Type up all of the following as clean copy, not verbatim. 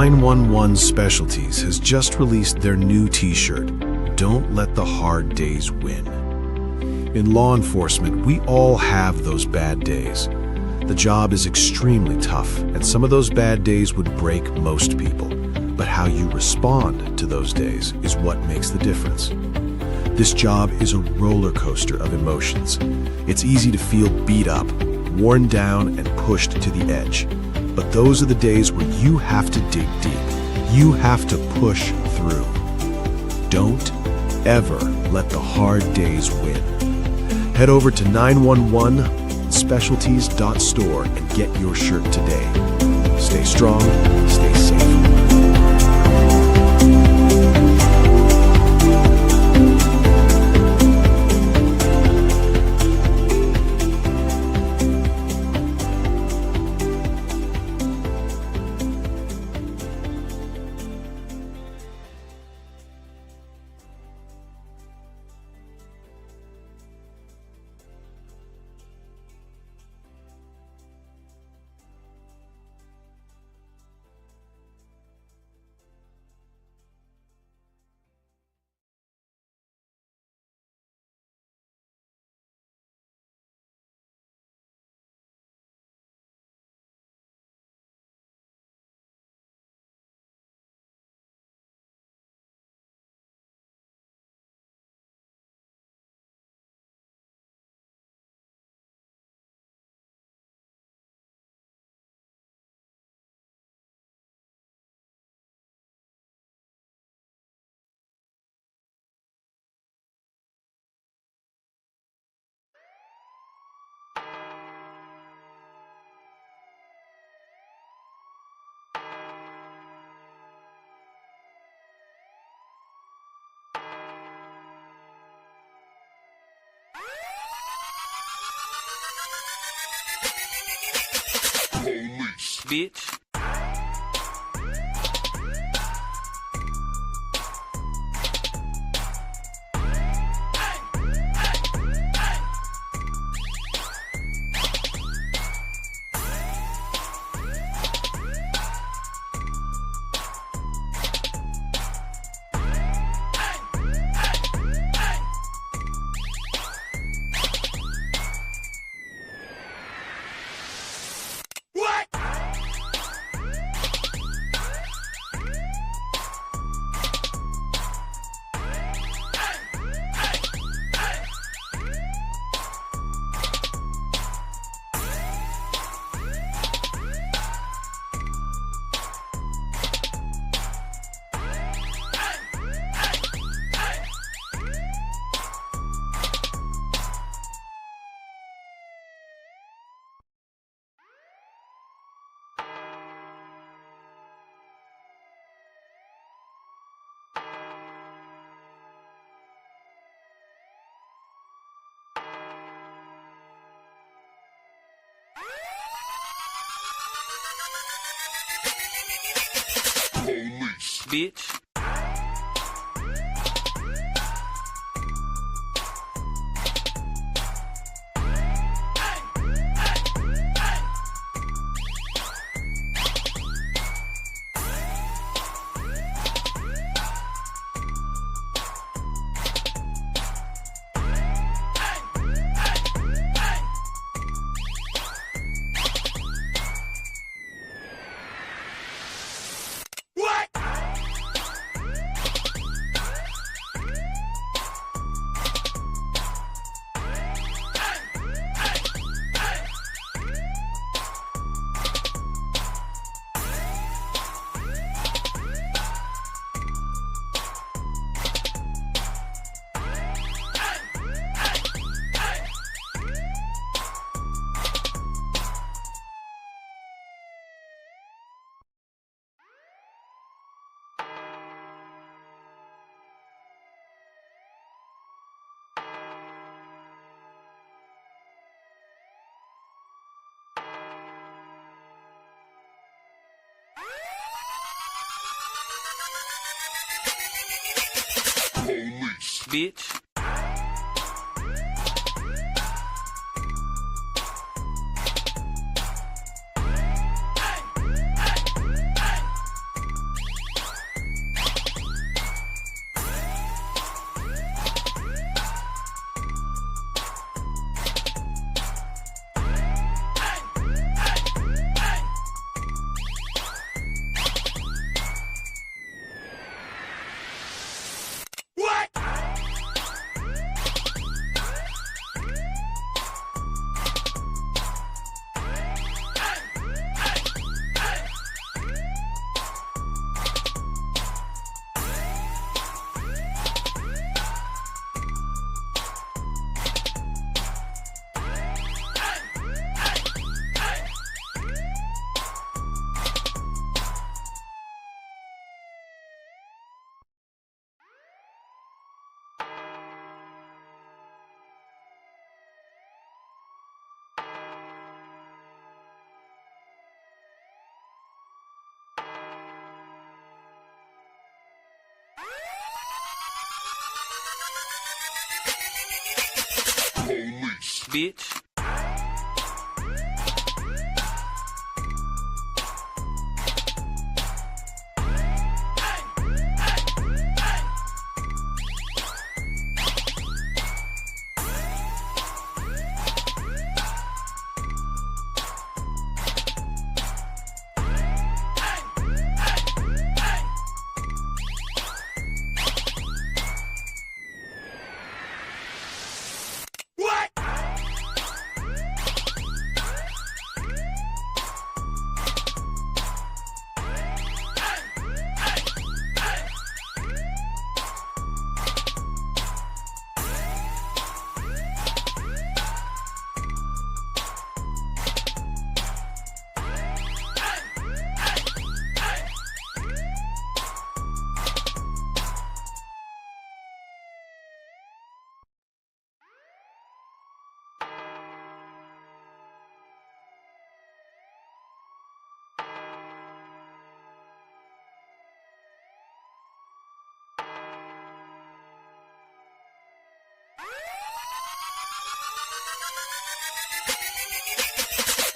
911 Specialties has just released their new t-shirt, "Don't Let the Hard Days Win." In law enforcement, we all have those bad days. The job is extremely tough, and some of those bad days would break most people. But how you respond to those days is what makes the difference. This job is a roller coaster of emotions. It's easy to feel beat up, worn down, and pushed to the edge. But those are the days where you have to dig deep. You have to push through. Don't ever let the hard days win. Head over to 911specialties.store and get your shirt today. Stay strong, stay safe. Police, bitch. Police, bitch. Police, bitch. Police. Bitch.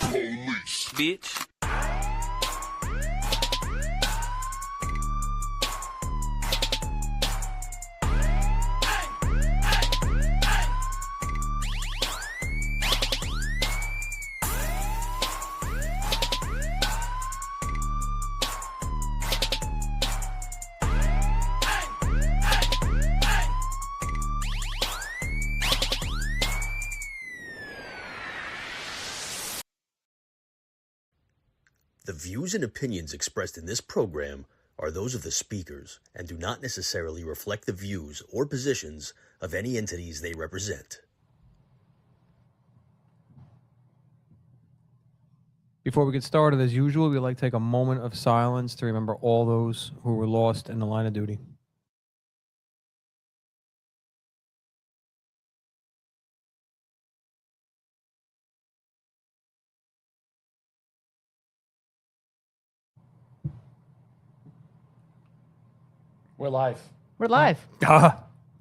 Police. Bitch. The views and opinions expressed in this program are those of the speakers and do not necessarily reflect the views or positions of any entities they represent. Before we get started, as usual, we'd like to take a moment of silence to remember all those who were lost in the line of duty. We're live. We're live.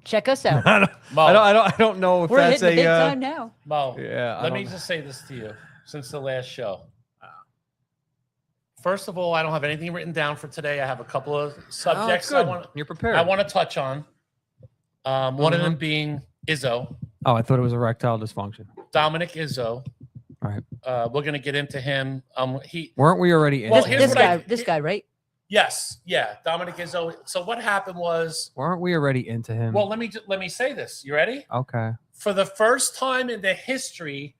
Check us out. Mo, I don't know if We're that's hitting the big a. time now. Mo, Yeah, I let me don't- just say this to you since the last show. First of all, I don't have anything written down for today. I have a couple of subjects I good. want You're prepared. I want to touch on. One of them Mhm. being Izzo, Oh, I thought it was erectile dysfunction. Dominic Izzo. All right. We're gonna get into him. Weren't we already in? Well, him? here's This what I- guy, this guy, right? Yes, yeah, Dominic Izzo. So what happened was, Weren't we already into him? well, let me say this. You ready? Okay. For the first time in the history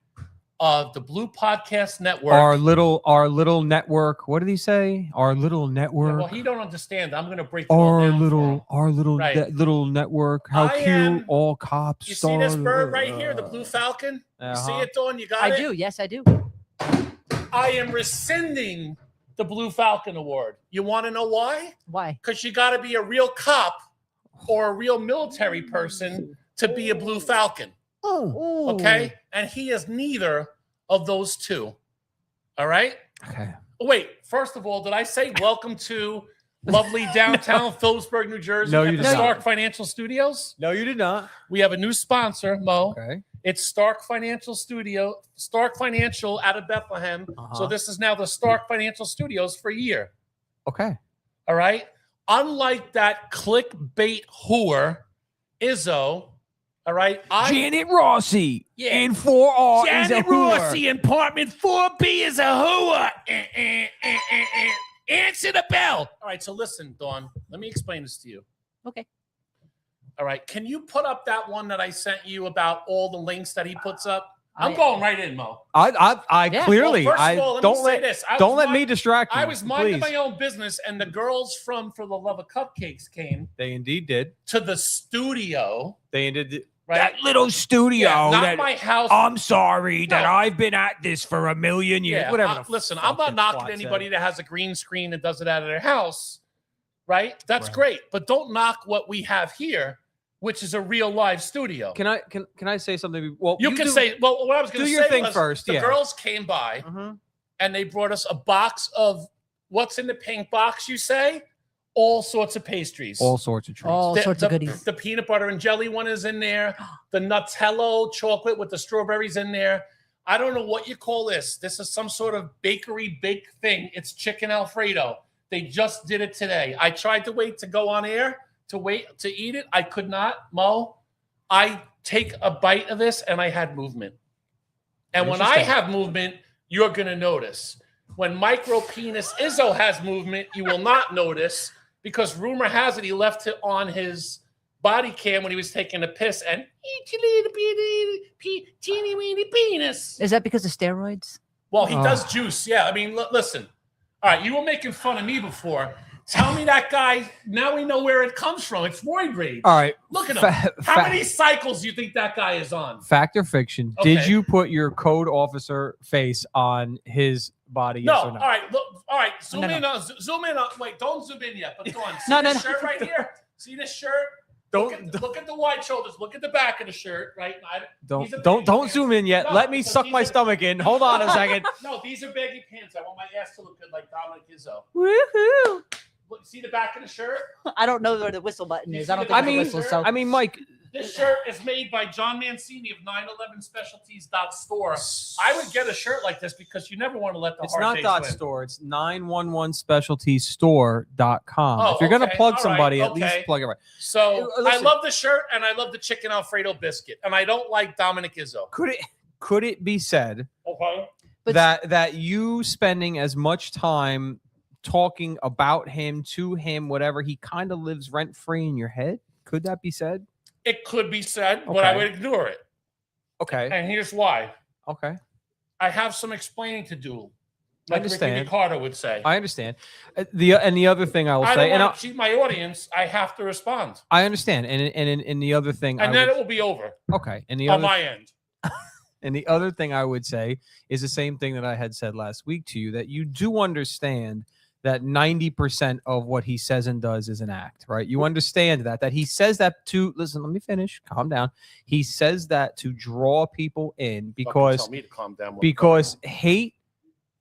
of the Blue Podcast Network, Our little network. What did he say? Our little Yeah, network. well, he don't understand. I'm going to break it all down for him. Right. little network. How I cute! am- All cops. You see this are- bird right here, the blue falcon? You see Uh-huh. it, Dawn? You got I it? do. Yes, I do. I am rescinding the Blue Falcon Award. You want to know why? Why? Because you got to be a real cop or a real military person to be a Blue Falcon. Oh, Okay? And he is neither of those two. All right? Okay. Wait, first of all, did I say welcome to lovely downtown Phillipsburg, New Jersey No, you at did the not. Stark Financial Studios? No, you did not. We have a new sponsor, Mo. Okay. It's Stark Financial out of Bethlehem. Uh-huh. So this is now the Stark Financial Studios for a year. Okay. All right. Unlike that clickbait whore, Izzo. All right. Janet Rossi Yeah. in 4R is a Janet whore. Rossi in apartment 4B is a whore. Answer the bell. All right. So listen, Dawn, let me explain this to you. okay. All right. Can you put up that one that I sent you about all the links that he puts up? I'm I- going right in, Mo. I Yeah. clearly Well, first of I all, let me don't say let this. don't let me distract you. I was minding please. my own business, and the girls from For the Love of Cupcakes came They indeed did. to the studio. They indeed. Right? That little studio. Yeah, not that my house. I'm sorry that No. I've been at this for a million years. Yeah, Whatever. the listen, I'm not fucking knocking twat anybody said. that has a green screen and does it out of their house. Right? That's Right. great, but don't knock what we have here, which is a real live studio. Can I say something? Well, you can do- say, well, what I was going do to your say thing was first, the yeah. girls came by Mhm. and they brought us a box of what's in the pink box, you say? all sorts of pastries. All sorts of treats. All sorts of goodies. The peanut butter and jelly one is in there. The Nutella chocolate with the strawberries in there. I don't know what you call this. This is some sort of bakery baked thing. It's chicken Alfredo. They just did it today. I tried to wait to go on air to eat it. I could not. Mo, I take a bite of this and I had movement. And when I have movement, you're going to notice. When micro penis Izzo has movement, you will not notice because rumor has it he left it on his body cam when he was taking a piss and teeny weeny penis. Is that because of steroids? Well, he does juice. Yeah. I mean, listen. All right. You were making fun of me before. Tell me that guy. Now we know where it comes from. It's void rage. All right. Look at him. How many cycles do you think that guy is on? Fact or fiction? Okay. Did you put your code officer face on his body? Yes No. or no? All right. Look. All right. Zoom No, in. no. Zoom in. Wait. Don't zoom in yet. But go on. See No, this no. shirt right here. See this shirt? Look at the wide shoulders. Look at the back of the shirt. Right. Don't zoom in yet. No, Let me because suck these my are- stomach in. Hold on a second. No, these are baggy pants. I want my ass to look good like Dominic Izzo. Woohoo! Look, see the back of the shirt? I don't know where the whistle button is. I don't think I it's mean- a whistle. So I mean, Mike. This shirt is made by John Mancini of 911specialties.store. I would get a shirt like this because you never want to let the It's hard not days dot win. store. It's 911specialtiesstore.com. Oh, If you're gonna okay. plug All right. somebody, at Okay. least plug it right. So I Listen. love the shirt and I love the chicken Alfredo biscuit. And I don't like Dominic Izzo. Could it be said Okay. But- that you spending as much time talking about him, to him, whatever, he kind of lives rent free in your head? Could that be said? It could be said, but I Okay. would ignore it. Okay. And here's why. Okay. I have some explaining to do. I Like Ricky understand. Ricardo would say. I understand. The other thing I will I say, don't and want to cheat my audience. I have to respond. I understand, and the other thing, And I then would- it will be over okay, and the on other my end. and the other thing I would say is the same thing that I had said last week to you, that you do understand that 90% of what he says and does is an act, right? You understand that he says that to listen. Let me finish. Calm down. He says that to draw people in Fucking because tell me to calm down. hate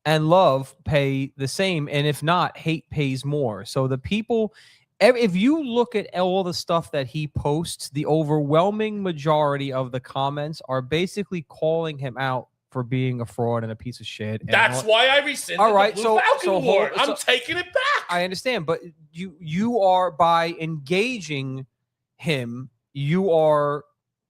and love pay the same, and if not, hate pays more. So the people, if you look at all the stuff that he posts, the overwhelming majority of the comments are basically calling him out for being a fraud and a piece of shit. And That's why I rescinded All right, the so- Blue Falcon so hold- Award. so- I'm taking it back. I understand, but you are, by engaging him, you are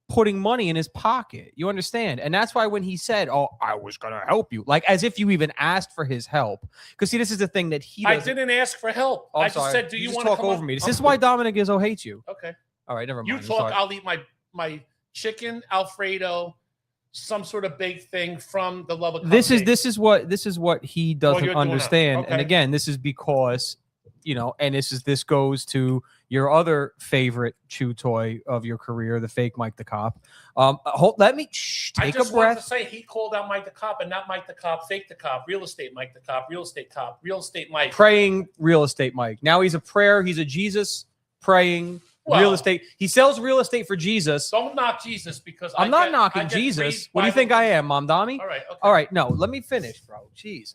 putting money in his pocket. You understand? And that's why when he said, "Oh, I was gonna help you," like as if you even asked for his help. Because see, this is the thing that he I doesn't. didn't ask for help. Oh, I'm I just sorry. said, "Do you just want to talk come over on?" me? This is why Dominic Izzo hates you. Okay. All right, never mind. You I'm talk. sorry. I'll eat my chicken Alfredo, some sort of baked thing from the love of This is Cupcakes. this is what he you're doesn't doing that. understand. And Okay. again, this is because and this goes to your other favorite chew toy of your career, the fake Mike the Cop. Let me I take a just wanted to breath. say he called out Mike the Cop and not Mike the Cop, fake the cop, real estate Mike the Cop, real estate cop, real estate Mike. Praying real estate Mike. Now he's a prayer. He's a Jesus praying real Well- estate. He sells real estate for Jesus. Don't knock Jesus because I'm I not get- knocking I get Jesus. three What do you Bible- think I am, Mom Dami? All right. Okay. All right. No, let me finish, bro. Jeez.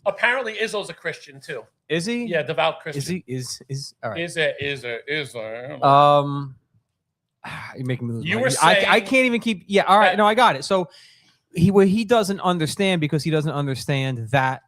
Apparently, Izzo's a Christian too. Is he? Yeah, devout Christian. Is he? Is all right. Is it? You're making me lose You my- were I saying can't even keep. Yeah. All right. that- No, I got it. So he doesn't understand because he doesn't understand that,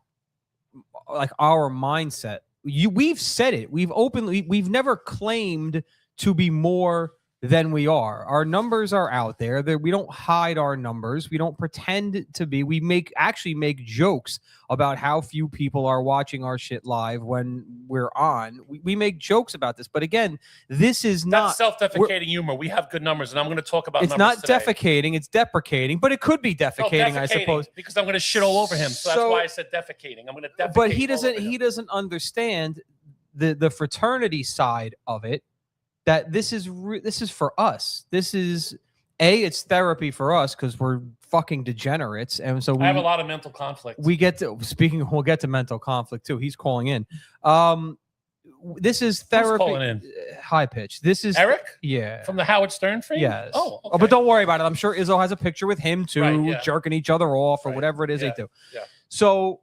like, our mindset. We've said it. We've never claimed to be more than we are. Our numbers are out there. We don't hide our numbers. We don't pretend to be. We actually make jokes about how few people are watching our shit live when we're on. We make jokes about this. But again, this is not. That's self-defecating humor. We have good numbers, and I'm going to talk about. It's numbers not today. defecating. It's deprecating, but it could be No, defecating, I suppose. because I'm going to shit all over him. So that's So- why I said defecating. I'm going to defecate. But he all doesn't. over him. He doesn't understand the fraternity side of it. That this is for us. This is it's therapy for us because we're fucking degenerates, and so I have a lot of mental conflict. we'll get to mental conflict too. He's calling in. This is therapy. calling in? High pitch. This is Eric Yeah. from the Howard Stern frame. Yes. Oh, okay. But don't worry about it. I'm sure Izzo has a picture with him too, Right, yeah. jerking each other off or Right, whatever it is yeah, they do. yeah. So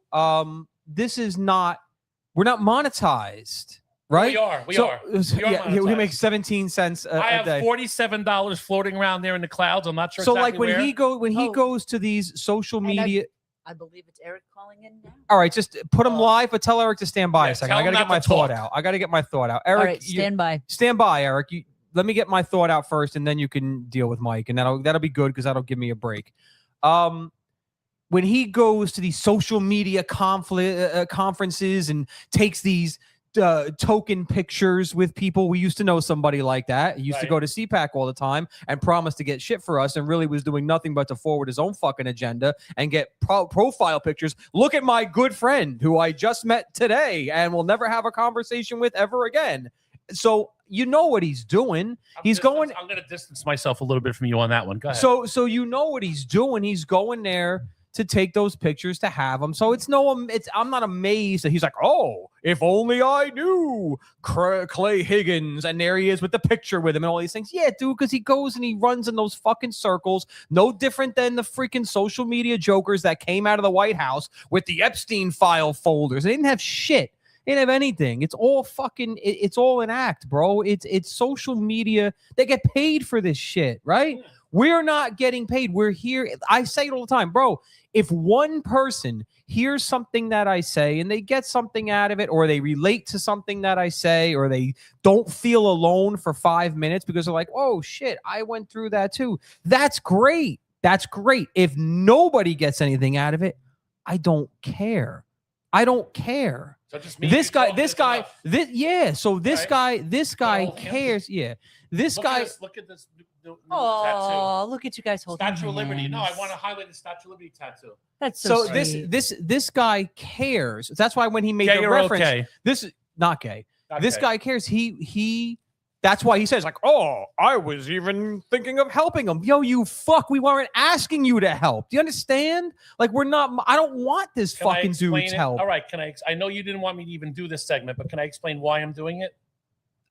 this is not. We're not monetized. right? We are. We So, are. We are yeah, we monetized. make 17 cents a I have day. $47 floating around there in the clouds. I'm not sure So exactly like when where. he Oh. goes to these social And media. I believe it's Eric calling in now. All right, just put him Uh, live, but tell Eric to stand by yeah, a second. tell I him got to not get my to thought talk. out. I got to get my thought out. Eric, All right, stand by. stand by, Eric. Let me get my thought out first, and then you can deal with Mike, and that'll be good because that'll give me a break. When he goes to these social media conferences and takes these token pictures with people, we used to know somebody like that. He used to Right. go to CPAC all the time and promised to get shit for us, and really was doing nothing but to forward his own fucking agenda and get profile pictures. Look at my good friend who I just met today and will never have a conversation with ever again. So you know what he's doing. I'm going to distance myself a little bit from you on that one. Go ahead. So you know what he's doing. He's going there to take those pictures, to have them. So I'm not amazed that he's like, oh, if only I knew Clay Higgins, and there he is with the picture with him and all these things. Yeah, dude, because he goes and he runs in those fucking circles, no different than the freaking social media jokers that came out of the White House with the Epstein file folders. They didn't have shit. They didn't have anything. It's all fucking, it's all an act, bro. It's social media. They get paid for this shit, right? Yeah. We're not getting paid. We're here. I say it all the time, bro. If one person hears something that I say and they get something out of it, or they relate to something that I say, or they don't feel alone for 5 minutes because they're like, oh shit, I went through that too. That's great. That's great. If nobody gets anything out of it, I don't care. I don't care. So just this guy, So this right? guy Oh, cares. Yeah. This look guy. Look at this new Oh, look at you guys holding Statue of Liberty. No, I hands. want to highlight the Statue of Liberty tattoo. That's so So sweet. this guy cares. That's why when he made Gay the or reference, okay? this is not gay. This Okay. guy cares. He that's why he says, like, oh, I was even thinking of helping him. Yo, you fuck. We weren't asking you to help. Do you understand? Like, I don't want this Can I fucking explain dude's it? help. All right. I know you didn't want me to even do this segment, but can I explain why I'm doing it?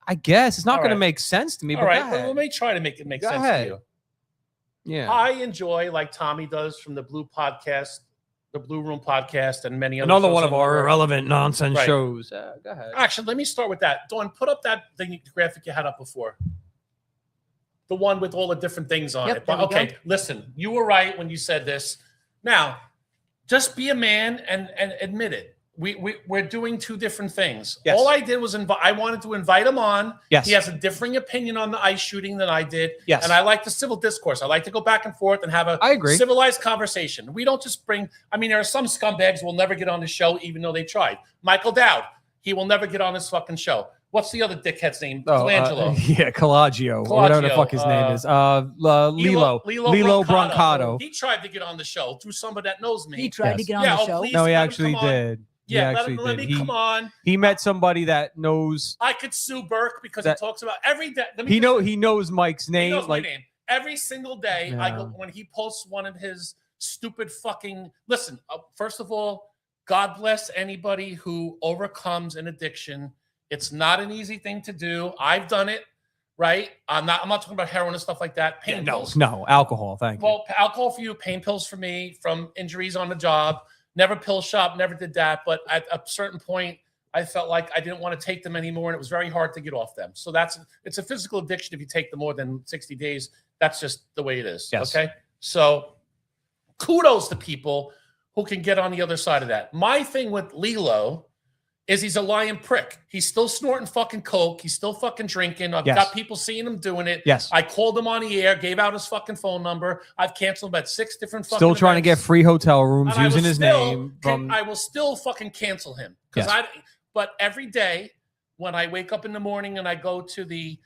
I guess it's not All going to right. make sense to me. All But right. go ahead. Well, let me try to make it make Go sense ahead. to you. Yeah. I enjoy, like Tommy does from the Blue Podcast, the Blue Room Podcast, and many other Another shows one on of the our network. irrelevant nonsense Right. shows. Go ahead. Actually, let me start with that. Dawn, put up that thing, graphic you had up before. The one with all the different things on Yep, it. But there we okay, go. listen, you were right when you said this. Now, just be a man and admit it. We're doing two different things. Yes. All I did was I wanted to invite him on. Yes. He has a differing opinion on the ICE shooting than I did. Yes. And I like the civil discourse. I like to go back and forth and have a I agree. civilized conversation. We don't just there are some scumbags who will never get on the show, even though they tried. Michael Dowd, he will never get on this fucking show. What's the other dickhead's name? Colangelo. Yeah, Colagio. Or whatever the fuck his name is. Lilo Brancato. He tried to get on the show through somebody that knows me. He tried to Yes. get on Yeah, the oh, show. please. No, he let him actually come on. did. Yeah, he actually let did. me come on. He met somebody that knows. I could sue Burke because That- he talks about every day. He knows Mike's He name. knows my Like name. Every single day, I go Yeah. when he posts one of his stupid fucking. Listen, first of all, God bless anybody who overcomes an addiction. It's not an easy thing to do. I've done it, right? I'm not talking about heroin and stuff like that. Pain pills. no alcohol. Thank you. Well, alcohol for you, pain pills for me from injuries on the job. Never pill shop, never did that. But at a certain point, I felt like I didn't want to take them anymore, and it was very hard to get off them. So it's a physical addiction if you take them more than 60 days. That's just the way it is. Yes. Okay. So kudos to people who can get on the other side of that. My thing with Lilo is he's a lying prick. He's still snorting fucking coke. He's still fucking drinking. I've Yes. got people seeing him doing it. Yes. I called him on the air, gave out his fucking phone number. I've canceled about 6 different fucking Still trying to get events. free hotel rooms And I using will his still name. From I will still fucking cancel him because Yes. But every day when I wake up in the morning and I go to the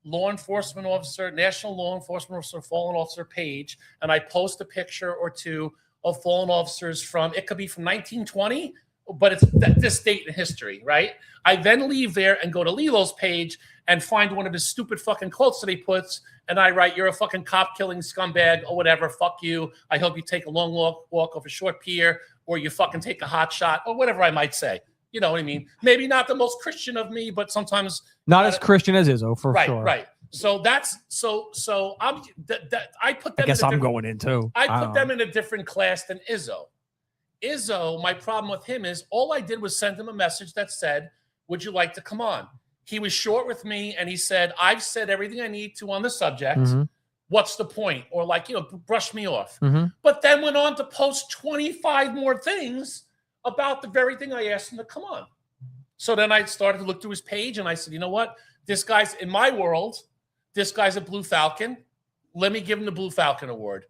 law enforcement officer, national law enforcement officer, fallen officer page, and I post a picture or two of fallen officers it could be from 1920, but it's this date in history, right? I then leave there and go to Lilo's page and find one of his stupid fucking quotes that he puts, and I write, "You're a fucking cop killing scumbag," or whatever. Fuck you. I hope you take a long walk off a short pier, or you fucking take a hot shot, or whatever I might say. You know what I mean? Maybe not the most Christian of me, but sometimes not as Christian as Izzo for right, sure. right. So that's so I'm I put them. I guess in a I'm different- going in too. I don't put them know. in a different class than Izzo. Izzo, my problem with him is all I did was send him a message that said, "Would you like to come on?" He was short with me, and he said, "I've said everything I need to on the subject. Mhm. What's the point?" Or like, brush me off. Mhm. But then went on to post 25 more things about the very thing I asked him to come on. So then I started to look through his page, and I said, you know what? This guy's, in my world, this guy's a Blue Falcon. Let me give him the Blue Falcon Award.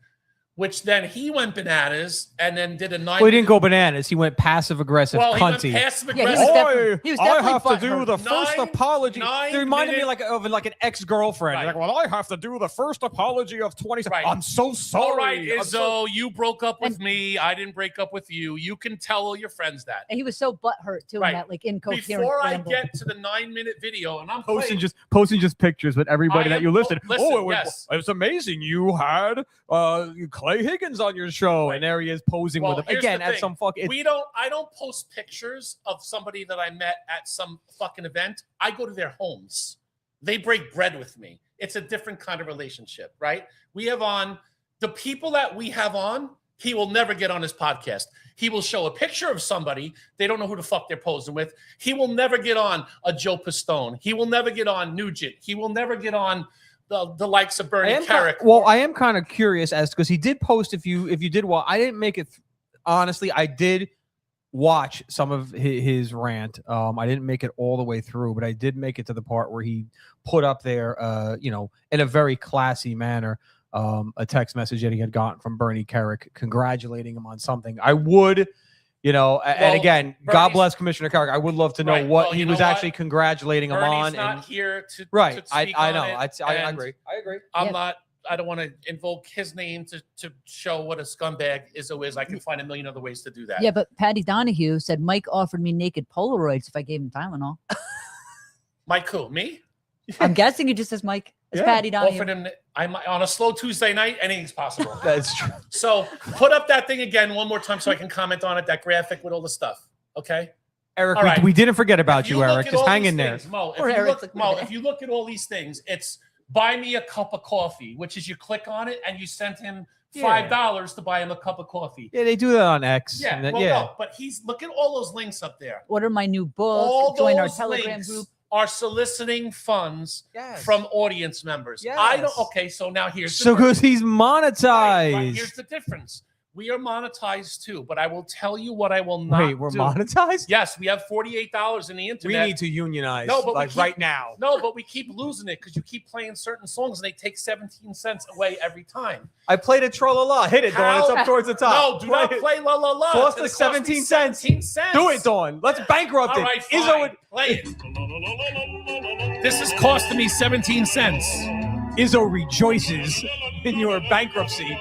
Which then he went bananas and then did a 9. Well, he didn't go bananas. He went passive aggressive, Well, he went cunty. passive Yeah, aggressive. he was I definitely have to do butthurt. the first apology. It reminded me of like an ex-girlfriend. Right. Like, well, I have to do the first apology of 20. Right. I'm so sorry. All right, I'm Izzo, you broke up with me. I didn't break up with you. You can tell all your friends that. And he was so butthurt too, Right. in that like incoherent Before I ramble. get to the 9-minute video, and I'm posting playing, posting just pictures with everybody I that am you listed. listen, Oh, yes. it's amazing. You had Clay Higgins on your show, and there he is posing Well, with him here's again the at thing. some fucking. I don't post pictures of somebody that I met at some fucking event. I go to their homes. They break bread with me. It's a different kind of relationship, right? We have on the people that we have on. He will never get on his podcast. He will show a picture of somebody. They don't know who the fuck they're posing with. He will never get on a Joe Pistone. He will never get on Nugent. He will never get on the likes of Bernie Carrick. I am kind of curious as because he did post if you did I didn't make it. Honestly, I did watch some of his rant. I didn't make it all the way through, but I did make it to the part where he put up there, in a very classy manner, a text message that he had gotten from Bernie Carrick congratulating him on something. I would, and again, God bless Commissioner Carrick. I would love to know what he was actually congratulating him on. Bernie's not here to right. to speak I on know. it, I and agree. I don't want to invoke his name to show what a scumbag Izzo is. I can find a million other ways to do that. Yeah, but Patty Donahue said Mike offered me naked Polaroids if I gave him Tylenol. Mike who? Me? I'm guessing it just says Mike. It's Patty Donahue. Offered him. I'm on a slow Tuesday night. Anything's possible. That's true. So put up that thing again one more time so I can comment on it. That graphic with all the stuff. Okay. Eric, All right. we didn't forget about you, look Eric. at Just all hang these in there. things, Mo, Poor Eric's like, if you look at all these things, it's buy me a cup of coffee, which is you click on it and you send him $5 to buy him a cup of coffee. Yeah, they do that on X. Yeah, and then, no, but look at all those links up there. Order my new All book. Join our those Telegram links group. are soliciting funds from audience members. Yes. I don't. Okay, so now here's So because he's monetized. Right, here's the difference. We are monetized too, but I will tell you what I will not. Wait, we're do. monetized? Yes, we have $48 in the We internet. need to unionize. No, but like right now. No, but we keep losing it because you keep playing certain songs and they take 17 cents away every time. I played a Troll-La-La. Hit it, Dawn. It's up towards the top. No, do not play La La La. Cost It's us gonna cost me 17 cents. 17 cents. Do it, Dawn. Let's bankrupt All it. right, Izzo, fine. Play it. This is costing me 17 cents. Izzo rejoices in your bankruptcy.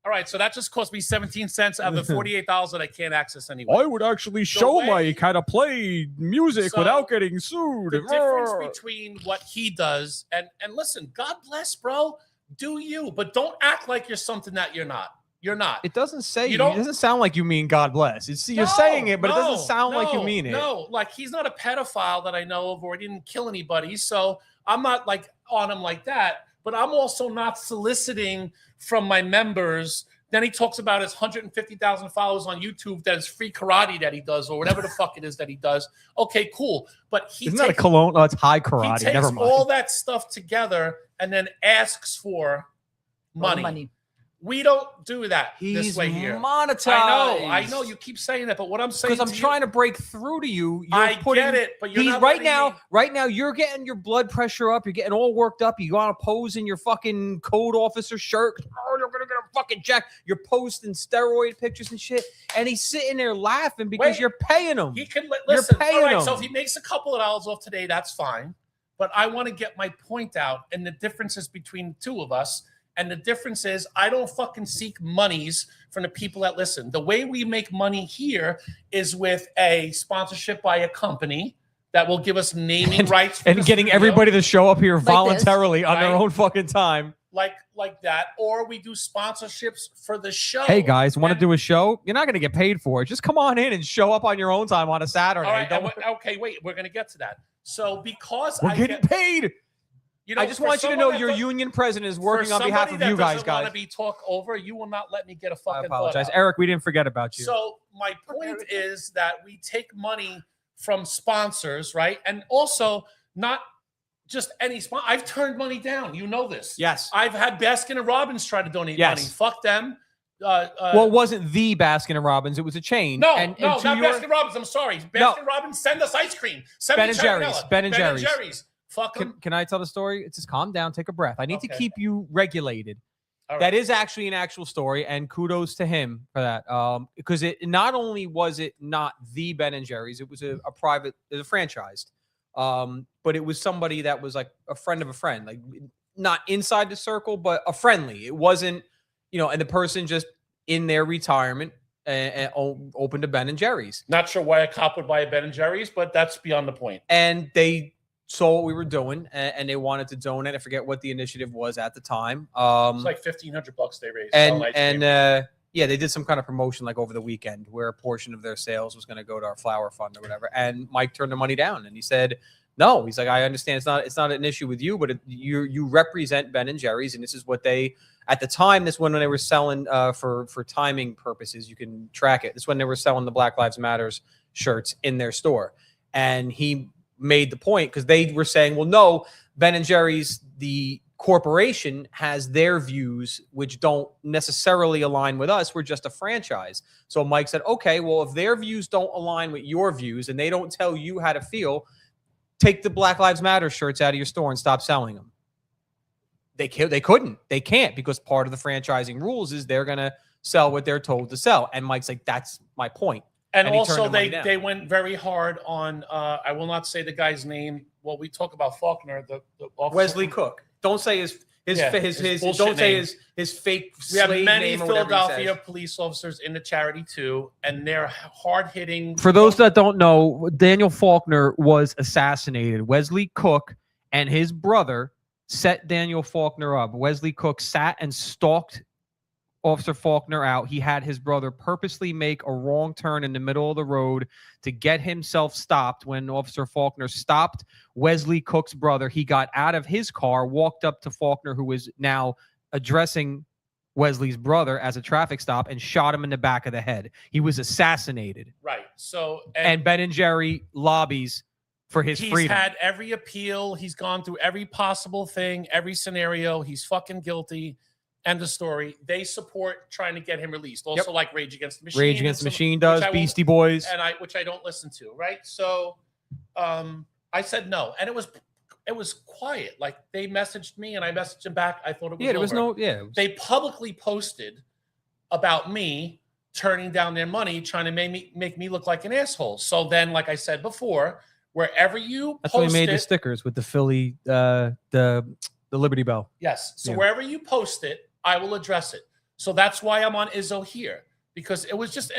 All right, so that just cost me 17 cents out of the $48 that I can't access anyway. I would actually show way- Mike how to play music So, without getting sued. The difference between what he does and listen, God bless, bro. Do you, but don't act like you're something that you're not. You're not. It doesn't say You it don't- doesn't sound like you mean God bless. You're No, saying it, but it no, doesn't sound like you no, mean it. No, like he's not a pedophile that I know of, or he didn't kill anybody. So I'm not like on him like that. But I'm also not soliciting from my members. Then he talks about his 150,000 followers on YouTube that is free karate that he does, or whatever the fuck it is that he does. Okay, cool. But he Isn't that a cologne? Oh, it's high he karate. takes Never mind. all that stuff together and then asks for money. We don't do that this He's way here. monetized. I know. You keep saying that, but what I'm saying Because I'm trying to break through to you. You're I putting, get it, but you're he's not right letting now. me- Right now, you're getting your blood pressure up. You're getting all worked up. You want to pose in your fucking code officer shirt. Oh, you're gonna get a fucking check. You're posting steroid pictures and shit, and he's sitting there laughing because Wait, you're paying him. He can You're listen. paying All right, him. so if he makes a couple of dollars off today, that's fine. But I want to get my point out, and the differences between the two of us. And the difference is, I don't fucking seek monies from the people that listen. The way we make money here is with a sponsorship by a company that will give us naming rights for and the getting studio, everybody to show up here Like voluntarily on their right? own fucking time. like that, or we do sponsorships for the show. Hey guys, want to And- do a show? You're not going to get paid for it. Just come on in and show up on your own time on a Saturday. All right, Don't- okay, wait, we're gonna get to that. So because we're I getting get, paid. you know, I just for want you to someone know that your does- union president is for working on behalf somebody of that you guys, doesn't want guys. to be talked over, you will not let me get a fucking I apologize. thought out. Eric, we didn't forget about you. So my point is that we take money from sponsors, right? And also not just any sponsor. I've turned money down. You know this. Yes. I've had Baskin and Robbins try to donate money. Fuck them. Well, it wasn't the Baskin and Robbins; it was a chain. No, and not Baskin Robbins. I'm sorry, Baskin Robbins. Send us ice cream. Send Ben me and Jerry's. Vanilla. Ben and Jerry's. Fuck them. Can I tell the story? It's just calm down, take a breath. I need to Okay. keep you regulated. All right. That is actually an actual story, and kudos to him for that. Because it not only was it not the Ben and Jerry's, it was a private, it was a franchised. But it was somebody that was like a friend of a friend, like not inside the circle, but a friendly. It wasn't, and the person just in their retirement and opened a Ben and Jerry's. Not sure why a cop would buy a Ben and Jerry's, but that's beyond the point. And they saw what we were doing, and they wanted to donate. I forget what the initiative was at the time. It's like $1,500 they raised. Yeah, they did some kind of promotion like over the weekend where a portion of their sales was going to go to our flower fund or whatever. And Mike turned the money down, and he said, "No." He's like, "I understand it's not an issue with you, but you represent Ben and Jerry's, and this is what they at the time. This when they were selling for timing purposes, you can track it. This when they were selling the Black Lives Matters shirts in their store, and he made the point because they were saying, well, no, Ben and Jerry's, the corporation has their views, which don't necessarily align with us. We're just a franchise. So Mike said, okay, well, if their views don't align with your views and they don't tell you how to feel, take the Black Lives Matter shirts out of your store and stop selling them. They can't because part of the franchising rules is they're going to sell what they're told to sell. And Mike's like, that's my point. And also, they went very hard on. I will not say the guy's name. Well, we talk about Faulkner, the officer. Wesley Cook. Don't say his don't say his fake. We have slave many name or whatever he Philadelphia says. police officers in the charity too, and they're hard hitting. For those that don't know, Daniel Faulkner was assassinated. Wesley Cook and his brother set Daniel Faulkner up. Wesley Cook sat and stalked Officer Faulkner out. He had his brother purposely make a wrong turn in the middle of the road to get himself stopped. When Officer Faulkner stopped Wesley Cook's brother, he got out of his car, walked up to Faulkner, who was now addressing Wesley's brother as a traffic stop, and shot him in the back of the head. He was assassinated. Right. So and Ben and Jerry lobbies for his freedom. He's had every appeal. He's gone through every possible thing, every scenario. He's fucking guilty. End of story. They support trying to get him released. Also, like Rage Against the Machine. Rage Against the Machine does. Beastie Boys. Which I don't listen to, right? So I said no. And it was quiet. Like they messaged me and I messaged them back. I thought it was over. There was no, They publicly posted about me turning down their money, trying to make me look like an asshole. So then, like I said before, wherever you That's post when we made it, the stickers with the Philly, the Liberty Bell. Yes. So wherever you post it, I will address it. So that's why I'm on Izzo here, because it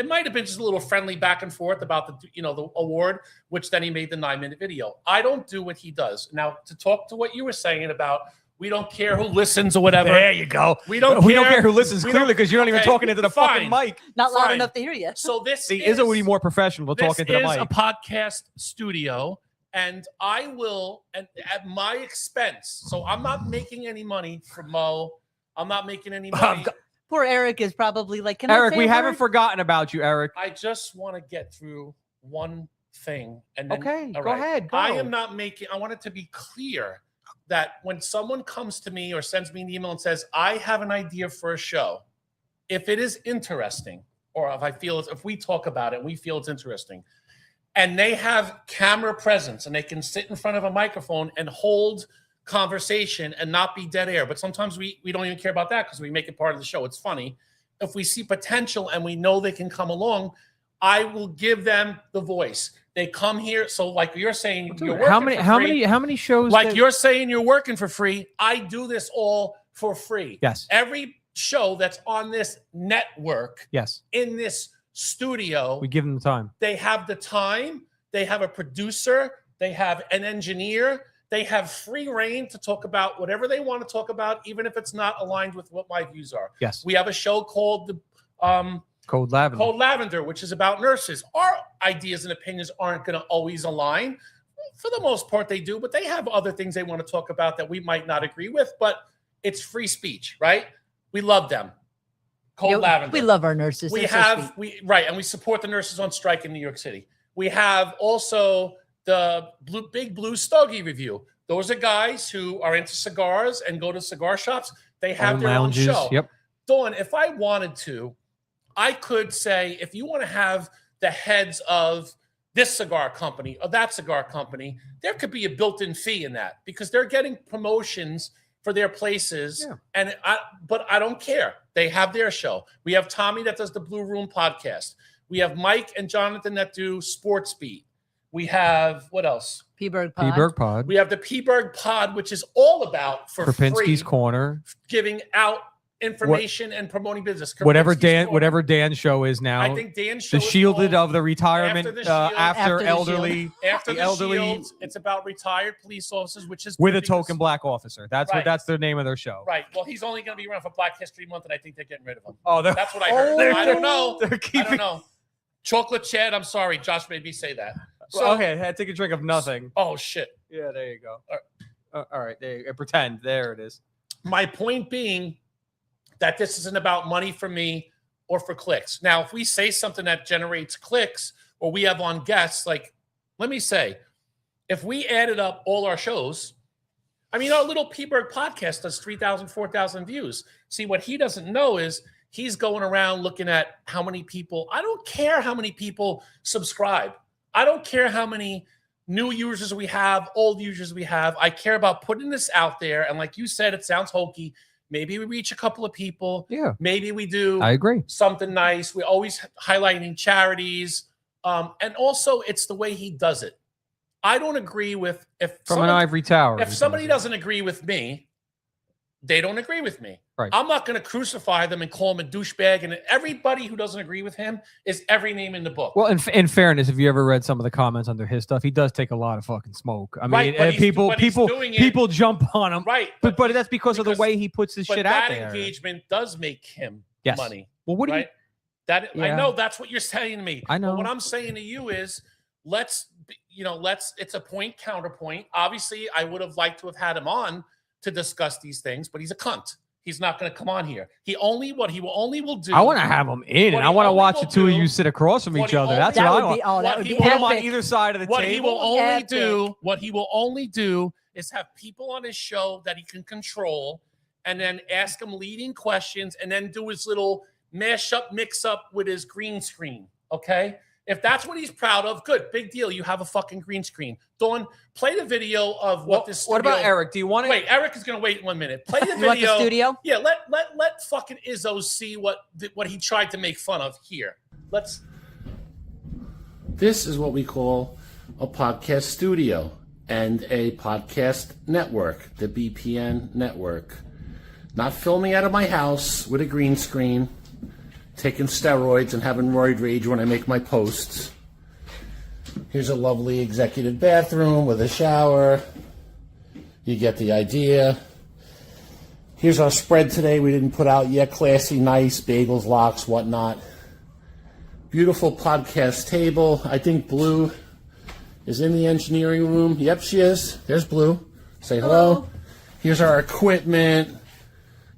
might have been just a little friendly back and forth about the award, which then he made the 9-minute video. I don't do what he does. Now, to talk to what you were saying about we don't care who listens or whatever. There you go. We don't care who listens, clearly, because you're not even talking into the fucking mic. Not loud enough to hear you. So Izzo would be more professional talking to the mic. This is a podcast studio. And I will, and at my expense. So I'm not making any money for Mo. I'm not making any money. Poor Eric is probably like, Eric, we haven't forgotten about you, Eric. I just want to get through one thing. And then, okay, go ahead. Go. I am not making, I want it to be clear that when someone comes to me or sends me an email and says, I have an idea for a show, if it is interesting, or if we talk about it, we feel it's interesting, and they have camera presence and they can sit in front of a microphone and hold conversation and not be dead air. But sometimes we don't even care about that because we make it part of the show. It's funny. If we see potential and we know they can come along, I will give them the voice. They come here. So like you're saying, you're working how many shows? Like you're saying you're working for free. I do this all for free. Yes. Every show that's on this network. Yes. In this studio, we give them the time. They have the time. They have a producer. They have an engineer. They have free reign to talk about whatever they want to talk about, even if it's not aligned with what my views are. Yes. We have a show called the Code Lavender. Code Lavender, which is about nurses. Our ideas and opinions aren't going to always align. For the most part, they do, but they have other things they want to talk about that we might not agree with. But it's free speech, right? We love them. Code Lavender. We love our nurses. And we support the nurses on strike in New York City. We have also the Big Blue Stogie Review. Those are guys who are into cigars and go to cigar shops. They have their lounges, own show. Yep. Dawn, if I wanted to, I could say, if you want to have the heads of this cigar company or that cigar company, there could be a built-in fee in that because they're getting promotions for their places. Yeah. But I don't care. They have their show. We have Tommy that does the Blue Room podcast. We have Mike and Jonathan that do Sports Beat. We have, what else? P-Berg Pod. P-Berg Pod. We have the P-Berg Pod, which is all about Krapinski's free, Corner, giving out information and promoting business. Whatever Krapinski's Dan's show is now. I think Dan's show the is shielded called of the retirement After the Shield. after After the elderly After the the elderly Shield, it's about retired police officers, which is with good a because- token black officer. That's Right. what that's the name of their show. Right. Well, he's only going to be around for Black History Month, and I think they're getting rid of him. Oh, That's what I heard. I don't know. They're I keeping. don't know. Chocolate Chad, I'm sorry. Josh made me say that. So, okay, I had to take a drink of nothing. Oh, shit. Yeah, there you go. All right, there you go. Pretend. There it is. My point being that this isn't about money for me or for clicks. Now, if we say something that generates clicks or we have on guests, like, let me say, if we added up all our shows, I mean, our little P-Berg podcast does 3,000, 4,000 views. See, what he doesn't know is he's going around looking at how many people, I don't care how many people subscribe. I don't care how many new users we have, old users we have. I care about putting this out there. And like you said, it sounds hokey. Maybe we reach a couple of people. Yeah. Maybe we do I agree. something nice. We're always highlighting charities. And also, it's the way he does it. I don't agree with From an ivory tower. if somebody doesn't agree with me, they don't agree with me. Right. I'm not going to crucify them and call them a douchebag. And everybody who doesn't agree with him is every name in the book. Well, in fairness, if you ever read some of the comments under his stuff, he does take a lot of fucking smoke. I mean, Right, but people jump on him. Right. But that's because of the way he puts his But shit out that there. engagement does make him Yes. money. Well, what do right? That I Yeah. know that's what you're saying to me. I know. But what I'm saying to you is let's it's a point counterpoint. Obviously, I would have liked to have had him on to discuss these things, but he's a cunt. He's not going to come on here. What he will do. I want to have him in, What and I he want to only watch will the two of do- you sit across from what each he other. only- That's That what I would want. be, oh, that What would he be will- Put them on epic. either side of the What table. he will only Epic. do, what he will only do is have people on his show that he can control and then ask him leading questions and then do his little mash up, mix up with his green screen. Okay. If that's what he's proud of, good, big deal. You have a fucking green screen. Dawn, play the video of what this What studio. about Eric? Do you want to Wait, Eric is going to wait 1 minute. Play the You want the video. studio? Yeah, let fucking Izzo see what he tried to make fun of here. Let's. This is what we call a podcast studio and a podcast network, the BPN network. Not filming out of my house with a green screen, taking steroids and having roid rage when I make my posts. Here's a lovely executive bathroom with a shower. You get the idea. Here's our spread today. We didn't put out yet. Classy, nice, bagels, lox, whatnot. Beautiful podcast table. I think Blue is in the engineering room. Yep, she is. There's Blue. Say hello. Here's our equipment.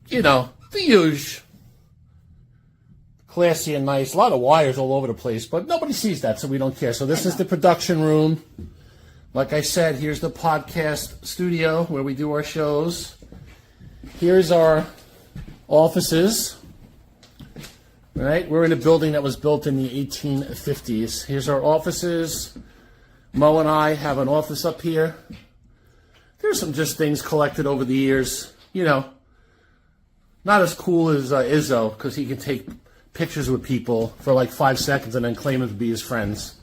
You know, the usual. Classy and nice. A lot of wires all over the place, but nobody sees that, so we don't care. So this is the production room. Like I said, here's the podcast studio where we do our shows. Here's our offices. All right, we're in a building that was built in the 1850s. Here's our offices. Mo and I have an office up here. There's some just things collected over the years. You know, not as cool as Izzo, because he can take pictures with people for like 5 seconds and then claim them to be his friends.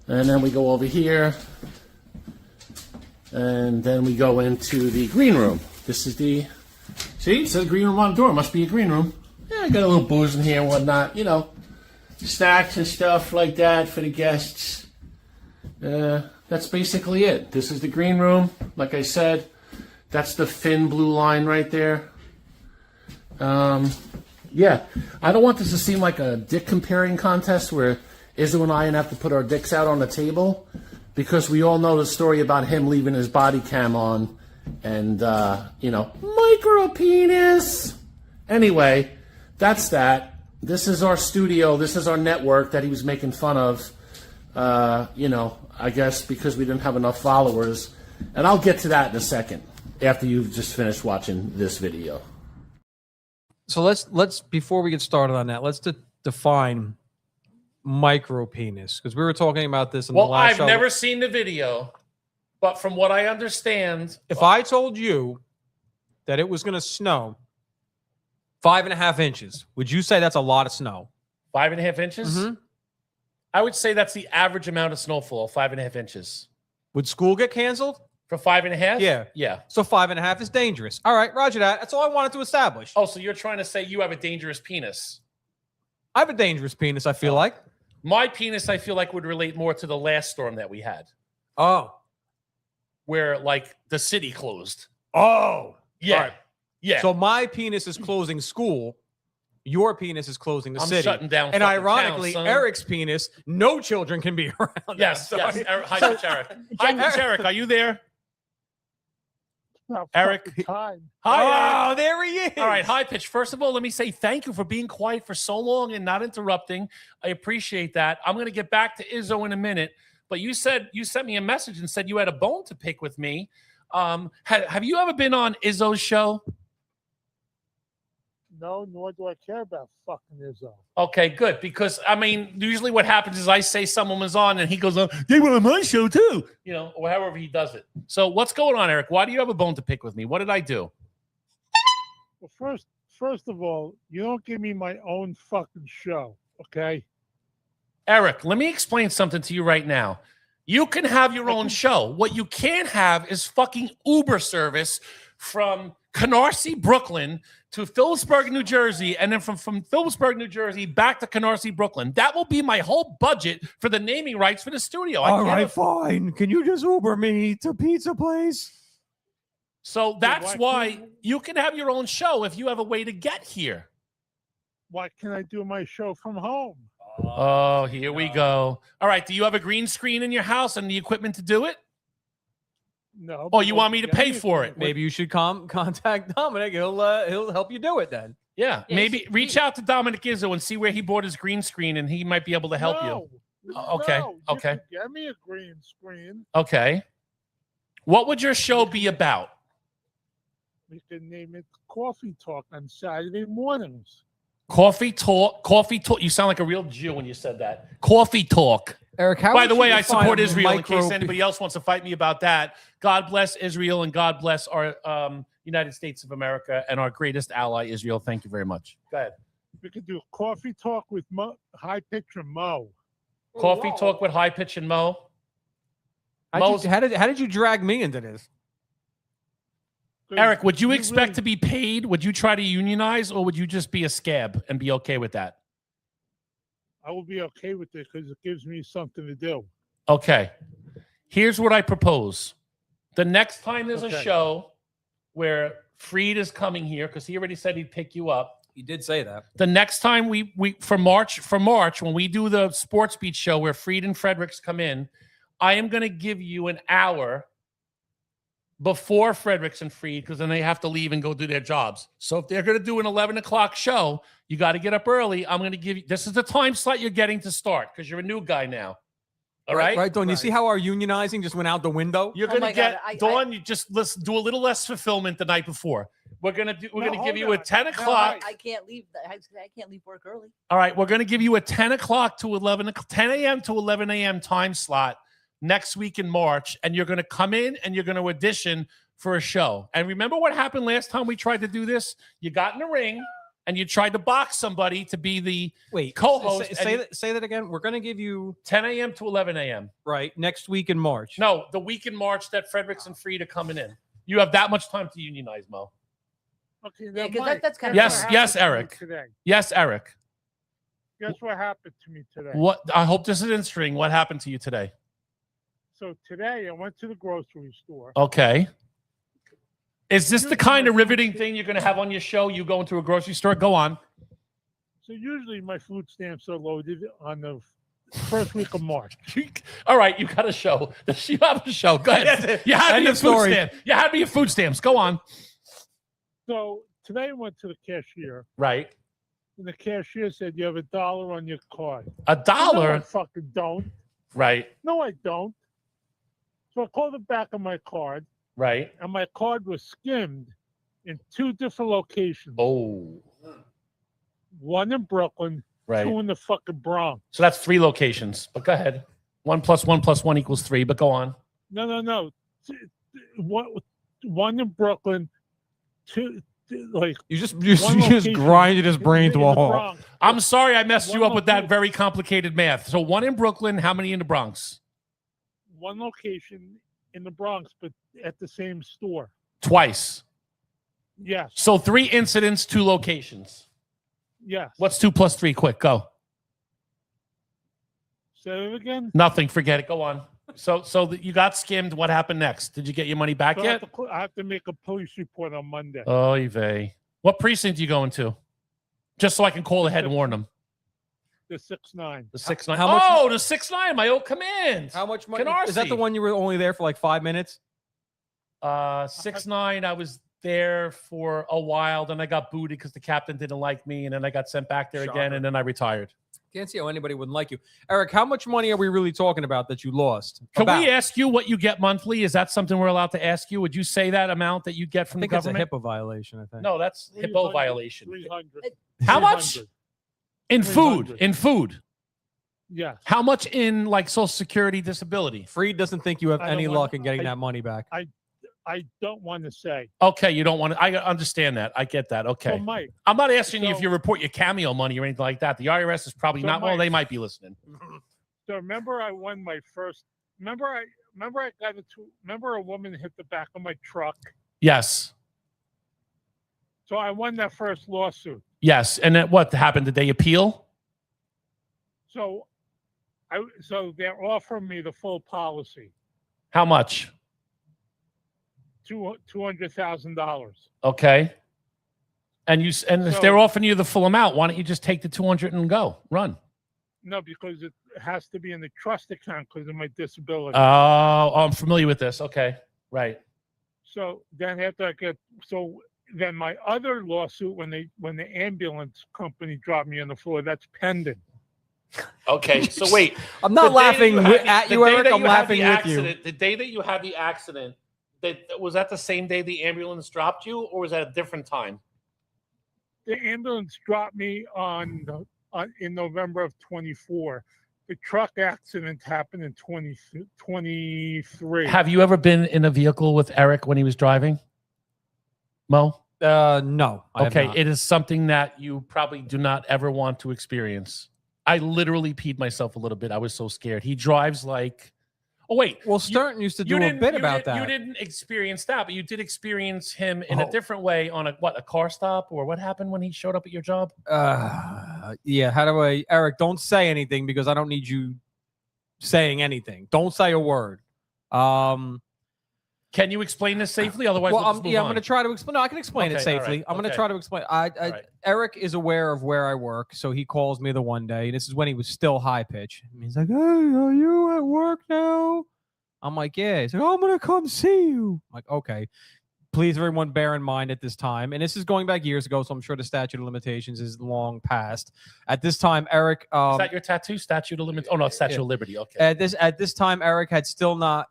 And then we go over here. And then we go into the green room. This is the... See, it says green room on the door. Must be a green room. Yeah, I got a little booze in here and whatnot. You know, snacks and stuff like that for the guests. That's basically it. This is the green room. Like I said, that's the thin blue line right there. Yeah, I don't want this to seem like a dick comparing contest where Izzo and I have to put our dicks out on the table, because we all know the story about him leaving his body cam on and, micro penis. Anyway, that's that. This is our studio. This is our network that he was making fun of. I guess because we didn't have enough followers. And I'll get to that in a second after you've just finished watching this video. So let's before we get started on that, let's define micro penis, because we were talking about this in the last I've show. never seen the video, but from what I understand, If I told you that it was going to snow 5.5 inches, would you say that's a lot of snow? 5.5 inches, Mhm. I would say that's the average amount of snowfall. 5.5 inches Would school get canceled? for 5.5. Yeah. So 5.5 is dangerous. All right, roger that. That's all I wanted to establish. Oh, so you're trying to say you have a dangerous penis? I have a dangerous penis, I feel like. My penis, I feel like, would relate more to the last storm that we had, Oh. where like the city closed. Oh. Yeah. All right. Yeah. So my penis is closing school. Your penis is closing the I'm city. shutting down. And fucking ironically, town, son. Eric's penis, no children can be around. Yes. I'm Yes. sorry. Hi, Pitch Eric. Hi, Pitch Eric. Are you there? Eric. Time. Hi. Oh, there he is. All right, High Pitch. First of all, let me say thank you for being quiet for so long and not interrupting. I appreciate that. I'm going to get back to Izzo in a minute, but you sent me a message and said you had a bone to pick with me. Have you ever been on Izzo's show? No, nor do I care about fucking Izzo. Okay, good. Because I mean, usually what happens is I say someone was on and he goes, they were on my show too, or however he does it. So what's going on, Eric? Why do you have a bone to pick with me? What did I do? Well, first of all, you don't give me my own fucking show, okay? Eric, let me explain something to you right now. You can have your own show. What you can't have is fucking Uber service from Canarsie, Brooklyn to Phillipsburg, New Jersey, and then from Phillipsburg, New Jersey back to Canarsie, Brooklyn. That will be my whole budget for the naming rights for the studio. All right, fine. Can you just Uber me to pizza place? So that's why you can have your own show if you have a way to get here. Why can't I do my show from home? Oh, here we go. All right. Do you have a green screen in your house and the equipment to do it? No. Oh, you want me to pay for it? Maybe you should contact Dominic. He'll help you do it then. Yeah. Maybe reach out to Dominic Izzo and see where he bought his green screen, and he might be able to help you. Okay. No, Okay. You can get me a green screen. Okay. What would your show be about? We can name it Coffee Talk on Saturday mornings. Coffee talk. You sound like a real Jew when you said that. Coffee talk. Eric, how By would the you way, I define support Israel in micro- case anybody else wants to fight me about that. God bless Israel and God bless our United States of America and our greatest ally, Israel. Thank you very much. Go ahead. We could do Coffee Talk with High Pitch and Mo. Coffee talk with High Pitch and Mo. How did you drag me into this? Eric, would you expect to be paid? Would you try to unionize, or would you just be a scab and be okay with that? I will be okay with this because it gives me something to do. Okay. Here's what I propose. The next time there's a show where Freed is coming here, because he already said he'd pick you up. You did say that. The next time we for March, when we do the Sports Beat show where Freed and Fredericks come in, I am going to give you an hour before Fredericks and Freed, because then they have to leave and go do their jobs. So if they're going to do an 11 o'clock show, you got to get up early. I'm going to give you, this is the time slot you're getting to start, because you're a new guy now. All right? Right, Dawn. You see how our unionizing just went out the window? You're going to get, Dawn, you just do a little less fulfillment the night before. We're going to give you a 10 o'clock. I can't leave. I can't leave work early. All right. We're going to give you a 10 o'clock to 10 a.m. to 11 a.m. time slot next week in March, and you're going to come in and you're going to audition for a show. And remember what happened last time we tried to do this? You got in the ring and you tried to box somebody to be the co-host. Say that again. We're going to give you 10 a.m. to 11 a.m. Right, next week in March. No, the week in March that Fredericks and Freed are coming in. You have that much time to unionize, Mo. Okay, Yeah, because that's kind of Yes, Eric. Today. Yes, Eric. Guess what happened to me today? What? I hope this is interesting. What happened to you today? So today I went to the grocery store. Okay. Is this the kind of riveting thing you're going to have on your show? You go into a grocery store? Go on. So usually my food stamps are loaded on the first week of March. All right, you got a show. You have a show. Go ahead. You had me a food stamp. You had me a food stamps. Go on. So today I went to the cashier. Right. And the cashier said, you have $1 on your card. $1? No, I fucking don't. Right. No, I don't. So I called the back of my card, Right. and my card was skimmed in 2 different locations. Oh. One in Brooklyn, Right. 2 in the fucking Bronx. So that's 3 locations. But go ahead. 1 + 1 + 1 = 3. But go on. No. One in Brooklyn, 2 like You just one location grinded his brain in to the a halt. Bronx. I'm sorry I messed you One up with that location. very complicated math. So 1 in Brooklyn. How many in the Bronx? One location in the Bronx, but at the same store. Twice. Yes. So 3 incidents, 2 locations. Yes. What's 2 + 3? Quick, go. Say it again. Nothing. Forget it. Go on. So you got skimmed. What happened next? Did you get your money back So yet? I have to make a police report on Monday. Oh, vey. What precinct you going to? Just so I can call ahead and warn them. The 6-9. The 6-9. How much- Oh, the 6-9. My old command. How much money? Canarsie. Is that the one you were only there for like 5 minutes? 6-9. I was there for a while. Then I got booted because the captain didn't like me, and then I got sent back there again, Shocker. and then I retired. Can't see how anybody wouldn't like you. Eric, how much money are we really talking about that you lost? Can About? we ask you what you get monthly? Is that something we're allowed to ask you? Would you say that amount that you get I from the think it's a government? HIPAA violation, I think. No, that's HIPAA 300, violation. 300. How much? 300. In 300. food. In food. Yes. How much in like Social Security disability? Freed doesn't think you have I don't any wanna- luck in getting I- that money back. I don't want to say. Okay, you don't want to. I understand that. I get that. Okay. So, Mike, I'm not asking you if so- you report your cameo money or anything like that. The IRS is probably So, not. Well, Mike- they might be listening. so remember I won my first. Remember I got into. Remember a woman hit the back of my truck. Yes. So I won that first lawsuit. Yes. And then what happened? Did they appeal? So they're offering me the full policy, How much? $200,000. Okay. And if So- they're offering you the full amount, why don't you just take the 200 and go run? No, because it has to be in the trust account because of my disability. Oh, I'm familiar with this. Okay. Right. So then after then my other lawsuit when the ambulance company dropped me on the floor, that's pending. Okay. So wait. I'm not laughing at you, Eric. I'm The laughing with you. accident, the day that you had the accident, was that the same day the ambulance dropped you, or was that a different time? The ambulance dropped me in November of 24. The truck accident happened in 2023. Have you ever been in a vehicle with Eric when he was driving? Mo? No. I have Okay. not. It is something that you probably do not ever want to experience. I literally peed myself a little bit. I was so scared. He drives like, oh, wait. Well, Stern used to do a bit about that. You didn't experience that, but you did experience him in a Oh. different way on a car stop, or what happened when he showed up at your job? Yeah. How do I, Eric? Don't say anything because I don't need you saying anything. Don't say a word. Can you explain this safely? Otherwise, we'll just move I'm on. going to try to explain. No, I can explain it Okay, all safely. right, I'm going to okay. try to explain. right. Eric is aware of where I work, so he calls me the one day. This is when he was still high pitch. He's like, "Hey, are you at work now?" I'm like, "Yeah." He's like, "Oh, I'm going to come see you." I'm like, "Okay." Please, everyone, bear in mind at this time, and this is going back years ago, so I'm sure the statute of limitations is long past. At this time, Eric, Is that your tattoo? Statute of limits? Oh no, it's Statute of Liberty. Okay. at this time, Eric had still not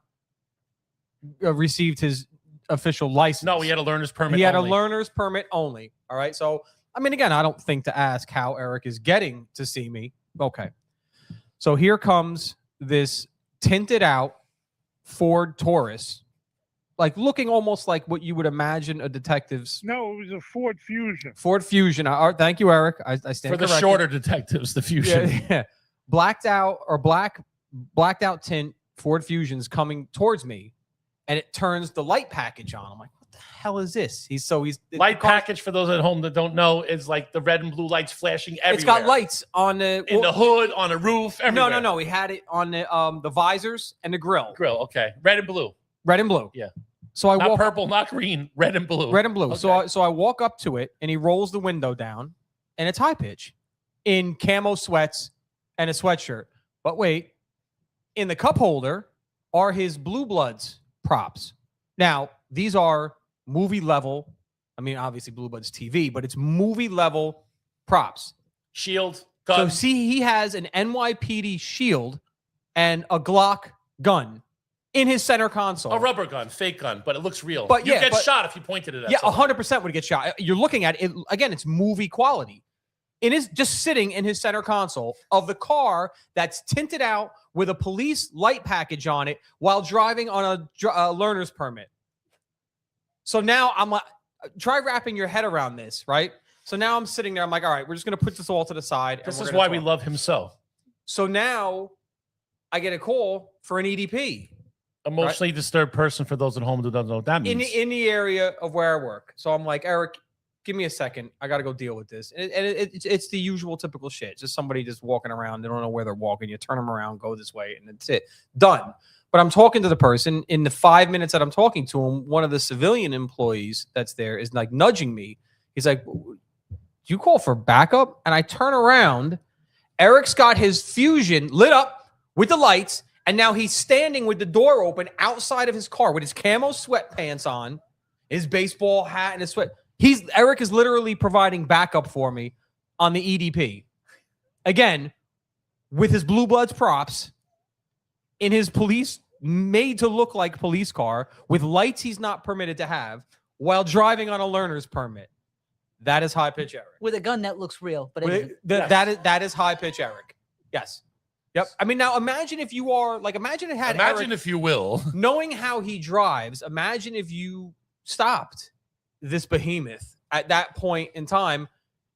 received his official license. No, he had a learner's permit. He had only. a learner's permit only. All right. So, I mean, again, I don't think to ask how Eric is getting to see me. Okay. So here comes this tinted out Ford Taurus, like looking almost like what you would imagine a detective's No, it was a Ford Fusion. Ford Fusion. Thank you, Eric. I stand For the corrected. shorter detectives, the Fusion. Yeah. Blacked out or blacked out tint Ford Fusion's coming towards me, and it turns the light package on. I'm like, what the hell is this? He's Light package, for those at home that don't know, is like the red and blue lights flashing everywhere. It's got lights on the in the hood, on the roof, everywhere. No. He had it on the visors and the grill, Grill, okay. Red and blue. red and blue. Yeah. So I Not walk purple, not green. Red and blue. red and blue. Okay. So I walk up to it, and he rolls the window down, and it's high pitch, in camo sweats and a sweatshirt. But wait, in the cup holder are his Blue Bloods props. Now, these are movie level. I mean, obviously Blue Bloods TV, but it's movie level props. Shield, So gun. see, he has an NYPD shield and a Glock gun in his center console. A rubber gun, fake gun, but it looks real. But you yeah, get but- shot if you pointed it at Yeah, someone. 100% would get shot. You're looking at it again. It's movie quality. It is just sitting in his center console of the car that's tinted out with a police light package on it while driving on a learner's permit. So now I'm like, try wrapping your head around this, right? So now I'm sitting there. I'm like, all right, we're just going to put this all to the side. and This we're is gonna why we talk. love him so. So now I get a call for an EDP Emotionally disturbed person, for those at home who don't know what that means. in the area of where I work. So I'm like, Eric, give me a second. I got to go deal with this. And it's the usual typical shit. Just somebody just walking around. They don't know where they're walking. You turn them around, go this way, and that's it. Done. But I'm talking to the person. In the 5 minutes that I'm talking to him, one of the civilian employees that's there is like nudging me. He's like, "Do you call for backup?" And I turn around. Eric's got his Fusion lit up with the lights, and now he's standing with the door open outside of his car with his camo sweatpants on, his baseball hat, and his sweat. Eric is literally providing backup for me on the EDP. Again, with his Blue Bloods props, in his police made to look like police car, with lights he's not permitted to have, while driving on a learner's permit. That is high pitch Eric. With a gun that looks real, but it With- isn't. that is high pitch Eric. Yes. Yep. I mean, now imagine if you are like, imagine it had Imagine Eric, if you will. knowing how he drives. Imagine if you stopped this behemoth at that point in time,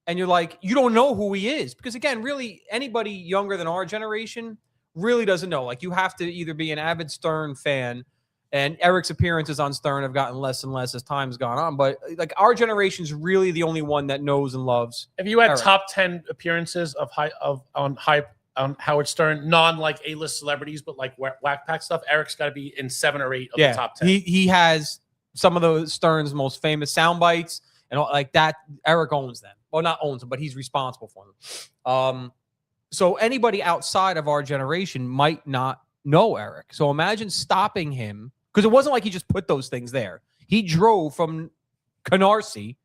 and you're like, you don't know who he is, because again, really, anybody younger than our generation really doesn't know. Like, you have to either be an avid Stern fan, and Eric's appearances on Stern have gotten less and less as time's gone on. But like, our generation's really the only one that knows and loves. If you had Eric. top 10 appearances on Howard Stern, non like A-list celebrities, but like whack pack stuff, Eric's got to be in 7 or 8 of the top 10. He has some of those Stern's most famous sound bites and all like that. Eric owns them. Well, not owns them, but he's responsible for them. So anybody outside of our generation might not know Eric. So imagine stopping him, because it wasn't like he just put those things there. He drove from Canarsie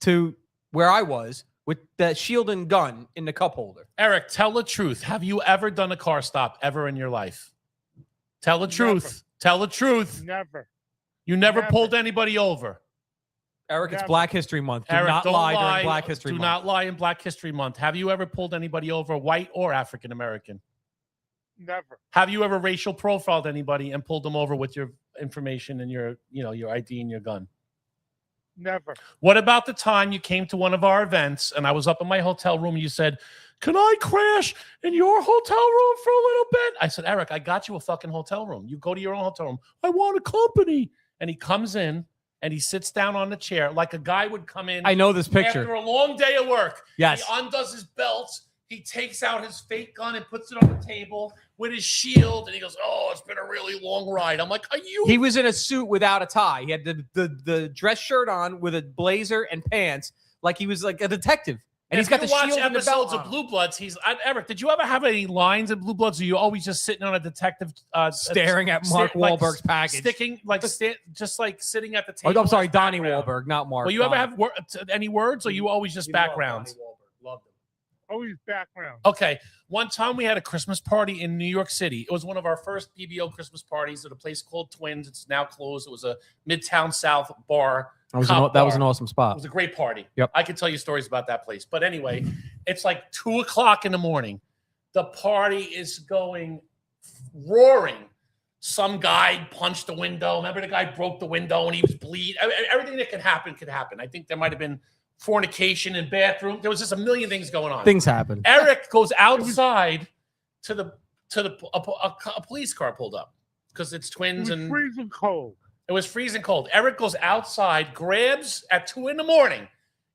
to where I was with that shield and gun in the cup holder. Eric, tell the truth. Have you ever done a car stop ever in your life? Tell the truth. Never. Tell the truth. Never. You never Never. pulled anybody over. Eric, it's Never. Black History Month. Do Eric, not don't lie lie. during Black History Do Month. not lie in Black History Month. Have you ever pulled anybody over, white or African American? Never. Have you ever racial profiled anybody and pulled them over with your information and your ID and your gun? Never. What about the time you came to one of our events and I was up in my hotel room and you said, "Can I crash in your hotel room for a little bit?" I said, "Eric, I got you a fucking hotel room. You go to your own hotel room. I want a company." And he comes in and he sits down on the chair like a guy would come in I know this after picture. a long day of work. Yes. He undoes his belt. He takes out his fake gun and puts it on the table with his shield. And he goes, "Oh, it's been a really long ride." I'm like, "Are you?" He was in a suit without a tie. He had the dress shirt on with a blazer and pants, like he was like a detective. And he's got the If you watch shield and the belt episodes of on. Blue Bloods. Eric, did you ever have any lines in Blue Bloods? Or you always just sitting on a detective, Staring at Mark Wahlberg's package. sticking like just like sitting at the Oh, table. I'm sorry, as Donnie background? Wahlberg, not Mark. Well, you ever Donnie. have any words, or you always just backgrounds? Loved him. Always background. Okay. One time we had a Christmas party in New York City. It was one of our first BBO Christmas parties at a place called Twins. It's now closed. It was a Midtown South bar. That was Cop that was bar. an awesome It spot. was a great party. Yep. I could tell you stories about that place. But anyway, it's like 2:00 in the morning. The party is going roaring. Some guy punched the window. Remember the guy broke the window and he was bleeding. Everything that could happen could happen. I think there might have been fornication in bathroom. There was just a million things going on. Things happen. Eric goes outside to a police car pulled up because it's It Twins was and freezing cold. it was freezing cold. Eric goes outside, grabs at 2 a.m,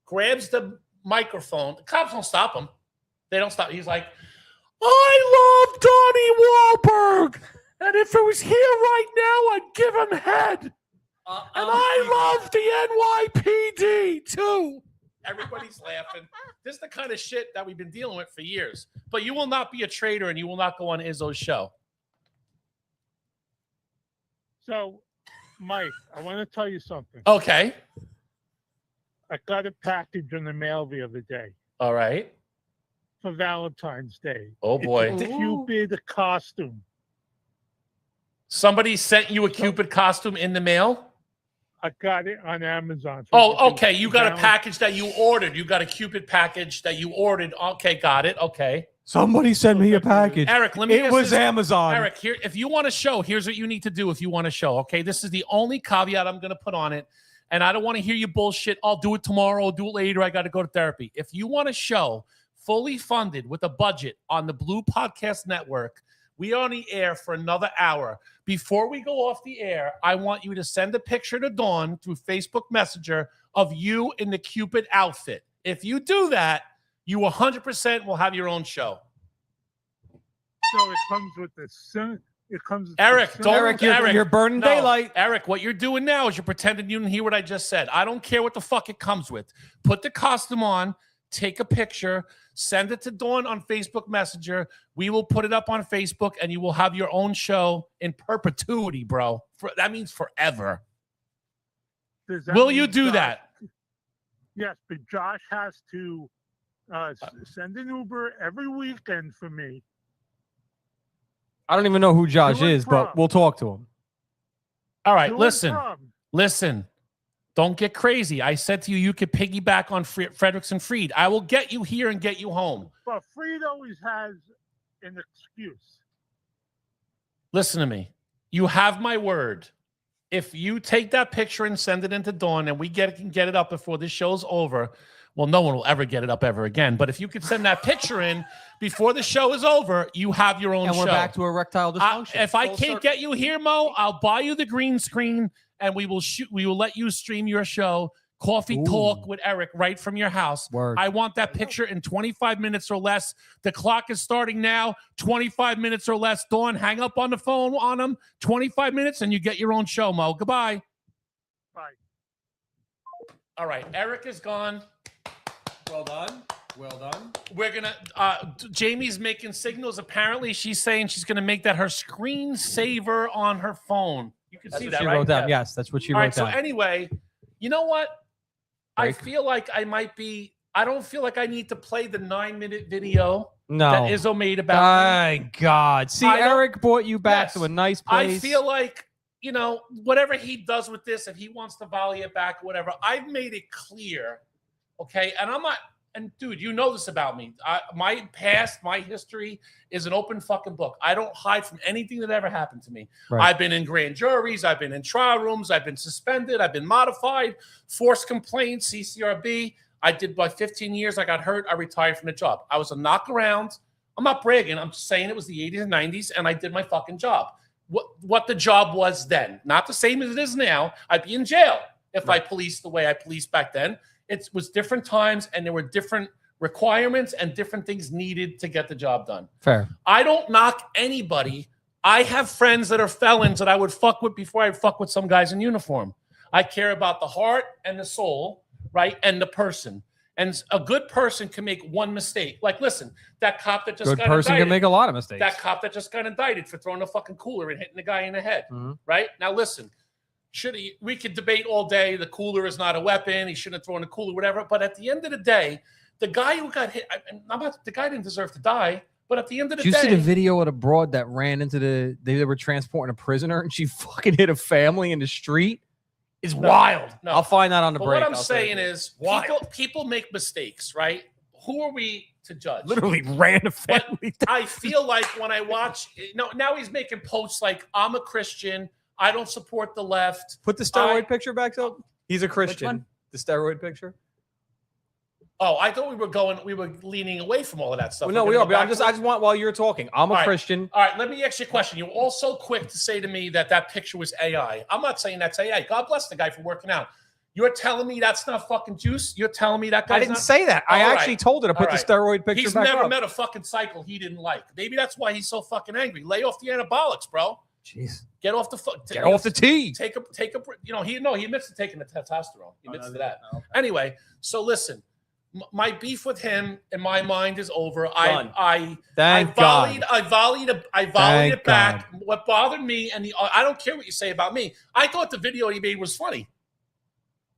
grabs the microphone. The cops don't stop him. They don't stop. He's like, "I love Donnie Wahlberg. And if it was here right now, I'd give him head. And I love the NYPD too." Everybody's laughing. This is the kind of shit that we've been dealing with for years. But you will not be a traitor and you will not go on Izzo's show. So, Mike, I want to tell you something. Okay. I got a package in the mail the other day All right. for Valentine's Day. Oh, boy. It's a Cupid costume. Somebody sent you a Cupid costume in the mail? I got it on Amazon. So Oh, okay. You got a package that you ordered. You got a Cupid package that you ordered. Okay, got it. Okay. Somebody sent me a package. Eric, let me It ask was this. Amazon. Eric, here, if you want to show, here's what you need to do if you want to show. Okay, this is the only caveat I'm going to put on it. And I don't want to hear you bullshit. I'll do it tomorrow. I'll do it later. I got to go to therapy. If you want to show fully funded with a budget on the Blue Podcast Network, we are on the air for another hour. Before we go off the air, I want you to send a picture to Dawn through Facebook Messenger of you in the Cupid outfit. If you do that, you 100% will have your own show. So it comes with the sun. It comes with Eric, the don't sun. Eric, you're burning No, daylight. Eric, what you're doing now is you're pretending you didn't hear what I just said. I don't care what the fuck it comes with. Put the costume on, take a picture, send it to Dawn on Facebook Messenger. We will put it up on Facebook, and you will have your own show in perpetuity, bro. That means forever. Does that Will mean you do Josh- that? Yes, but Josh has to send an Uber every weekend for me. I don't even know who Josh To and is, but from. we'll talk to him. All right, To and listen. from. Listen, don't get crazy. I said to you, you could piggyback on Fredericks and Freed. I will get you here and get you home. But Freed always has an excuse. Listen to me. You have my word. If you take that picture and send it into Dawn and we can get it up before this show's over, well, no one will ever get it up ever again. But if you could send that picture in before the show is over, you have your own And show. we're back to erectile dysfunction. If I Full can't circle. get you here, Mo, I'll buy you the green screen and we will let you stream your show, Coffee Ooh. Talk with Eric, right from your house. Word. I want that picture in 25 minutes or less. The clock is starting now. 25 minutes or less. Dawn, hang up on the phone on him. 25 minutes and you get your own show, Mo. Goodbye. Bye. All right. Eric is gone. Well done. Well done. We're going to, Jamie's making signals. Apparently, she's saying she's going to make that her screensaver on her phone. You can That's see what that, she right? wrote down. Yeah. Yes, that's what she All wrote right. So down. anyway, you know what? Break. I feel like I might be, I don't feel like I need to play the 9-minute video No. that Izzo made about me. My God. See, I don't- Eric brought you back Yes. to a nice I place. feel like, you know, whatever he does with this, if he wants to volley it back or whatever, I've made it clear, okay? And I'm not, and dude, you know this about me. My past, my history is an open fucking book. I don't hide from anything that ever happened to me. Right. I've been in grand juries. I've been in trial rooms. I've been suspended. I've been modified, forced complaints, CCRB. I did by 15 years. I got hurt. I retired from the job. I was a knock around. I'm not bragging. I'm just saying it was the 80s and 90s, and I did my fucking job. What the job was then. Not the same as it is now. I'd be in jail if I policed the way I policed back then. It was different times, and there were different requirements and different things needed to get the job done. Fair. I don't knock anybody. I have friends that are felons that I would fuck with before I'd fuck with some guys in uniform. I care about the heart and the soul, right? And the person. And a good person can make one mistake. Like, listen, that cop that just Good got person indicted, can make a lot of mistakes. that cop that just got indicted for throwing a fucking cooler and hitting the guy in the head, Mhm. right? Now, listen, we could debate all day. The cooler is not a weapon. He shouldn't have thrown a cooler, whatever. But at the end of the day, the guy who got hit, the guy didn't deserve to die. But at the end of the Did you day, see the video of the broad that ran into they were transporting a prisoner and she fucking hit a family in the street? It's wild. no. I'll find that on the But break. what I'm I'll say saying it. is, Wild. people make mistakes, right? Who are we to judge? Literally ran a family. I feel like when I watch, now he's making posts like, I'm a Christian. I don't support the left. Put the steroid picture back up. He's a Christian. one? The steroid picture. Oh, I thought we were leaning away from all of that stuff. Well, no, We're we gonna are. go But I backwards? just want while you're talking. I'm a All right. Christian. All right, let me ask you a question. You were all so quick to say to me that picture was AI. I'm not saying that's AI. God bless the guy for working out. You're telling me that's not fucking juice? You're telling me that guy's I didn't not? say that. I All right. actually told her to put All the right. steroid picture He's back never up. met a fucking cycle he didn't like. Maybe that's why he's so fucking angry. Lay off the anabolics, bro. Jeez. Get off the Get off the tee. Take a. He admits to taking the testosterone. He admits to that. Okay. Anyway, so listen, my beef with him in my mind is over. Done. I Thank volleyed God. it Thank back. What bothered me, and I don't care what you say about me. I thought the video he made was funny.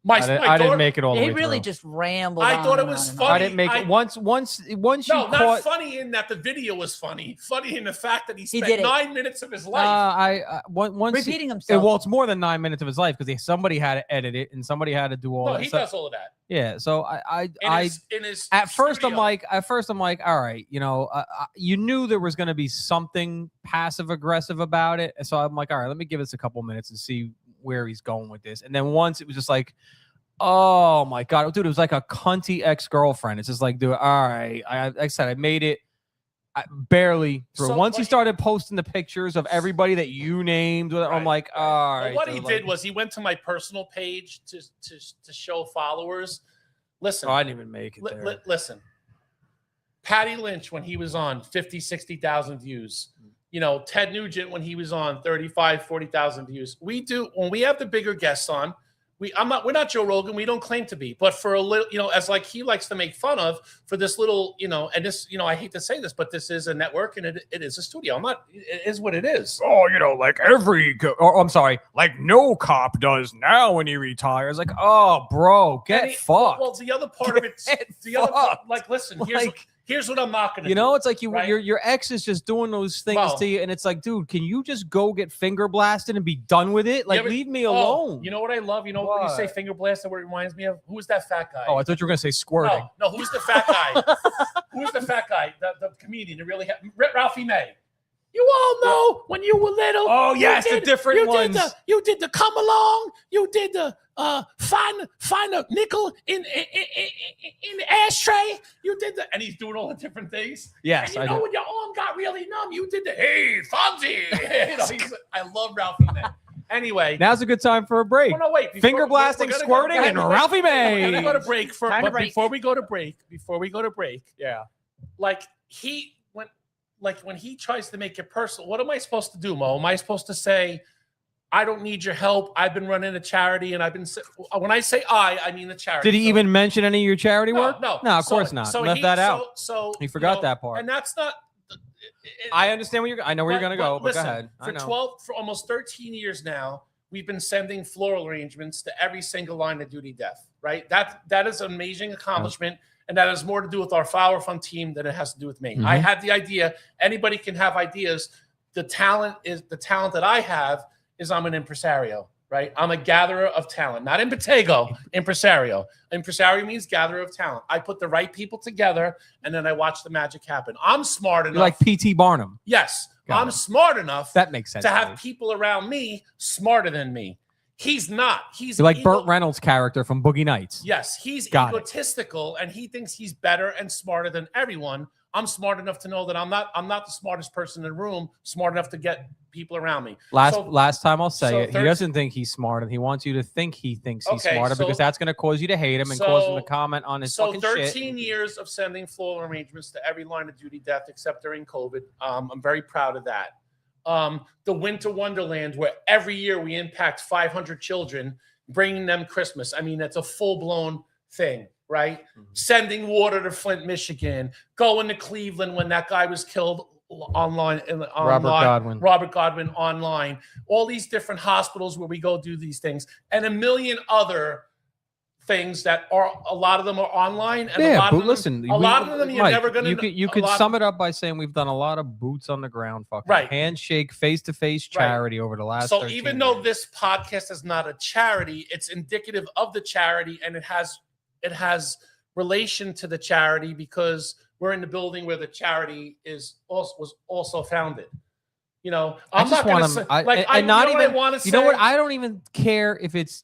My I daughter, didn't make it all the He way really through. just rambled. I on thought it and was on and funny. on. I didn't make it. Once you No, not caught. funny in that the video was funny. Funny in the fact that he He spent did it. 9 minutes of his life. Once Repeating himself. well, it's more than 9 minutes of his life because somebody had to edit it and somebody had to do all no, that he stuff. does all of that. Yeah, so In his at first studio. I'm like, all right, you knew there was going to be something passive aggressive about it, and so I'm like, all right, let me give this a couple minutes and see where he's going with this. And then once it was just like, oh my god, dude, it was like a cunty ex-girlfriend. It's just like, dude, all right, like I said, I made it. Barely through. So Once he what- started posting the pictures of everybody that you named, I'm Right, like, all right. Well, what he dude, did like- was he went to my personal page to show followers. Listen, oh, I didn't even make it there. listen. Patty Lynch when he was on 50, 60,000 views. Ted Nugent when he was on 35, 40,000 views. We do when we have the bigger guests on. We're not Joe Rogan. We don't claim to be, but for a little, as like he likes to make fun of for this little, and this, I hate to say this, but this is a network and it is a studio. It is what it is. Oh, like I'm sorry, like no cop does now when he retires. Like, oh, bro, get fucked. Well, the other part of it, like, listen, here's what I'm not gonna do. It's like right? your ex is just doing those things Well, to you, and it's like, dude, can you just go get finger blasted and be done with it? Like, leave me alone. You know what I love? You know when you say finger blasted, what it reminds me of? Who's that fat guy? Oh, I thought you were gonna say squirting. No, who's the fat guy? Who's the fat guy? The comedian that really Ralphie May. You all know when you were little. Oh yes, the different ones. You did the come along. You did the find a nickel in the ashtray. You did and he's doing all the different things. Yes, and I did. when your arm got really numb, you did the hey Fonzie. I love Ralphie May. Anyway, Now's a good time for a break. no, wait. Finger blasting, squirting, and Ralphie May. We're gonna go to break before we go to break. Yeah. Like when he tries to make it personal, what am I supposed to do, Mo? Am I supposed to say, I don't need your help. I've been running a charity, and when I say I mean the charity. Did he even mention any of your charity work? No, of course not. Left that out. So he forgot that part. and that's not. I understand I know where you're gonna go, but listen, go ahead. I know. For almost 13 years now, we've been sending floral arrangements to every single line of duty death. Right. That is an amazing accomplishment. And that has more to do with our Flower Fund team than it has to do with me. Mm-hmm. I had the idea. Anybody can have ideas. The talent that I have is I'm an impresario, right? I'm a gatherer of talent, not impetego, impresario. Impresario means gatherer of talent. I put the right people together and then I watch the magic happen. I'm smart enough. You're like P.T. Barnum. Yes. Got I'm it. smart enough That makes sense to to have me. people around me smarter than me. He's not. He's You're like Burt Reynolds' character from Boogie Nights. Yes, he's Got it. egotistical and he thinks he's better and smarter than everyone. I'm smart enough to know that I'm not the smartest person in the room, smart enough to get people around me. Last time I'll say it. He 13 doesn't think he's smart, and he wants you to think he thinks he's Okay, smarter so- because that's going to cause you to hate him and cause him to comment on his So fucking 13 shit. years of sending floral arrangements to every line of duty death except during COVID. I'm very proud of that. The Winter Wonderland, where every year we impact 500 children, bringing them Christmas. I mean, that's a full-blown thing, right? Mm-hmm. Sending water to Flint, Michigan, going to Cleveland when that guy was killed online. Robert Godwin online. All these different hospitals where we go do these things, and a million other things that are a lot of them are online. And Yeah, a lot but of them, listen, a lot of them you're Mike, never going to. You could sum it up by saying we've done a lot of boots on the ground, fucking Right. handshake, face-to-face Right. charity over the last. So 13 even though years. this podcast is not a charity, it's indicative of the charity, and it has relation to the charity because we're in the building where the charity was also founded. I'm not going to say You know what? I don't even care if it's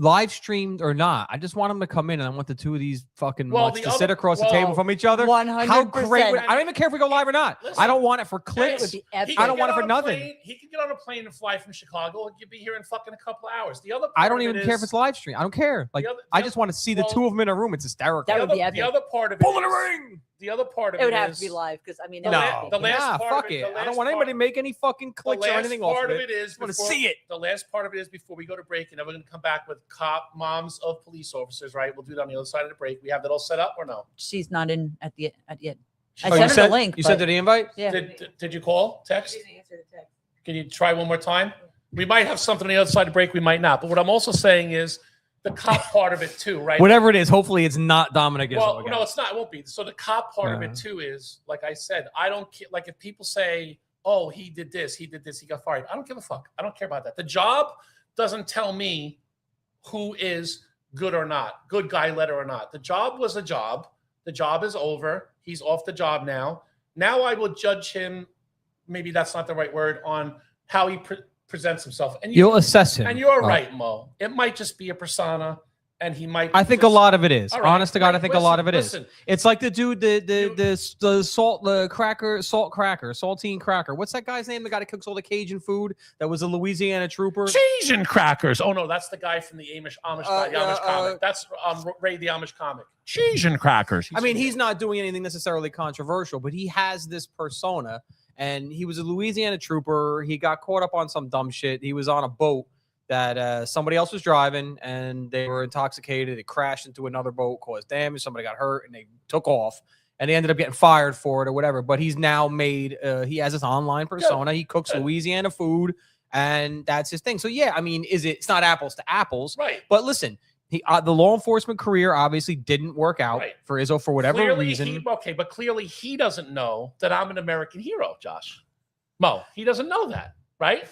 live streamed or not. I just want them to come in, and I want the two of these fucking mutts to sit across the table from each other. 100%. How great! I don't even care if we go live or not. Listen, I don't want it for It clicks. would be epic. I don't want it for nothing. He could get on a plane and fly from Chicago. He'd be here in fucking a couple of hours. The other part I don't of even it care is- if it's live stream. I don't care. Like I I just want to see the two of them in a room. It's hysterical. That would be the epic. other part of it. Pull in a is- ring. The other part of It it would have is- to be live because I mean, The that la- would the be- last Nah, part fuck of it- it. the I don't last want anybody to part- make any fucking The clicks or last anything off part of of it. it is I want to before- see it. The last part of it is before we go to break, and then we're going to come back with moms of police officers, right? We'll do that on the other side of the break. We have that all set up or no? she's not in at the end. I Oh, sent her the link. You sent but- her the invite? Yeah. Did you call? Text? Can you try one more time? We might have something on the other side of the break. We might not. But what I'm also saying is the cop part of it too, right? Whatever it is, hopefully it's not Dominic Izzo Well, again. no, it's not. It won't be. So the cop part of it too is, like I said, I don't care. Like if people say, "Oh, he did this, he got fired," I don't give a fuck. I don't care about that. The job doesn't tell me who is good or not, good guy letter or not. The job was a job. The job is over. He's off the job now. Now I will judge him. Maybe that's not the right word on how he presents himself. And You'll assess him. And you're right, Mo. It might just be a persona, and he might. I think a lot of it is. All right, Honest to God, I think a lot of it listen. is. It's like the dude, the saltine cracker. What's that guy's name? The guy that cooks all the Cajun food. That was a Louisiana trooper. Cajun crackers. Oh no, that's the guy from the Amish comic. That's Ray the Amish comic. Cajun crackers. I mean, he's not doing anything necessarily controversial, but he has this persona. And he was a Louisiana trooper. He got caught up on some dumb shit. He was on a boat that somebody else was driving, and they were intoxicated. It crashed into another boat, caused damage. Somebody got hurt, and they took off. And they ended up getting fired for it or whatever. But he's now made he has this online persona. He cooks Louisiana food, and that's his thing. So, yeah, I mean, it's not apples to apples. Right. But listen, the law enforcement career obviously didn't work out for Izzo for whatever reason. But clearly he doesn't know that I'm an American hero, Josh. Mo, he doesn't know that, right?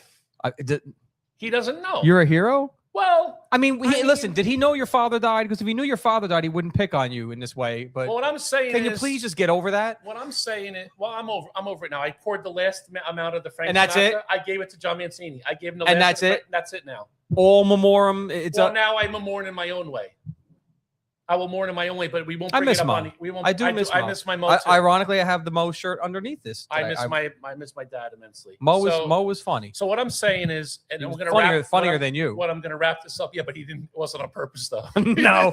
He doesn't know. You're a hero? Well, I mean, listen, did he know your father died? Because if he knew your father died, he wouldn't pick on you in this way. But what I'm saying can you please just get over that? What I'm saying is, well, I'm over it now. I poured the last amount of the Frank and that's Sinatra. it. I gave it to John Mancini. I gave him the and last. That's it. That's it now. All memoriam. Now I mourn in my own way. I will mourn in my own way, but we won't. Bring I miss it up Mo. on, we won't. I do miss Mo. I miss my Mo. Ironically, I have the Mo shirt underneath this. I miss my dad immensely. Mo was funny. So what I'm saying is, and we're gonna funnier than you. What I'm gonna wrap this up. Yeah, but it wasn't on purpose though. No.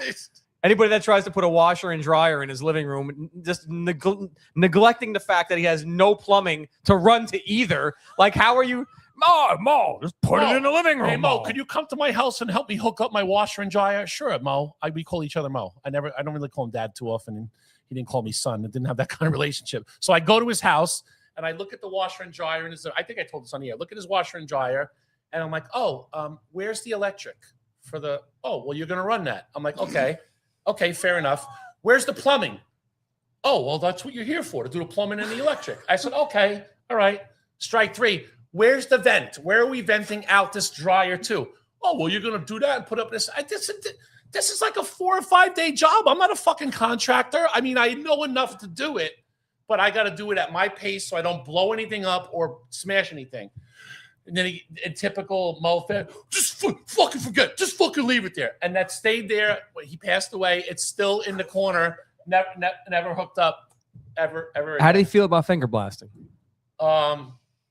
Anybody that tries to put a washer and dryer in his living room, just neglecting the fact that he has no plumbing to run to either. Like, how are you? Mo, just put it in the living room. Hey, Mo, could you come to my house and help me hook up my washer and dryer? Sure, Mo. We call each other Mo. I don't really call him Dad too often, and he didn't call me son. It didn't have that kind of relationship. So I go to his house and I look at the washer and dryer, and I think I told this on the air. Look at his washer and dryer, and I'm like, where's the electric for the? Oh, well, you're gonna run that. I'm like, okay, fair enough. Where's the plumbing? Oh, well, that's what you're here for, to do the plumbing and the electric. I said, okay, all right. Strike three. Where's the vent? Where are we venting out this dryer to? Oh, well, you're going to do that and put up this. This is like a 4 or 5 day job. I'm not a fucking contractor. I mean, I know enough to do it, but I got to do it at my pace so I don't blow anything up or smash anything. And then in typical Mo, just fucking forget. Just fucking leave it there. And that stayed there. He passed away. It's still in the corner. Never hooked up ever. How did he feel about finger blasting?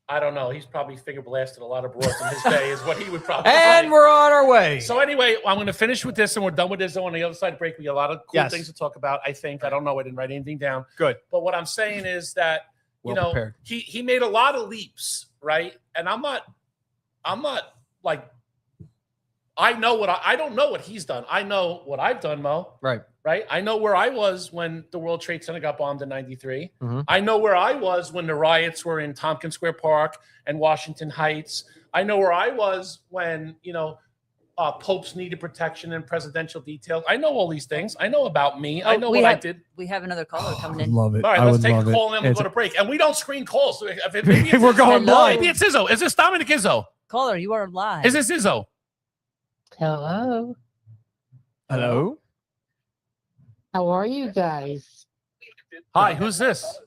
I don't know. He's probably finger blasted a lot of broads in his day, is what he would probably say. And we're on our way. So anyway, I'm going to finish with this, and we're done with this. On the other side of break, we got a lot of cool things to talk about. I think. I don't know. I didn't write anything down. Good. But what I'm saying is that prepared. he made a lot of leaps, right? And I'm not like I don't know what he's done. I know what I've done, Mo. Right. I know where I was when the World Trade Center got bombed in '93. Mm-hmm. I know where I was when the riots were in Tompkins Square Park and Washington Heights. I know where I was when, popes needed protection and presidential details. I know all these things. I know about me. I know what I did. We have another caller coming in. Love it. All right, let's take a call and then we'll go to break. And we don't screen calls. So we're going blind. Maybe it's Izzo. Is this Dominic Izzo? Caller, you are live. Is this Izzo? Hello. Hello. How are you guys? Hi, who's this?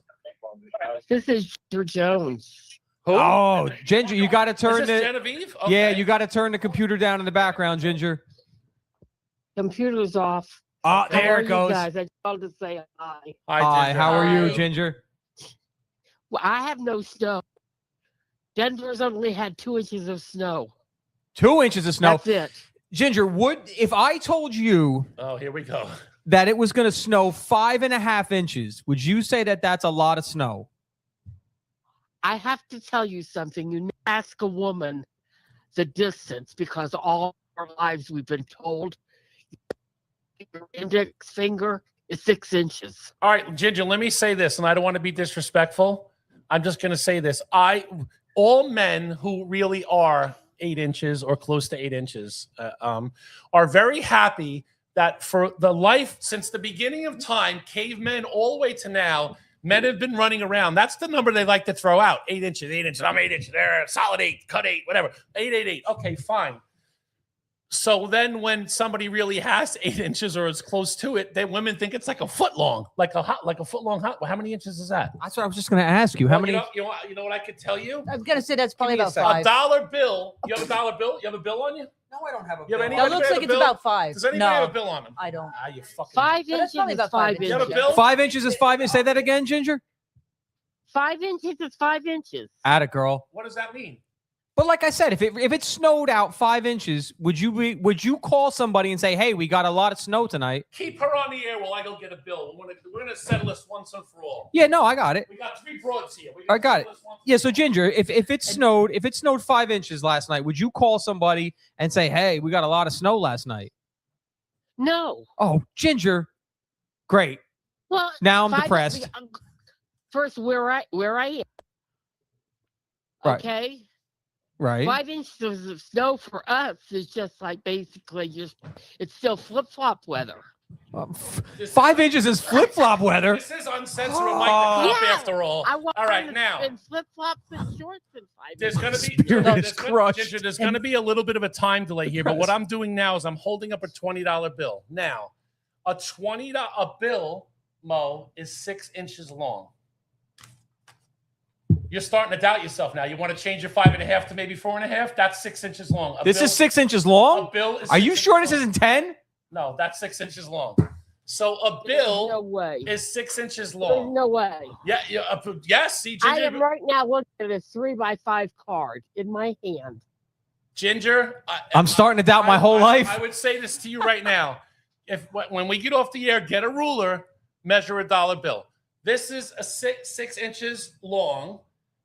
This is Ginger Jones. Who? Oh, Ginger, you got to turn Is this Genevieve? Okay. Yeah, you got to turn the computer down in the background, Ginger. Computer's off. Oh, there How are it goes. You guys? I just wanted to say hi. Hi, how are you, Hi. Ginger? Well, I have no snow. Denver's only had 2 inches of snow. 2 inches of snow. That's it. Ginger, if I told you Oh, here we go. that it was going to snow 5.5 inches, would you say that that's a lot of snow? I have to tell you something. You ask a woman the distance because all our lives we've been told your index finger is 6 inches. All right, Ginger, let me say this, and I don't want to be disrespectful. I'm just going to say this. All men who really are 8 inches or close to 8 inches are very happy that for the life since the beginning of time, cavemen all the way to now, men have been running around. That's the number they like to throw out. 8 inches, 8 inches. I'm 8 inches. There, solid 8, cut 8, whatever. 8, 8, 8. Okay, fine. So then when somebody really has 8 inches or is close to it, then women think it's like a foot long, like a foot long. Well, how many inches is that? That's what I was just going to ask you. How many? You know what I could tell you? I was gonna say that's probably me a about second. A five. dollar bill. You have a dollar bill? You have a bill on you? No, I don't have a You have any- That looks have like a it's bill? about 5. Does anybody No, have a bill on them? I don't. Ah, you fucking. 5 But that's inches probably is about 5 5 You have a inches. bill? 5 inches is 5. Say that again, Ginger. 5 inches is 5 inches. Atta girl. What does that mean? But like I said, if it snowed out 5 inches, would you call somebody and say, "Hey, we got a lot of snow tonight"? Keep her on the air while I go get a bill. We're gonna settle this once and for all. Yeah, no, I got it. We got 3 broads here. I got it. settle this once Yeah, and so for all. Ginger, if it snowed 5 inches last night, would you call somebody and say, "Hey, we got a lot of snow last night"? No. Oh, Ginger, great. Well, Now I'm 5 depressed. First, where I am. Right. Okay. Right. 5 inches of snow for us is just like basically it's still flip flop weather. 5 inches is flip flop weather. This is uncensored with Mike the Cop Yeah. after all. I want All right, now. in flip flops and shorts in 5 There's inches. gonna be Spirit is crushed. Ginger, there's gonna be a little bit of a time delay here, but what I'm doing now is I'm holding up a $20 bill. Now, a $20 bill, Mo, is 6 inches long. You're starting to doubt yourself now. You want to change your 5.5 to maybe 4.5? That's 6 inches long. This is 6 inches long. A bill is Are you 6 sure this inches long. isn't 10? No, that's 6 inches long. So a There's bill no way. is 6 inches There's long. no way. Yeah, yes. See, I Ginger, am right now looking at a 3x5 card in my hand. Ginger. I'm starting to doubt my whole life. I would say this to you right now. When we get off the air, get a ruler, measure a dollar bill. This is a 6 inches long.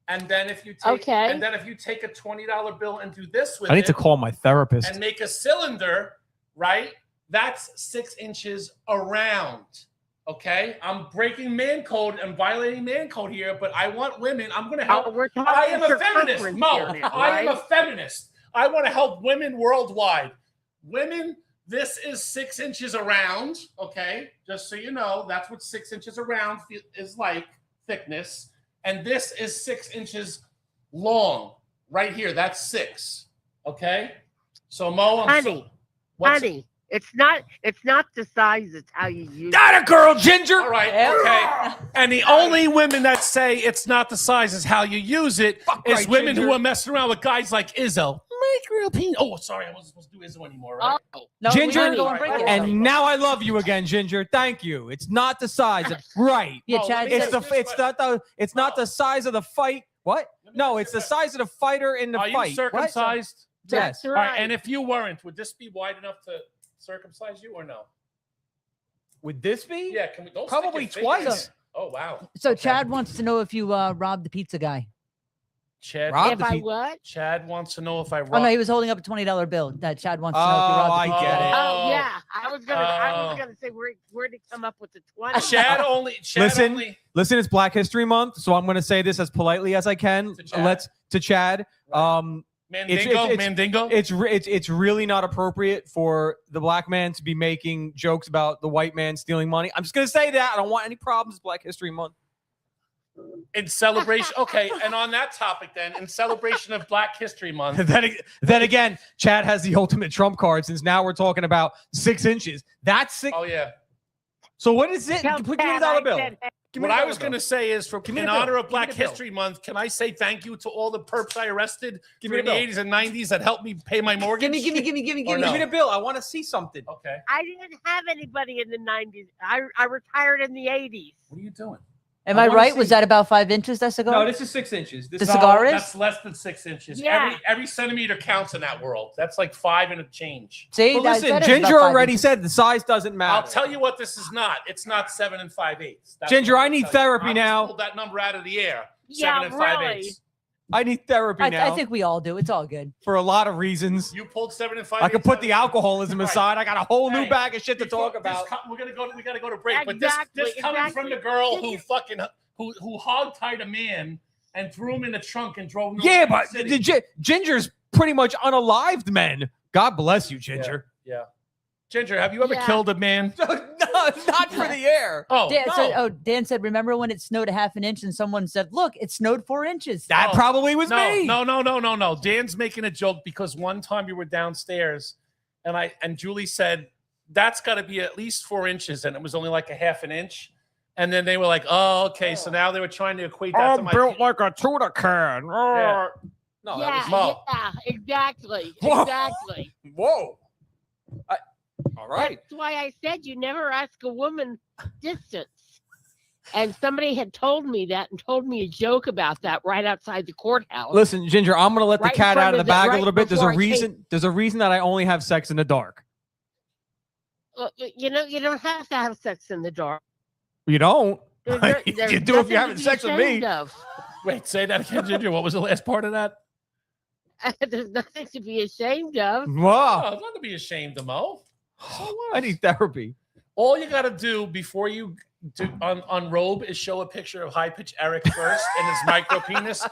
And then if you take a $20 bill and do this with I need to call my therapist. and make a cylinder, right? That's 6 inches around. Okay, I'm breaking man code and violating man code here, but I want women. I'm going to help. We're talking I am a feminist, circumference Mo. here now, I am a right? feminist. I want to help women worldwide. Women, this is 6 inches around. Okay, just so you know, that's what 6 inches around is like thickness. And this is 6 inches long right here. That's 6. Okay. So Mo, Honey, it's not the size, it's how you use it. Got a girl, Ginger. All right. Okay. And the only women that say it's not the size is how you use it is right, women Ginger. who are messing around with guys like Izzo. Micro penis. Oh, sorry, I wasn't supposed to do Izzo anymore. Right? Oh, No, Ginger, we're gonna go and break it. And now I love you again, Ginger. Thank you. It's not the size. It's right. Yeah, Oh, Chad. let me It's said- ask it's not the size of the fight. What? Let me No, ask it's you the a size of the fighter in the Are you fight. What? circumcised? Yes. that's All right. right. And if you weren't, would this be wide enough to circumcise you or no? Would this be? Yeah. Can we? Don't Probably stick your finger twice. in. Oh wow. So Okay. Chad wants to know if you robbed the pizza guy. Chad. Rob if the I pe- what? Chad wants to know if I Oh robbed. no, he was holding up a $20 bill. That Chad wants to know if Oh, you robbed I the pizza get guy. it. Oh yeah, I was Oh. gonna say where did he come up with the 20? Chad only. Chad Listen. only. Listen, it's Black History Month, so I'm going to say this as politely as I can. To Chad. Let's to Chad. Mandingo. it's- Mandingo. It's really not appropriate for the black man to be making jokes about the white man stealing money. I'm just going to say that. I don't want any problems. It's Black History Month. In celebration. Okay. And on that topic, then, in celebration of Black History Month. then again, Chad has the ultimate trump card since now we're talking about 6 inches. That's 6. Oh yeah. So what is it? Tell Give me Chad a dollar I bill. said, hey, Give me What a I dollar was bill. going to say is, Give me in the bill. honor of Give me Black the bill. History Month, can I say thank you to all the perps I arrested Give me in the the bill. 80s and 90s that helped me pay my mortgage? Give me. Or Give no? me the bill. I want to see something. Okay. I didn't have anybody in the 90s. I retired in the 80s. What are you doing? Am I I wanna right? see. Was that about 5 inches? That cigar? No, this is 6 inches. This The is cigar is? That's less than 6 inches. Yeah. Every centimeter counts in that world. That's like 5 and a change. See, But I listen, said it was Ginger about 5 already inches. said the size doesn't matter. I'll tell you what this is not. It's not 7 and 5/8. That's Ginger, what I I'll need tell you. therapy I just now. pulled that number out of the air. Yeah, 7 and 5/8. really. I need therapy now I think we all do. It's all good. for a lot of reasons. You pulled 7 and 5/8. I could put the alcoholism Right. aside. I got a whole new Hey, bag of shit to Before talk about. we gotta go to break. Exactly, But this coming from the girl who exactly. fucking who hog tied a man and threw him in the trunk and drove him. Yeah, over but the city. Ginger's pretty much unalived men. God bless you, Ginger. Yeah. Ginger, have you ever Yeah. killed a man? No, not for the air. Oh, Dan, no. Dan said, remember when it snowed a half an inch and someone said, look, it snowed 4 inches. That Oh, probably was me. No. Dan's making a joke because one time we were downstairs and Julie said, that's got to be at least 4 inches. And it was only like a half an inch. And then they were like, oh, okay. So now they were trying to equate that to my like a tuna can. Yeah. No, yeah, that was Mo. yeah, exactly. Whoa. Exactly. Whoa. All right. That's why I said you never ask a woman distance. And somebody had told me that and told me a joke about that right outside the courthouse. Listen, Ginger, I'm gonna let Right the in cat front out of the of bag a right little bit. There's a before I came- reason. There's a reason that I only have sex in the dark. You know, you don't have to have sex in the dark. You don't. There's You there's do if nothing you're to having be sex with me. ashamed of. Wait, say that again, Ginger. What was the last part of that? There's nothing to be ashamed of. Wow. Oh, not to be ashamed of, Mo. I need therapy. All you got to do before you do on Robe is show a picture of high pitch Eric first and his micro penis.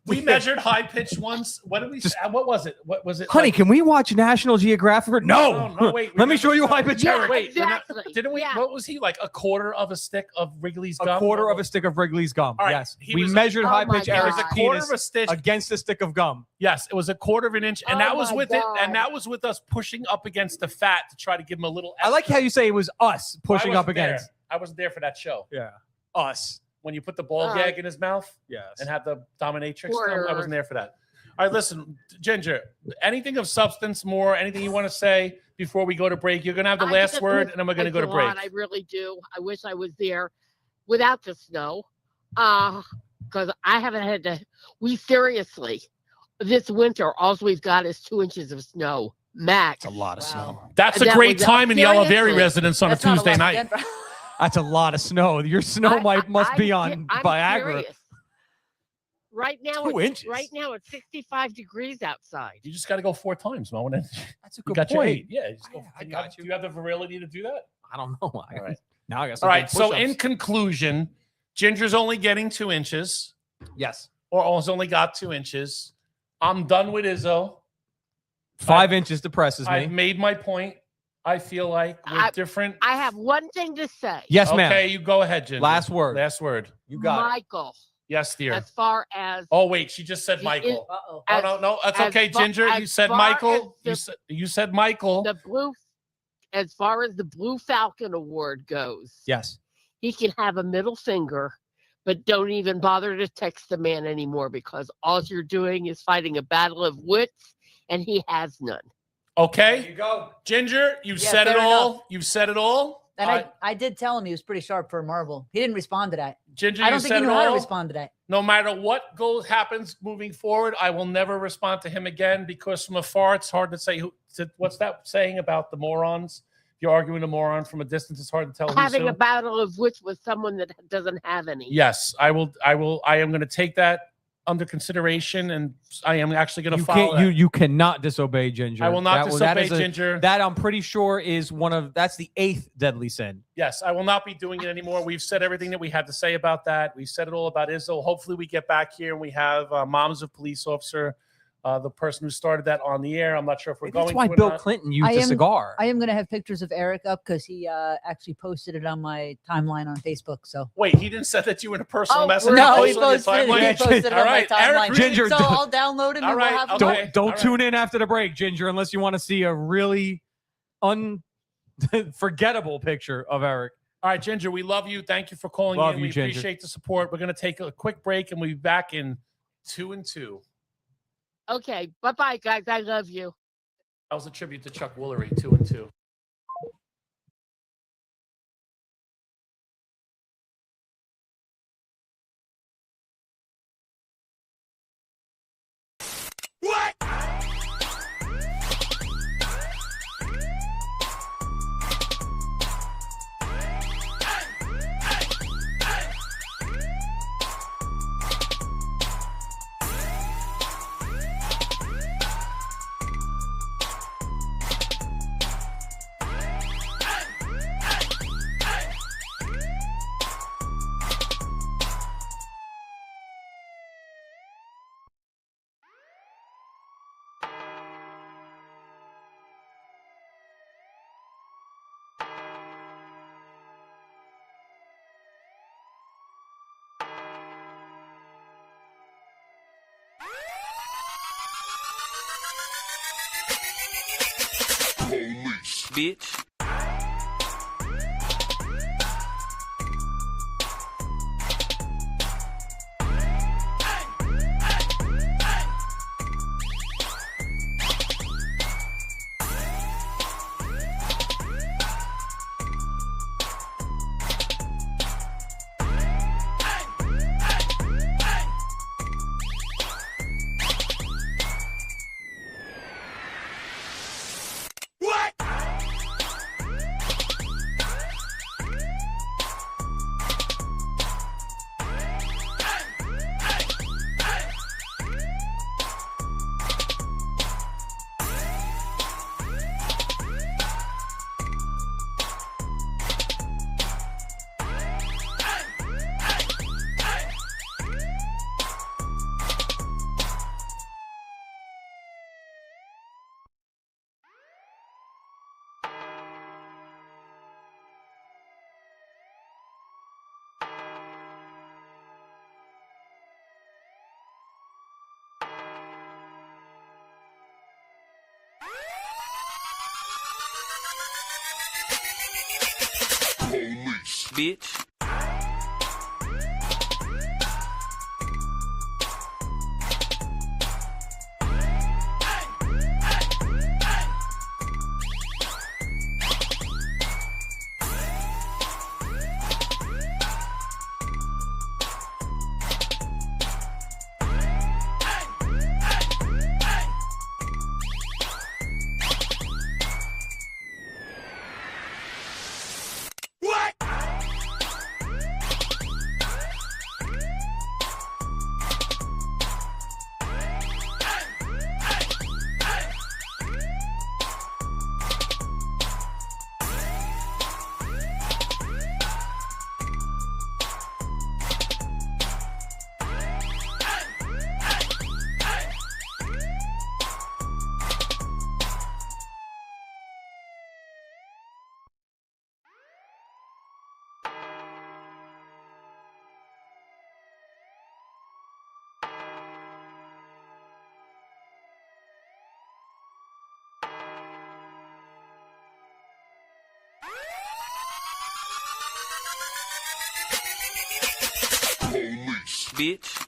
We measured high pitch once. What did we? What was it? What was it? Honey, like- can we watch National Geographic? No. No, wait. Let me show you high pitch Yeah, Eric. Wait, we're not- exactly. didn't we? Yeah. What was he like? A quarter of a stick of Wrigley's gum. A quarter of a stick of Wrigley's gum. All right, Yes. he We was- measured Oh high my pitch God. Eric's It was a quarter penis of a stick. against a stick of gum. Yes, it was a quarter of an inch, and Oh that was my with it. God. And that was with us pushing up against the fat to try to give him a little. I like how you say it was us Well, I pushing up wasn't there. against. I wasn't there for that show Yeah. Us. when you put the ball Oh. gag in his mouth Yes. and had the dominatrix. Word. I wasn't there for that. All right, listen, Ginger. Anything of substance more? Anything you want to say before we go to break? You're gonna have the I last just word, miss and then we're gonna go to a break. lot, I really do. I wish I was there without the snow. Because I haven't had to. We seriously, this winter, all we've got is 2 inches of snow max. That's a lot of snow. That's a That great was- time in the Yellow Berry seriously. residence on a That's not Tuesday lot, night. Denver. That's a lot of snow. Your snow must be on I'm Viagra. serious. Right now, 2 it's, inches. right now it's 65 degrees outside. You just got to go 4 times, Mo. And then That's a you good got your point. 8. Yeah, you just go, I do got Do you have the virility to do that? I don't know. All right. Now I got All right. So in conclusion, Ginger's only getting 2 inches, yes, or has only got 2 inches. I'm done with Izzo. 5 inches depresses I've me. made my point. I feel like we're different. I have one thing to say. Yes, ma'am. Okay, you go ahead, Ginger. Last word. Last word. You got it. Michael, Yes, dear. as far as Oh wait, she just said The- Michael. Uh-oh. Oh no, that's as okay, far- Ginger. You as said far Michael. as You said Michael. the blue, as far as the Blue Falcon Award goes, Yes. he can have a middle finger, but don't even bother to text the man anymore because all you're doing is fighting a battle of wits, and he has none. Okay, go. Ginger. You Yeah, said it fair all. enough. You've said it all. And I did tell him he was pretty sharp for a marble. He didn't respond to that. Ginger, I you don't think said he it knew how to all. respond to that. No matter what happens moving forward, I will never respond to him again because from afar it's hard to say what's that saying about the morons. If you're arguing a moron from a distance, it's hard to tell who's Having who. a battle of wits with someone that doesn't have any. Yes, I will. I am going to take that under consideration, and I am actually going to You follow. can't. You cannot disobey Ginger. I will not that disobey is a- Ginger. That I'm pretty sure is that's the 8th deadly sin. Yes, I will not be doing it anymore. We've said everything that we had to say about that. We said it all about Izzo. Hopefully, we get back here and we have Moms of Police Officer, the person who started that on the air. I'm not sure if we're That's going why to or Bill not. Clinton used I a am- cigar. I am going to have pictures of Eric up because he actually posted it on my timeline on Facebook. So Wait, he didn't send that to you in a personal Oh, message? no, Oh, he it's on your posted it. He timeline? posted it All on my right, Eric, timeline. Ginger, so don't- I'll download him All and right, we'll have okay. him. Don't all tune in after the break, Ginger, unless you want to see a really unforgettable picture of Eric. All right, Ginger, we love you. Thank you for calling Love in. you, We Ginger. appreciate the support. We're going to take a quick break and we'll be back in 2 and 2. Okay, bye-bye, guys. I love you. That was a tribute to Chuck Woolery, 2 and 2. bitch. Police, bitch. Police, bitch.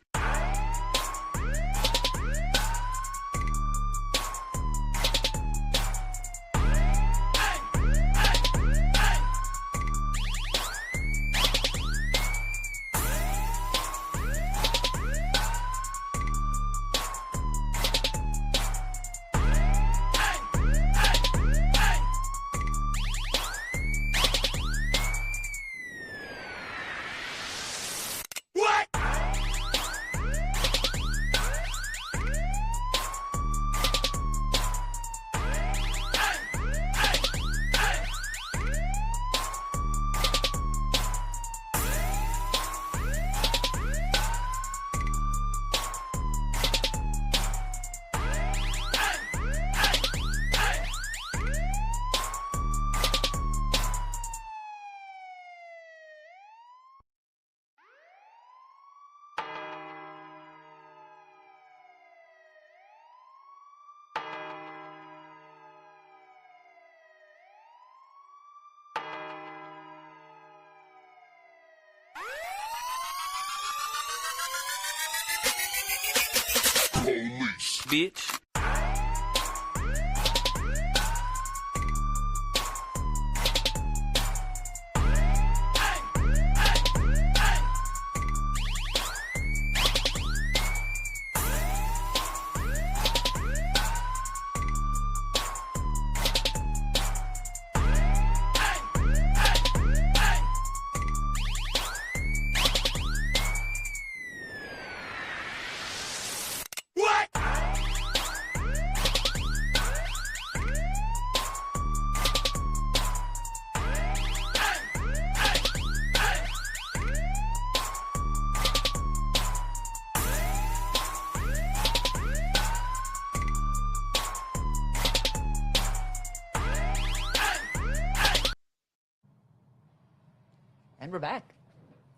Police, bitch. And we're back.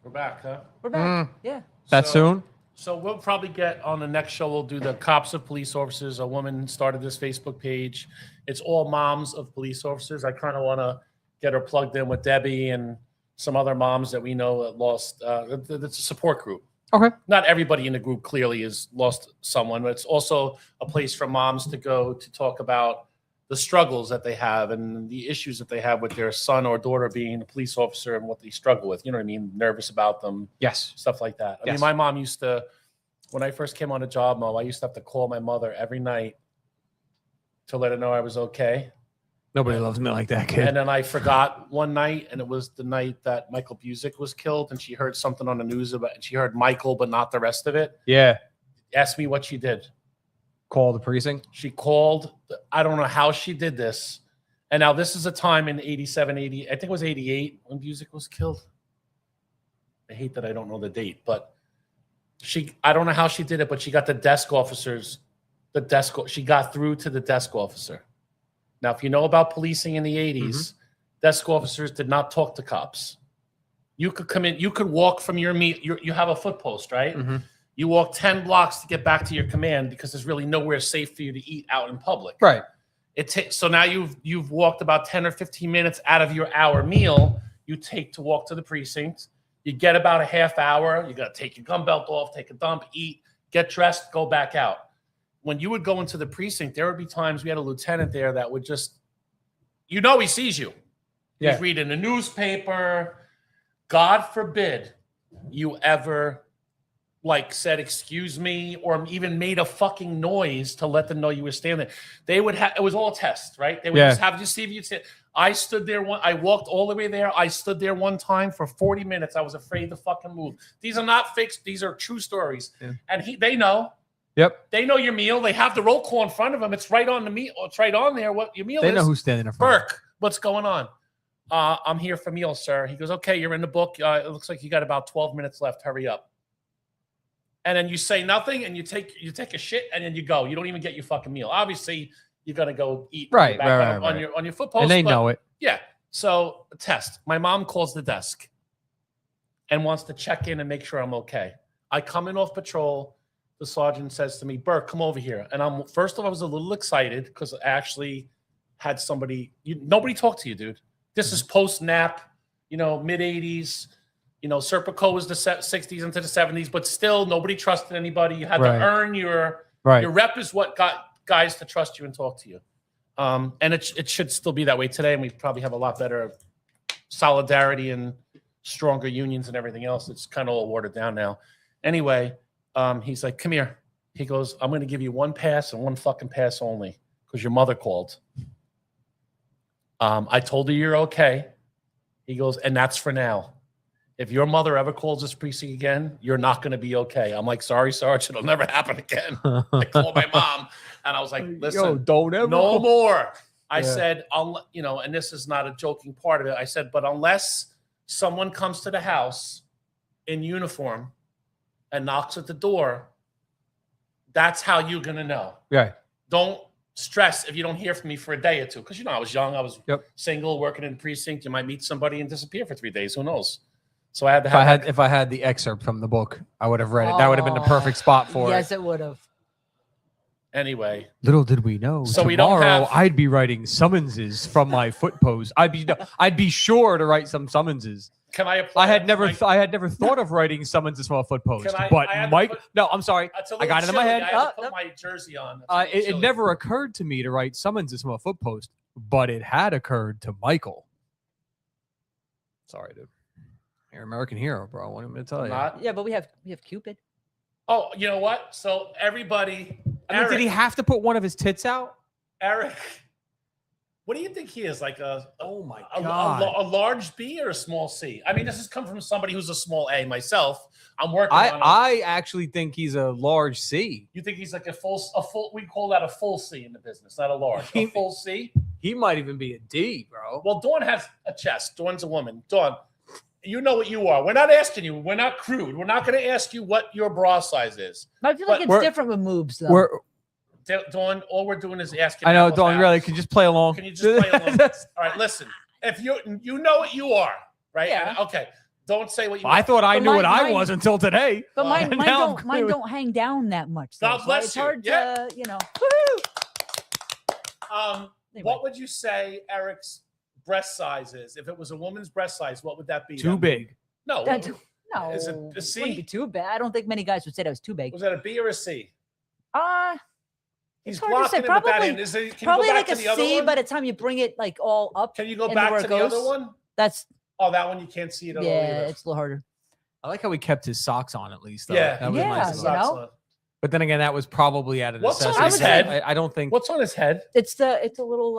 We're back, huh? We're back. Yeah. That So- soon? So we'll probably get on the next show. We'll do the cops of police officers. A woman started this Facebook page. It's all moms of police officers. I kind of want to get her plugged in with Debbie and some other moms that we know that lost. It's a support group. Okay. Not everybody in the group clearly has lost someone, but it's also a place for moms to go to talk about the struggles that they have and the issues that they have with their son or daughter being a police officer and what they struggle with. You know what I mean? Nervous about them. Yes. Stuff like that. I mean, my mom used to, when I first came on the job, Mo, I used to have to call my mother every night to let her know I was okay. Nobody loves me like that, kid. And then I forgot one night, and it was the night that Michael Busick was killed, and she heard something on the news about, and she heard Michael, but not the rest of it. Yeah. Ask me what she did. Call the precinct. She called. I don't know how she did this. And now this is a time in 87, 80, I think it was 88 when Busick was killed. I hate that I don't know the date, but I don't know how she did it, but she got the desk officers, she got through to the desk officer. Now, if you know about policing in the 80s, desk officers did not talk to cops. You could come in, you could walk from your meet, you have a foot post, right? You walk 10 blocks to get back to your command because there's really nowhere safe for you to eat out in public. Right. So now you've walked about 10 or 15 minutes out of your hour meal you take to walk to the precinct. You get about a half hour. You got to take your gun belt off, take a dump, eat, get dressed, go back out. When you would go into the precinct, there would be times we had a lieutenant there that would just, he sees you. Yeah. He's reading the newspaper. God forbid you ever said, excuse me, or even made a fucking noise to let them know you were standing there. They would have, it was all tests, right? They would just have you see if you'd say, I stood there, I walked all the way there. I stood there one time for 40 minutes. I was afraid to fucking move. These are not fakes. These are true stories. Yeah. And they know. Yep. They know your meal. They have the roll call in front of them. It's right on the meal. It's right on there what your meal is. They know who's standing in front. Burke, what's going on? I'm here for meals, sir. He goes, okay, you're in the book. It looks like you got about 12 minutes left. Hurry up. And then you say nothing, and you take a shit, and then you go. You don't even get your fucking meal. Obviously, you're gonna go eat right on your foot post. And they know it. Yeah. So a test. My mom calls the desk and wants to check in and make sure I'm okay. I come in off patrol. The sergeant says to me, "Burke, come over here." And I was a little excited because I actually had somebody. Nobody talked to you, dude. This is post nap. Mid 80s. Serpico was the 60s into the 70s, but still nobody trusted anybody. You had to earn your rep is what got guys to trust you and talk to you. And it should still be that way today. And we probably have a lot better solidarity and stronger unions and everything else. It's kind of all watered down now. Anyway, he's like, come here. He goes, I'm going to give you one pass and one fucking pass only because your mother called. I told her you're okay. He goes, and that's for now. If your mother ever calls this precinct again, you're not going to be okay. I'm like, sorry, Sarge, it'll never happen again. I called my mom, and I was like, listen, don't ever. No more. I said, and this is not a joking part of it. I said, but unless someone comes to the house in uniform and knocks at the door, that's how you're going to know. Right. Don't stress if you don't hear from me for a day or two. Because, I was young. I was single, working in the precinct. You might meet somebody and disappear for 3 days. Who knows? So I had to have if I had the excerpt from the book, I would have read it. That would have been the perfect spot for it. Yes, it would have. Anyway. Little did we know. So tomorrow I'd be writing summonses from my foot post. I'd be sure to write some summonses. Can I apply? I had never thought of writing summonses from a foot post. I'm sorry. I got it in my head. I had to put my jersey on. It never occurred to me to write summonses from a foot post, but it had occurred to Michael. Sorry, dude. You're an American hero, bro. What am I going to tell you? Yeah, but we have Cupid. Oh, you know what? So everybody. Eric, did he have to put one of his tits out? Eric, what do you think he is? Like oh my God. A large B or a small C? I mean, this has come from somebody who's a small A myself. I'm working on it. I actually think he's a large C. You think he's like a full, we call that a full C in the business, not a large. A full C? He might even be a D, bro. Well, Dawn has a chest. Dawn's a woman. Dawn, you know what you are. We're not asking you. We're not crude. We're not going to ask you what your bra size is. I feel like it's different with moobs, though. Dawn, all we're doing is asking. I know, Dawn, really. Can you just play along? Can you just play along? All right, listen. If you know what you are, right? Yeah. Okay. Don't say what you. I thought I But knew what I mine- was until today. But mine, Now I'm mine clear. don't hang down that much. God so bless it's you. hard Yeah. to, Woo! Anyway. What would you say Eric's breast size is? If it was a woman's breast size, what would that be? Too That- big. No. No, Is it a wouldn't C? be too bad. I don't think many guys would say that was too big. Was that a B or a C? It's He's hard to blocking say. it with that Probably, hand. Can you probably go back like to a the other C one? by the time you bring it like all up. Can you go into back where to it the other goes. one? That's Oh, that one you can't see it at all yeah, either. it's a little harder. I like how he kept his socks on at least. Though. Yeah, that was Yeah, nice. you of him. know? Excellent. But then again, that was probably out of What's on necessity. his head? I don't think What's on his head? It's a little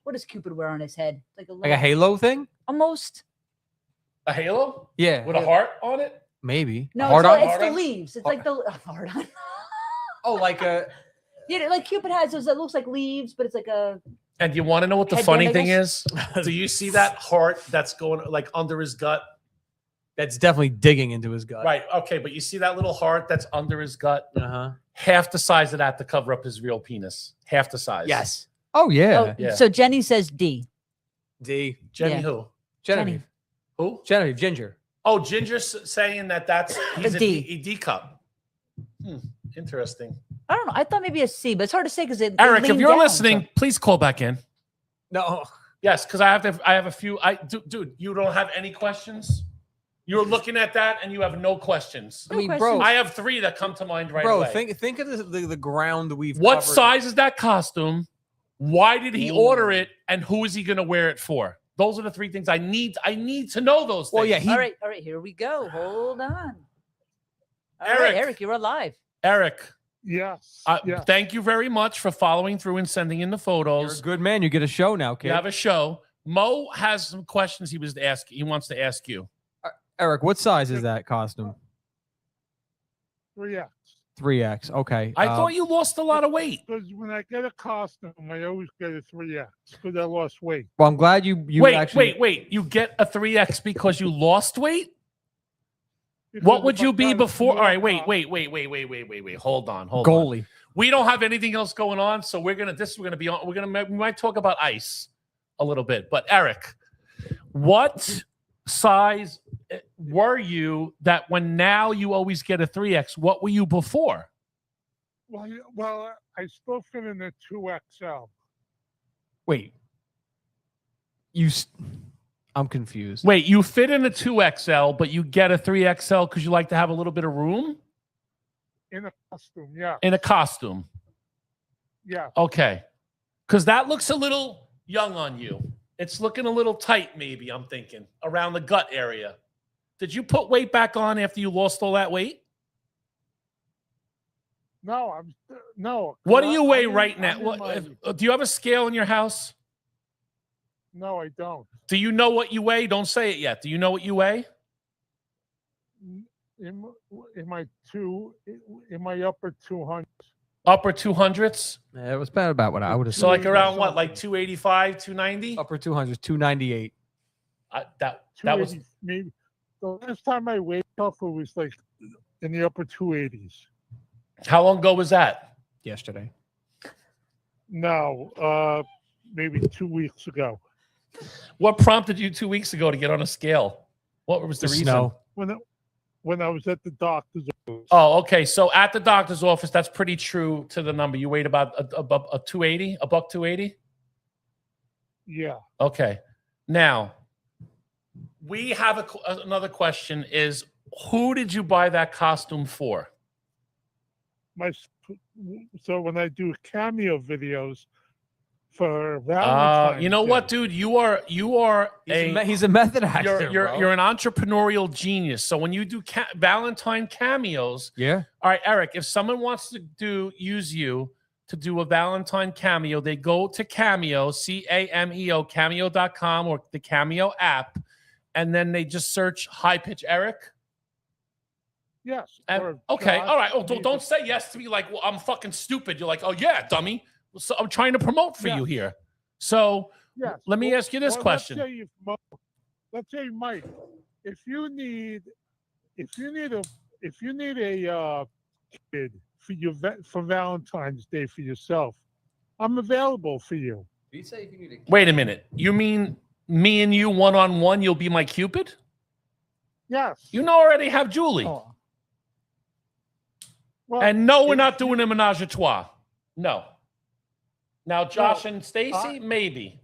what does Cupid wear on his head? Like a little, like a halo thing. almost. A halo Yeah, with a heart on it? maybe. No, Hard it's, on? it's Hard the on? leaves. It's like the hard on. Oh, like a. Yeah, like Cupid has those that looks like leaves, but it's like a And you want to know what the Headband, funny I thing guess? is? Do you see that heart that's going like under his gut? That's definitely digging into his gut. Right. Okay, but you see that little heart that's under his gut? Uh huh. Half the size of that to cover up his real penis. Half the size. Yes. Oh yeah. oh, Yeah. so Jenny says D. D. Jenny Yeah. who? Genevieve. Who? Genevieve. Ginger. Oh, Ginger's saying that's he's A D. a D cup. Interesting. I don't know. I thought maybe a C, but it's hard to say because it. Eric, if lean you're down, listening, so- please call back in. No. Yes, because I have a few. Dude, you don't have any questions? You're looking at that and you have no questions. I mean, No bro. questions. I have three that come to mind right Bro, away. think of the ground we've. What covered. size is that costume? Why did he Ooh. order it? And who is he going to wear it for? Those are the three things I need. I need to know those things. Well, yeah, he. all right, here we go. Hold on. All right, Eric. Eric, you're alive. Eric, Yes. Yeah. thank you very much for following through and sending in the You're a photos. good man. You get a show now, kid. You have a show. Mo has some questions he wants to ask you. Eric, what size is that costume? 3X. 3X. Okay. I thought you lost a lot of weight. Because when I get a costume, I always get a 3X because I lost weight. Well, I'm glad you Wait, actually. wait. You get a 3X because you lost weight? Because What if would I you be got a before? All small right, wait. Hold on. Goalie. We don't have anything else going on, so we might talk about ice a little bit. But Eric, what size were you that when now you always get a 3X? What were you before? Well, I still fit in a 2XL. Wait. I'm confused. Wait, you fit in a 2XL, but you get a 3XL because you like to have a little bit of room In a costume, yeah. in a costume. Yeah. Okay. Because that looks a little young on you. It's looking a little tight, maybe, I'm thinking, around the gut area. Did you put weight back on after you lost all that weight? No, no. What do you weigh I'm in- right now? I'm in What, do you have a scale in your house? No, I don't. Do you know what you weigh? Don't say it yet. Do you know what you weigh? In my upper 200s. Upper 200s? Yeah, it was about what I would have So said. like around what, like 285, 290? Upper 200s, 298. That was 280, maybe. The last time I weighed off, it was like in the upper 280s. how long ago was that? Yesterday. No, maybe 2 weeks ago. What prompted you 2 weeks ago to get on a scale? What was the reason? Snow. When I was at the doctor's office. Oh, okay. So at the doctor's office, that's pretty true to the number. You weighed about a 280, a buck 280? Yeah. Okay. Now, we have another question is, who did you buy that costume for? So when I do cameo videos for Valentine's You know Day, what, dude? You are He's a method actor. you're an entrepreneurial genius. So when you do Valentine cameos, Yeah. all right, Eric, if someone wants to use you to do a Valentine cameo, they go to Cameo, Cameo, cameo.com or the Cameo app, and then they just search High Pitch Eric. Yes. And, or okay, Josh all right. Oh, Music. don't say yes to me like, well, I'm fucking stupid. You're like, oh yeah, dummy. So I'm trying to promote for you here. So Yes. let me ask you this Well, question. Let's say, Mike, if you need a kid for Valentine's Day for yourself, I'm available for you. Did you say if you need Wait a minute. You mean me and you one-on-one, you'll be my Cupid? Yes. You know, already have Julie. Oh. Well, And no, we're if not doing you- a menage a trois. No. Now, Josh Well, and Stacy, maybe.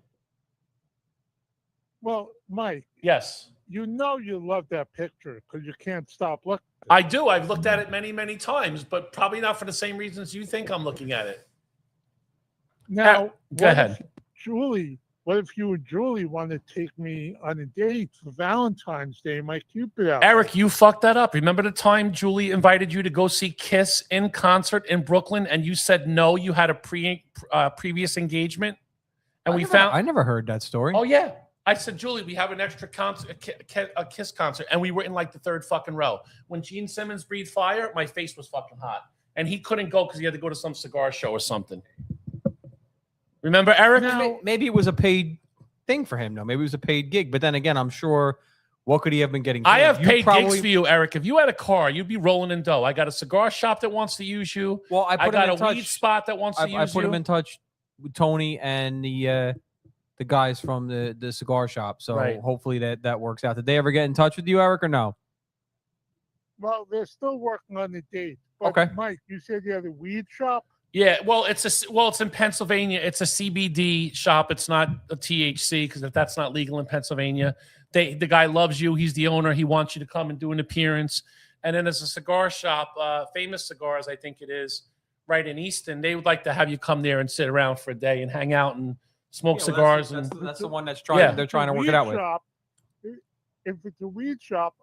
Well, Mike, Yes. you know you love that picture because you can't stop looking. I do. I've looked at it many, many times, but probably not for the same reasons you think I'm looking at it. Now, Go ahead. What if you and Julie want to take me on a date for Valentine's Day? My Cupid out. Eric, you fucked that up. Remember the time Julie invited you to go see Kiss in concert in Brooklyn, and you said no, you had a previous engagement, and I never heard that story. Oh yeah, I said, Julie, we have an extra concert, a Kiss concert, and we were in like the third fucking row. When Gene Simmons breathed fire, my face was fucking hot, and he couldn't go because he had to go to some cigar show or something. Remember, Eric? Maybe it was a paid thing for him. No, maybe it was a paid gig. But then again, I'm sure. What could he have been getting? I have You paid gigs for you, Eric. If you had a car, you'd be rolling in dough. I got a cigar shop that wants to use you. Well, I got a weed spot that wants to use you. I put him in touch with Tony and the guys from the cigar shop. So hopefully that works out. Did they ever get in touch with you, Eric, or no? Well, they're still working on the date. But Okay. Mike, you said you had a weed shop? Yeah, well, it's in Pennsylvania. It's a CBD shop. It's not a THC because if that's not legal in Pennsylvania, the guy loves you. He's the owner. He wants you to come and do an appearance. And then there's a cigar shop, Famous Cigars, I think it is, right in Easton. They would like to have you come there and sit around for a day and hang out and smoke cigars. That's the one that's trying. They're trying to work it out with. If it's a weed shop,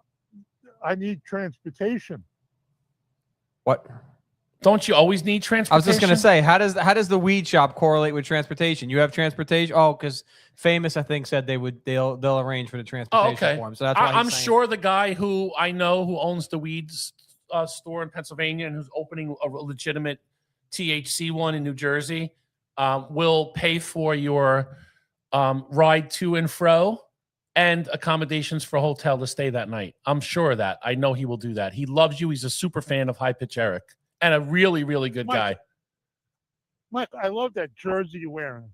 I need transportation. What? Don't you always need transportation? I was just gonna say, how does the weed shop correlate with transportation? You have transportation? Oh, because Famous, I think, said they'll arrange for the transportation for him. So that's why I'm sure the guy who I know who owns the weed store in Pennsylvania and who's opening a legitimate THC one in New Jersey will pay for your ride to and fro and accommodations for a hotel to stay that night. I'm sure of that. I know he will do that. He loves you. He's a super fan of High Pitch Eric. And a really, really good guy. Mike, I love that jersey you're wearing.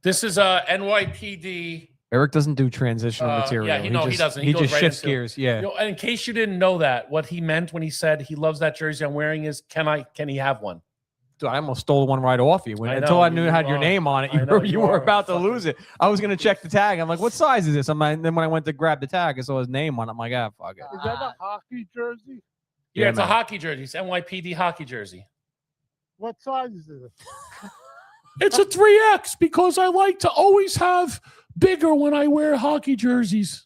This is a NYPD. Eric doesn't do transitional material. Yeah, he doesn't. He goes just right shifts into- gears. Yeah. You know, and in case you didn't know that, what he meant when he said he loves that jersey I'm wearing is, can he have one? Dude, I almost stole one right off you. Until I knew it had your name on it, you were about to lose it. I was going to check the tag. I'm like, what size is this? And then when I went to grab the tag, I saw his name on it. I'm like, ah, fuck it. Is that a hockey jersey? Yeah, it's a hockey jersey. It's NYPD hockey jersey. What size is it? It's a 3X because I like to always have bigger when I wear hockey jerseys.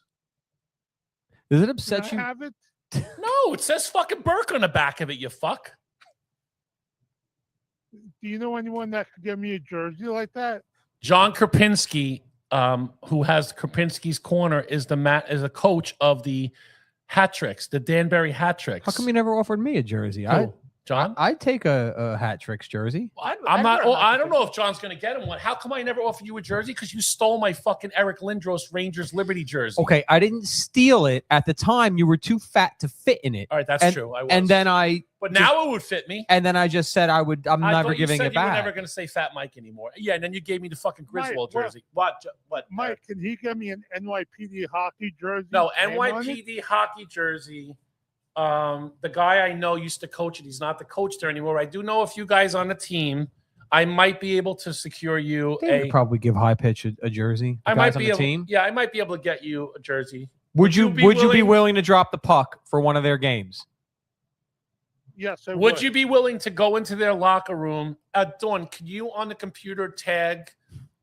Does it upset Can you? I have it? No, it says fucking Burke on the back of it, you fuck. Do you know anyone that could give me a jersey like that? John Krapinski, who has Krapinski's Corner, is a coach of the Hat Tricks, the Danbury Hat Tricks. How come you never offered me a jersey? John? I'd take a Hat Tricks jersey. I don't know if John's going to get him one. How come I never offered you a jersey? Because you stole my fucking Eric Lindros Rangers Liberty jersey. Okay, I didn't steal it. At the time, you were too fat to fit in it. All right, that's true. I was. And then But now it would fit me. And then I just said I'm never giving it You back. were never going to say Fat Mike anymore. Yeah, and then you gave me the fucking Griswold Mike, jersey. What? Mike, can he give me an NYPD hockey jersey? No, name on it? NYPD hockey jersey. The guy I know used to coach it. He's not the coach there anymore. I do know a few guys on the team. I might be able to secure you They would probably give High Pitch a jersey. I might be on the team. Yeah, I might be able to get you a jersey. Would you be willing to drop the puck for one of their games? Yes, I Would you be willing to go into their locker room? Dawn, can you on the computer tag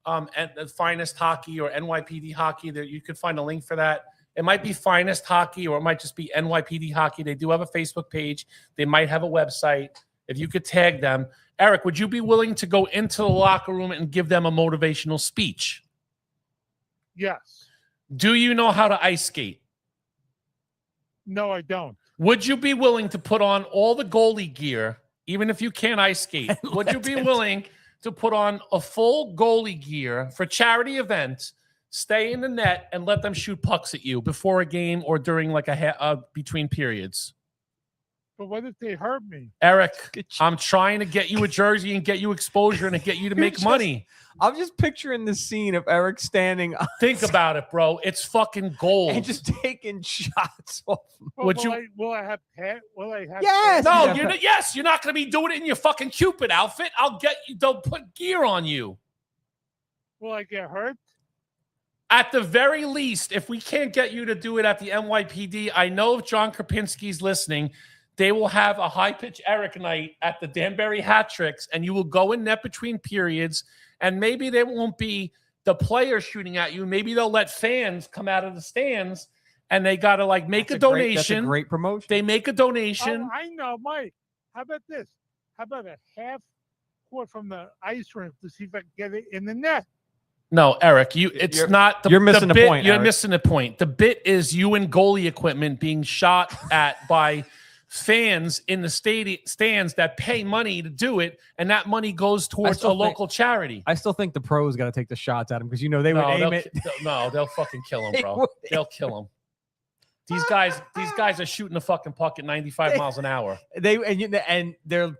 at the Finest Hockey or NYPD Hockey? That you could find a link for that. It might be Finest Hockey or it might just be NYPD Hockey. They do have a Facebook page. They might have a website. If you could tag them. Eric, would you be willing to go into the locker room and give them a motivational speech? Yes. Do you know how to ice skate? No, I don't. Would you be willing to put on all the goalie gear, even if you can't ice skate? Would you be willing to put on a full goalie gear for charity events, stay in the net, and let them shoot pucks at you before a game or during like between periods? But what if they hurt me? Eric, I'm trying to get you a jersey and get you exposure and to get you to make money. I'm just picturing the scene of Eric standing Think about it, bro. It's fucking gold. and just taking shots off. Well, Would will I have pants? Will I have Yes! No, Yeah. you're not going to be doing it in your fucking Cupid outfit. I'll get you. They'll put gear on you. Will I get hurt? At the very least, if we can't get you to do it at the NYPD, I know if John Krapinski's listening, they will have a high-pitch Eric night at the Danbury Hat Tricks, and you will go in net between periods, and maybe there won't be the players shooting at you. Maybe they'll let fans come out of the stands, and they got to like make a donation. That's a great promotion. They make a donation. Oh, I know, Mike. How about this? How about a half court from the ice rink to see if I can get it in the net? No, Eric, it's not. You're missing the bit, point, You're Eric. missing the point. The bit is you and goalie equipment being shot at by fans in the stands that pay money to do it, and that money goes towards a local charity. I still think the pros got to take the shots at him because they would aim it. They'll fucking kill him, They bro. would. They'll kill him. These guys are shooting the fucking puck at 95 miles an hour. And they're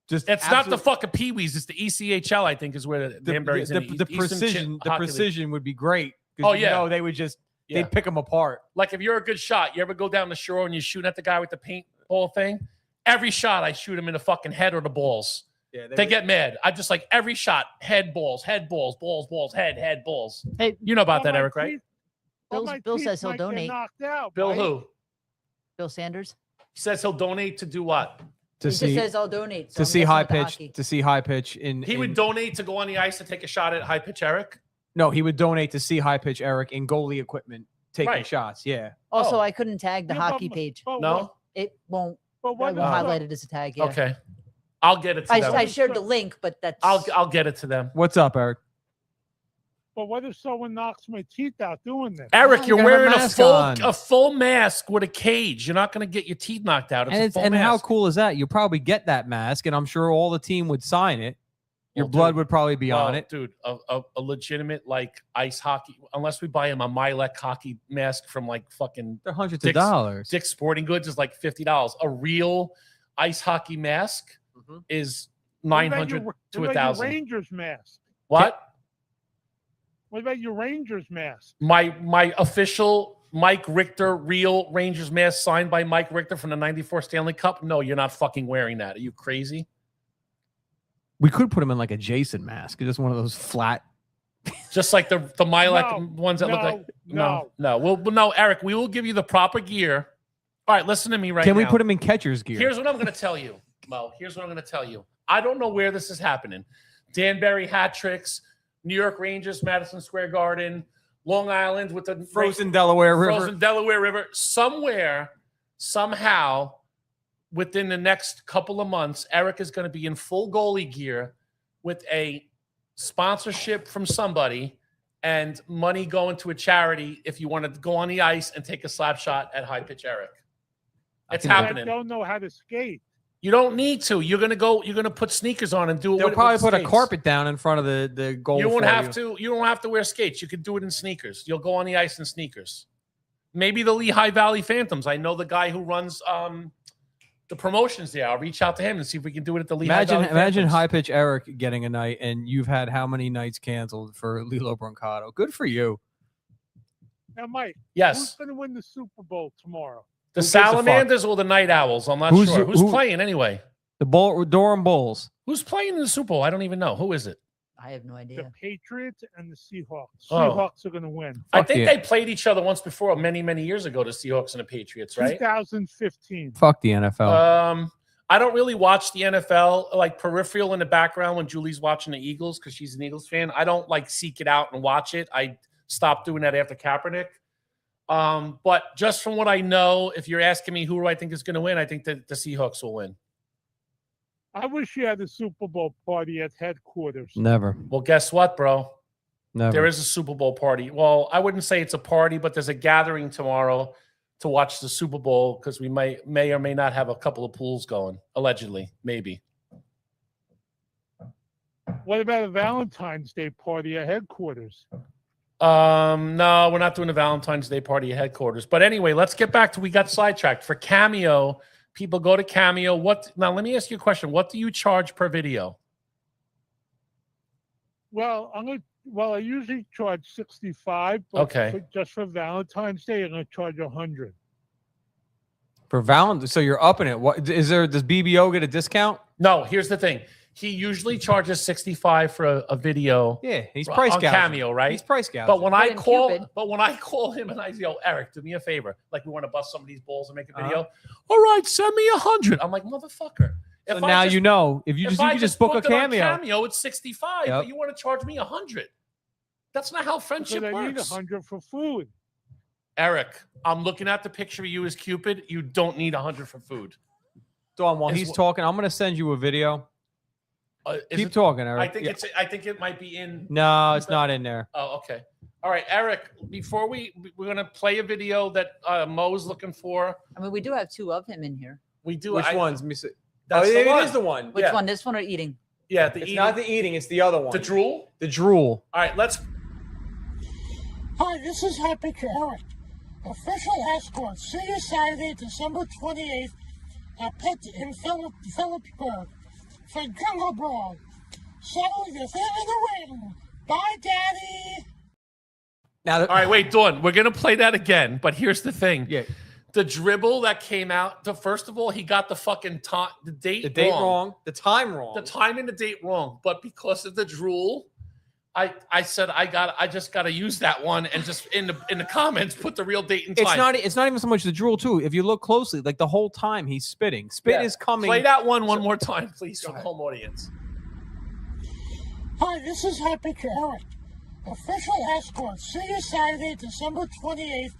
just. It's not the fucking Pee-wees. It's the ECHL. I think is where the Danbury's in the precision. The precision would be great. Oh yeah, they would just Yeah. they'd pick them apart. Like if you're a good shot, you ever go down the shore and you're shooting at the guy with the paintball thing? Every shot, I shoot him in the fucking head or the balls. Yeah, they get mad. I just like every shot, head, balls, balls, head, balls. Hey, You know about Oh, that, my Eric, right? teeth- oh, my Bill teeth says he'll might get donate. knocked out, Bill Mike. who? Bill Sanders. He says he'll donate to do what? To He see just says I'll donate. So to I'm see guessing high with the pitch hockey. to see high pitch in. He would donate to go on the ice to take a shot at high pitch Eric. No, he would donate to see high pitch Eric in goalie equipment taking Right. shots. Yeah. Also, Oh. I couldn't tag the Yeah, but- hockey page. but No? what- It won't. But I what? won't highlight it as a tag. Yeah. Okay, I'll get it to them. I shared the link, but that's. I'll get it to them. What's up, Eric? But what if someone knocks my teeth out doing this? Eric, you you're gotta have a wearing mask on. a full mask with a cage. You're not going to get your teeth knocked out. It's a full And mask. how cool is that? You probably get that mask, and I'm sure all the team would sign it. Your Well, blood dude, would probably be on it. dude. A legitimate like ice hockey, unless we buy him a Milek hockey mask from like fucking They're hundreds Dick's- of dollars. Dick's Sporting Goods is like $50. A real ice hockey mask Mhm. is What about 900 your- to what about your 1,000. Rangers mask. What? What about your Rangers mask? My official Mike Richter real Rangers mask signed by Mike Richter from the '94 Stanley Cup? No, you're not fucking wearing that. Are you crazy? We could put him in like a Jason mask, just one of those flat. Just like the Milek No, ones that look like no. no, Eric, we will give you the proper gear. All right, listen to me right Can now. we put him in catcher's gear? Here's what I'm going to tell you, Mo. Here's what I'm going to tell you. I don't know where this is happening. Danbury Hat Tricks, New York Rangers, Madison Square Garden, Long Island with the Frozen Delaware River. Frozen Delaware River. Somewhere, somehow, within the next couple of months, Eric is going to be in full goalie gear with a sponsorship from somebody and money going to a charity if you want to go on the ice and take a slap shot at high pitch Eric. It's can- I happening. don't know how to skate. You don't need to. You're gonna put sneakers on and do it. They'll with probably put a skates. carpet down in front of the goal. You won't for have to. You don't have to wear skates. You could do it in sneakers. You'll go on the ice in sneakers. Maybe the Lehigh Valley Phantoms. I know the guy who runs the promotions there. I'll reach out to him and see if we can do it at the Lehigh Valley Imagine Phantoms. high pitch Eric getting a night, and you've had how many nights canceled for Lilo Brancato? Good for you. Now, Mike, who's Yes, going to win the Super Bowl tomorrow? the Who gives a fuck? Salamanders or the Night Owls. I'm not Who's- sure. Who's who- playing anyway? The Durham Bulls. Who's playing in the Super Bowl? I don't even know. Who is it? I have no The idea. Patriots and the Seahawks. Oh. Seahawks are going to win. I Fuck think yeah. they played each other once before, many years ago. The Seahawks and the Patriots, right? 2015. Fuck the NFL. I don't really watch the NFL, like peripheral in the background when Julie's watching the Eagles because she's an Eagles fan. I don't like seek it out and watch it. I stopped doing that after Kaepernick. But just from what I know, if you're asking me who do I think is going to win, I think that the Seahawks will win. I wish you had a Super Bowl party at headquarters. Never. Well, guess what, bro? Never. There is a Super Bowl party. Well, I wouldn't say it's a party, but there's a gathering tomorrow to watch the Super Bowl because we may or may not have a couple of pools going, allegedly, maybe. What about a Valentine's Day party at headquarters? No, we're not doing a Valentine's Day party at headquarters. But anyway, let's get back to we got sidetracked. For Cameo, People go to Cameo. Now? Let me ask you a question. What do you charge per video? Well, I usually charge 65, but Okay. just for Valentine's Day, I'm gonna charge 100. For Valentine's, so you're upping it. What is there? Does BBO get a discount? No. Here's the thing. He usually charges 65 for a video. Yeah, he's price on gouging. Cameo, right? He's price gouging. But when I Cupid. call him and I say, "Yo, Eric, do me a favor. Like we want to bust some of these balls and make a video. All right, send me 100." I'm like, motherfucker. So now you know if you I just book a booked it on Cameo. Cameo, it's 65. Yep. But you want to charge me 100? That's not how friendship Because I need works. 100 for food. Eric, I'm looking at the picture of you as Cupid. You don't need 100 for food. Dawn, while Is he's what- talking, I'm gonna send you a video. Is Keep it- talking, Eric. I think Yeah. I think it might be in. No, it's not in there. Oh, okay. All right, Eric. Before we're gonna play a video that Mo's looking for. I mean, we do have 2 of him in here. We do. Which ones? Let me see. That's oh, the it one. is the one. Which Yeah. one? This one or eating? Yeah, It's not the eating. It's the other one. the drool. The drool. All right, let's. Hi, this is High Picture Eric, official escort. See you Saturday, December 28th at Pit in Phillipsburg for Jungle Brawl. Settle your thing in the ring. Bye, Daddy. Now, All right, wait, Dawn. We're gonna play that again, but here's the thing. yeah, The dribble that came out. First of all, he got the fucking time, the date wrong, the time wrong. the time and the date wrong. But because of the drool, I said I just got to use that one and just in the comments put the real date and time. It's not even so much the drool too. If you look closely, like the whole time he's spitting. Spit Yeah. is coming. Play that one more time, please, for the home audience. Hi, this is High Picture Eric, official escort. See you Saturday, December 28th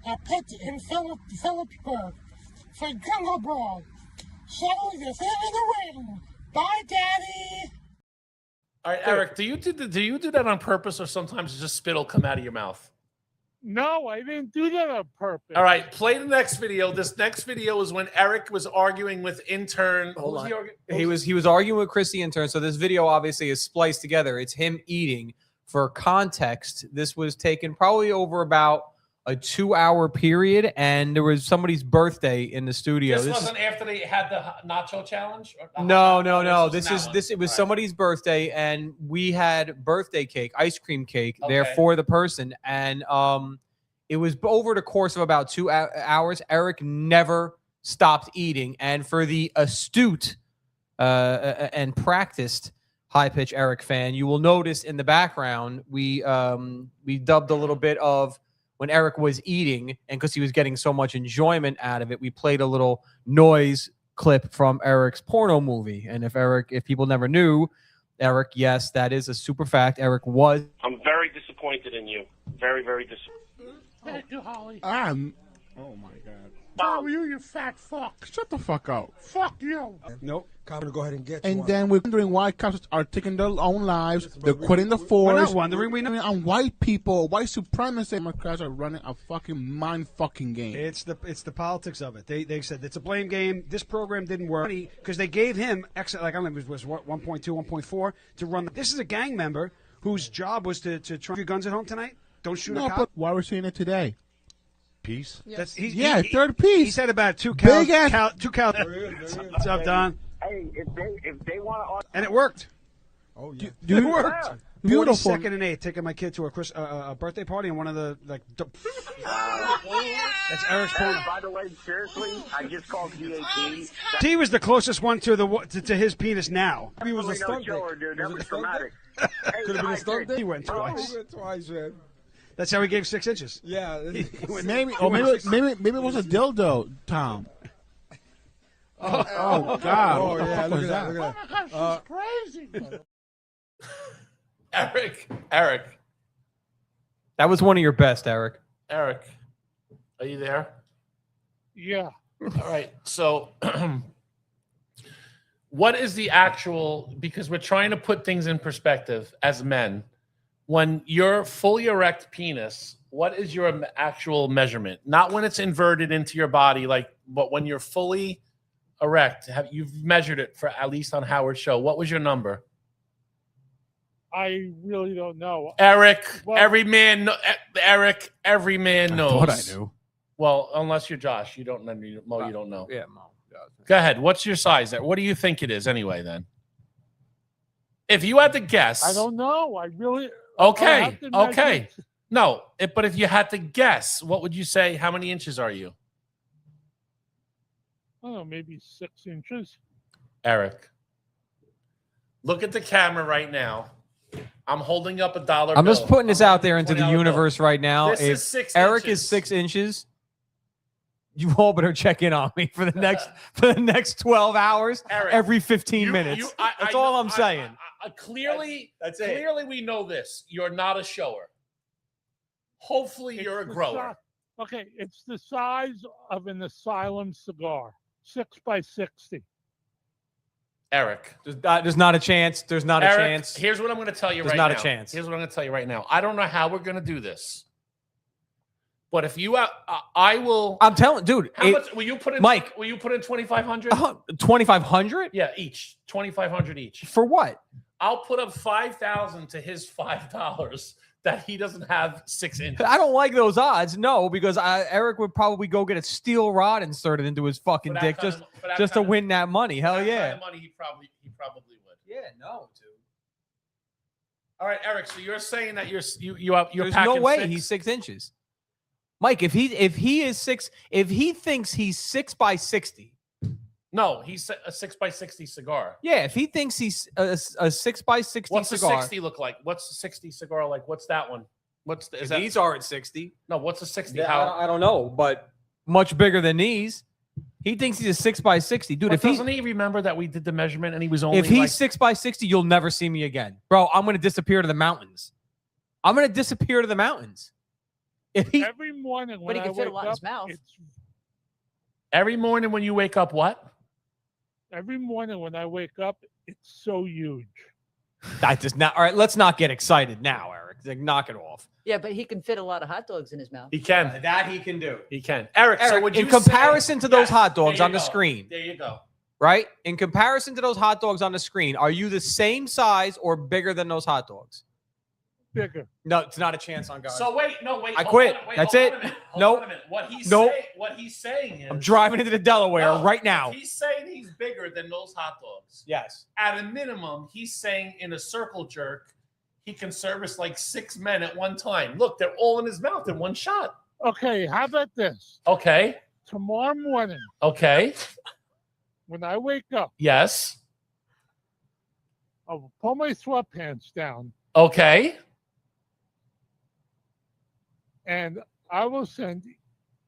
at Pit in Phillipsburg for Jungle Brawl. Settle your thing in the ring. Bye, Daddy. All right, Eric, do you do that on purpose, or sometimes just spit will come out of your mouth? No, I didn't do that on purpose. All right, play the next video. This next video is when Eric was arguing with intern. Hold Who was on. He was arguing with Chris the intern. So this video obviously is spliced together. It's him eating. For context, this was taken probably over about a 2-hour period, and there was somebody's birthday in the studio. This wasn't after they had the nacho challenge. No. This was that one. It was All right. somebody's birthday, and we had birthday cake, ice cream cake there Okay. for the person, and it was over the course of about 2 hours. Eric never stopped eating, and for the astute and practiced high pitch Eric fan, you will notice in the background we dubbed a little bit of when Eric was eating, and because he was getting so much enjoyment out of it, we played a little noise clip from Eric's porno movie. And if people never knew, Eric, yes, that is a super fact. Eric was. I'm very disappointed in you. Very, very disappointed. Thank you, Holly. Oh my God. Oh, you fat fuck. Shut the fuck up. Fuck you. Nope. I'm gonna go ahead and get And one. then we're wondering why cops are taking their own lives. They're quitting the force. We're not wondering. We know. And white people, white supremacists, Democrats are running a fucking mind fucking game. It's the politics of it. They said it's a blame game. This program didn't work because they gave him like I don't know, it was what 1.2, 1.4 to run. This is a gang member whose job was to try your guns at home tonight. Don't shoot a No, cop. but why we're seeing it today? Peace. That's, third piece. He said about two cows. Big ass. Two cows. What's up, Don? Hey, if they want to, And it worked. Oh yeah. It worked. Beautiful. 42nd and 8th, taking my kid to a birthday party and one of the that's Eric's phone. by the way, seriously, I just called DAT. He was the closest one to his penis now. He was a stunt dude. That was dramatic. Could have been a stunt He went twice. Twice, man. That's how he gave 6 inches. Yeah. He went- Maybe he went 6 it was a dildo, Tom. Oh God! Oh, What the yeah, fuck look was at that, that? look at Oh my gosh, she's crazy. Eric, That was one of your best, Eric. are you there? Yeah. All right. So, what is the actual? Because we're trying to put things in perspective as men. When you're fully erect penis, what is your actual measurement? Not when it's inverted into your body, but when you're fully erect. You've measured it for at least on Howard's show? What was your number? I really don't know. Eric, Well- every man knows. I thought I knew. Well, unless you're Josh, you don't know. Mo, you don't know. Yeah, Mo. Go ahead. What's your size there? What do you think it is anyway? Then, if you had to guess, I don't know. I really. Okay. Okay. No, but if you had to guess, what would you say? How many inches are you? I don't know, maybe 6 inches. Eric, look at the camera right now. I'm holding up $1 I'm bill. just putting this out there into the $20 universe right now. This If is 6 Eric inches. is 6 inches, you all better check in on me for the next 12 hours, Eric, every 15 minutes. That's all I'm saying. Clearly, That's it. Clearly, we know this. You're not a shower. Hopefully, you're a grower. Okay, it's the size of an asylum cigar, 6 by 60. Eric, There's not a chance. There's not a Eric, chance. Here's what I'm going to tell you There's right not now. a chance. Here's what I'm going to tell you right now. I don't know how we're going to do this, but if you, I will. I'm telling, dude. How much will you put in? Mike, will you put in 2,500? 2,500? Yeah, each 2,500 each. For what? I'll put up 5,000 to his $5 that he doesn't have 6 inches. I don't like those odds. No, because Eric would probably go get a steel rod inserted into his fucking dick just to win that money. Hell yeah. Kind of money he probably would. Yeah, no, dude. All right, Eric. So you're saying that you're There's packing no way 6? he's 6 inches. Mike, if he is 6, if he thinks he's 6 by 60. No, he's a 6 by 60 cigar. Yeah, if he thinks he's a 6 by 60 What's cigar. the 60 look like? What's the 60 cigar like? What's that one? What's the, is that, These aren't 60. No, what's a 60? Yeah, How? I don't know, but much bigger than these. He thinks he's a 6 by 60, dude. But If doesn't he remember that we did the measurement and he was only if he's like, 6 by 60, you'll never see me again, bro. I'm gonna disappear to the mountains. I'm gonna disappear to the mountains. If he Every morning when But he I can fit a wake lot in up, his mouth. every morning when you wake up, what? every morning when I wake up, it's so huge. that does not. All right, let's not get excited now, Eric. Like, knock it off. Yeah, but he can fit a lot of hot dogs in his mouth. He can. That he can do. He can. Eric, so Eric, would you in comparison say, to those Yes, hot dogs there on you the go. screen, There you go. right? In comparison to those hot dogs on the screen, are you the same size or bigger than those hot dogs? Bigger. No, it's not a chance on God. So wait. I quit. That's it. Nope. What he's Nope. what he's saying is I'm driving into the Delaware No, right now. He's saying he's bigger than those hot dogs. Yes. At a minimum, he's saying in a circle jerk, he can service like 6 men at one time. Look, they're all in his mouth in one shot. Okay, how about this? Okay. Tomorrow morning, Okay. when I wake up, Yes. I'll pull my sweatpants down Okay. and I will send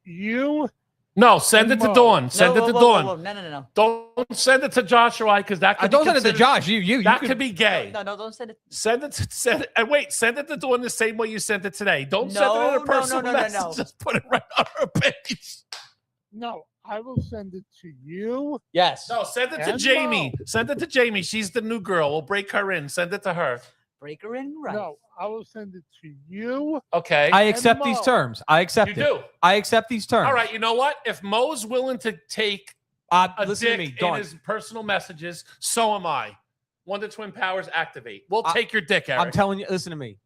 you. No, send it to Mo. Dawn. Send it to Dawn. No. Don't send it to Joshua because that could Don't be send it to considered- Josh. You That could be gay. No, don't send it. Send it. And wait, send it to Dawn the same way you sent it today. Don't send it in No, a personal no. message. Just put it right on her page. No, I will send it to you. Yes. No, send it to And Jamie. Mo. Send it to Jamie. She's the new girl. We'll break her in. Send it to her. Break her in right. No, I will send it to you. Okay. I accept these Mo. terms. I accept You it. do. I accept these terms. All right. You know what? If Mo's willing to take a listen to dick me, in Dawn. his personal messages, so am I. Wonder Twin Powers activate. We'll take your dick, Eric. I'm telling you, listen to me.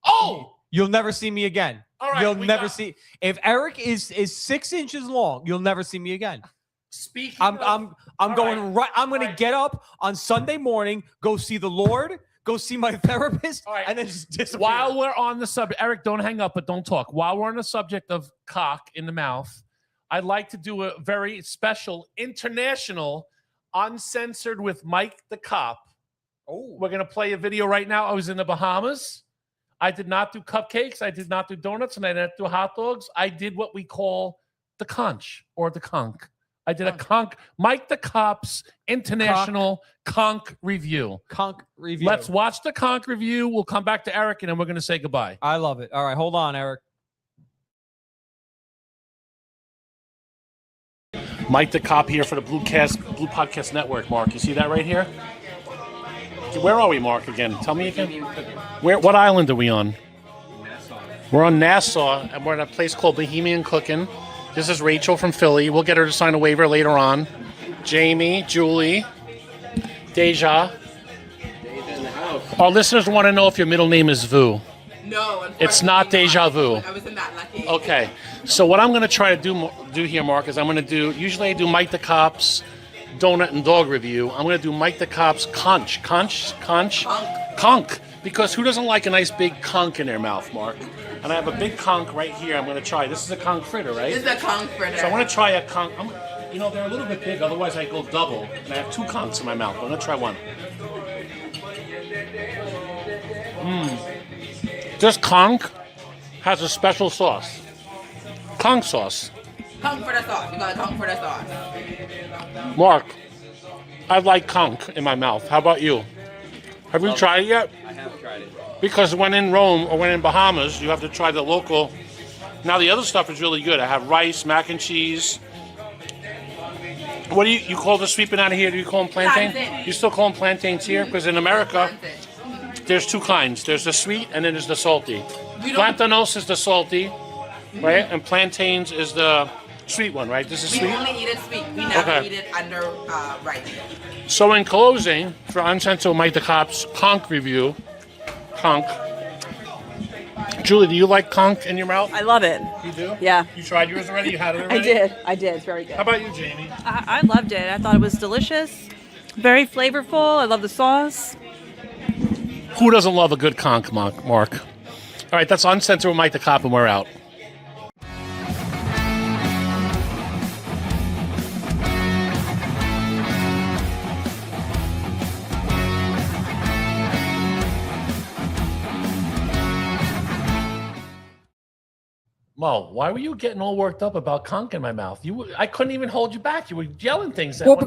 Oh! You'll never see me again. All right, You'll we never got- see. If Eric is 6 inches long, you'll never see me again. Speaking I'm of- I'm going right. right. I'm going to get up on Sunday morning, go see the Lord, go see my therapist, All right. and then just disappear. While we're on the subject, Eric, don't hang up, but don't talk. While we're on the subject of cock in the mouth, I'd like to do a very special international Uncensored with Mike the Cop. Oh, We're going to play a video right now. I was in the Bahamas. I did not do cupcakes. I did not do donuts, and I didn't do hot dogs. I did what we call the conch or the conch. I did a conch. Mike the Cop's international conch review. Conch review. Let's watch the conch review. We'll come back to Eric, and then we're going to say goodbye. I love it. All right, hold on, Eric. Mike the Cop here for the Blue Podcast Network, Mark. You see that right here? Where are we, Mark, again? Tell me again. What island are we on? We're on Nassau, and we're at a place called Bohemian Cooking. This is Rachel from Philly. We'll get her to sign a waiver later on. Jamie, Julie, Deja. Our listeners want to know if your middle name is Vu. No, It's not unfortunately Deja Vu. I wasn't that lucky. Okay. So what I'm going to try to do here, Mark, is I'm going to do. Usually I do Mike the Cop's donut and dog review. I'm going to do Mike the Cop's conch, because who doesn't like a nice big conch in their mouth, Mark? And I have a big conch right here. I'm going to try. This is a conch fritter, right? This is a conch fritter. So I want to try a conch. You know, they're a little bit big. Otherwise, I go double. And I have 2 conchs in my mouth. I'm going to try one. This conch has a special sauce. Conch sauce. Conch fritter sauce. You got a conch fritter sauce. Mark, I like conch in my mouth. How about you? Have you tried it yet? I have tried it. Because when in Rome or when in Bahamas, you have to try the local. Now the other stuff is really good. I have rice, mac and cheese. What do you call the sweet banana here? Do you call them plantain? You still call them plantains here? Because in America, there's 2 kinds. There's the sweet and then there's the salty. Plantanos is the salty, right? And plantains is the sweet one, right? This is sweet? We only eat it sweet. We never eat it under rice. So in closing, for Uncensored Mike the Cop's conch review, conch. Julie, do you like conch in your mouth? I love it. You do? Yeah. You tried yours already? You had it already? I did. It's very good. How about you, Jamie? I loved it. I thought it was delicious. Very flavorful. I love the sauce. Who doesn't love a good conch, Mark? All right, that's Uncensored with Mike the Cop, and we're out. Mo, why were you getting all worked up about conch in my mouth? I couldn't even hold you back. You were yelling things. Well,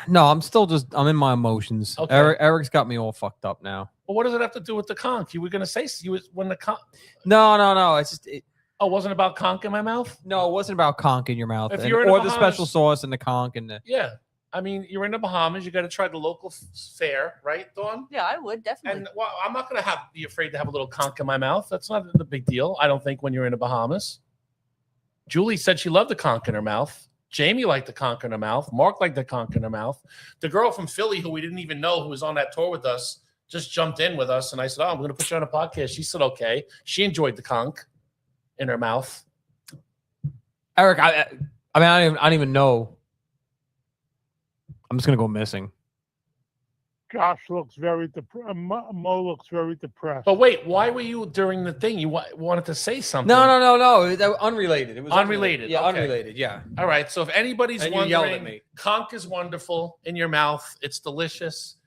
no, I'm in my emotions. Okay. Eric's got me all fucked up now. Well, what does it have to do with the conch? You were going to say when the conch. No. It's just. Oh, it wasn't about conch in my mouth? No, it wasn't about conch in your mouth. If you're in the the Bahamas- special sauce and the conch and the. Yeah. I mean, you're in the Bahamas. You got to try the local fare, right, Dawn? Yeah, I would definitely. And well, I'm not going to be afraid to have a little conch in my mouth. That's not a big deal, I don't think, when you're in the Bahamas. Julie said she loved the conch in her mouth. Jamie liked the conch in her mouth. Mark liked the conch in her mouth. The girl from Philly, who we didn't even know, who was on that tour with us, just jumped in with us. And I said, I'm going to put you on a podcast. She said, okay. She enjoyed the conch in her mouth. Eric, I don't even know. I'm just gonna go missing. Josh looks very depressed. Mo looks very depressed. But wait, why were you during the thing? You wanted to say something. No. That was unrelated. It was unrelated. Yeah, okay. unrelated. Yeah. All right. So if anybody's And you yelled at wondering, me. conch is wonderful in your mouth. It's delicious.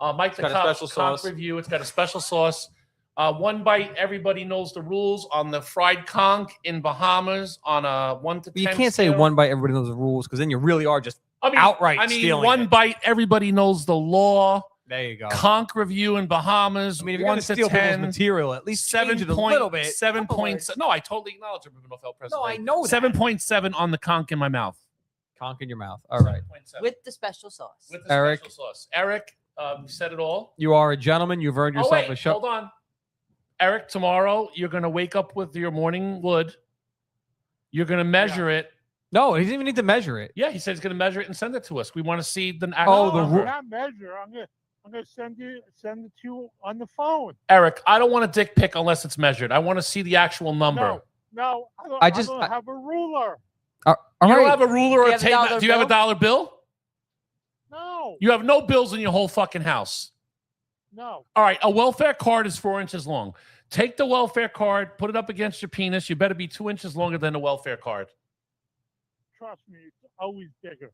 Mike the got a Cop's special conch sauce. review. It's got a special sauce. One bite. Everybody knows the rules on the fried conch in Bahamas on a 1 to 10. You can't say scale. one bite. Everybody knows the rules because then you really are just outright stealing one it. bite. Everybody knows the law. There you go. Conch review in Bahamas. I mean, if you're 1 going to to steal 10. people's material, at least change it a little bit. 7 points. No, I totally acknowledge it. No, I know that. 7.7 on the conch in my mouth. Conch in your mouth. All right. With the special sauce. With the Eric. special sauce. Eric, you said it all. You are a gentleman. You've earned yourself wait, a show. hold on. Eric, tomorrow you're going to wake up with your morning wood. You're going to measure it. No, he didn't even need to measure it. Yeah, he said he's going to measure it and send it to us. We want to see the not measure. I'm gonna send it to you on the phone. Eric, I don't want a dick pic unless it's measured. I want to see the actual number. No, I I just- don't have a ruler. All You right. don't have a ruler or Do you a have a tape. dollar Do you have a bill? dollar bill? No, You have no bills in your whole fucking house. no. All right, a welfare card is 4 inches long. Take the welfare card, put it up against your penis. You better be 2 inches longer than the welfare card. Trust me, it's always bigger.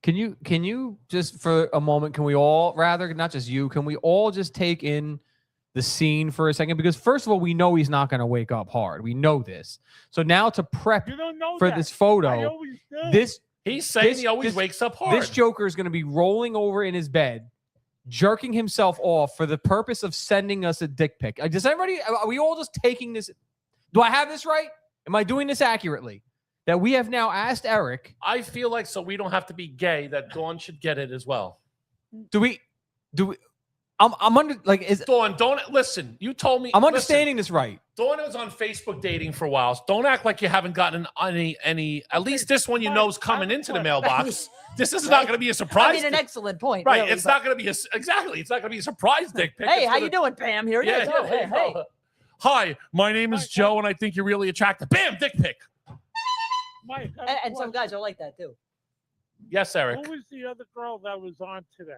Can you just for a moment, can we all, rather, not just you, can we all just take in the scene for a second? Because first of all, we know he's not going to wake up hard. We know this. So now to prep You don't know for that. this I photo, always do. He's saying he always wakes up hard. This Joker is going to be rolling over in his bed, jerking himself off for the purpose of sending us a dick pic. Does everybody, are we all just taking this? Do I have this right? Am I doing this accurately? That we have now asked Eric. I feel like so we don't have to be gay, that Dawn should get it as well. Do we, I'm under, like, is Dawn, don't listen. You told me. I'm understanding this right. Dawn was on Facebook dating for a while. So don't act like you haven't gotten any. At least this one you know is coming into the mailbox. This is not going to be a surprise. I mean, an excellent point. Right. Really, it's not going to be exactly. It's not going to be a surprise dick pic. Hey, It's how gonna- you doing, Pam? Here it is. Oh, there hey, you hey. go. Hi, my name is Joe, and I think you're really attractive. Bam, dick pic. Mike, And some guys are like that too. Yes, Eric. Who was the other girl that was on today?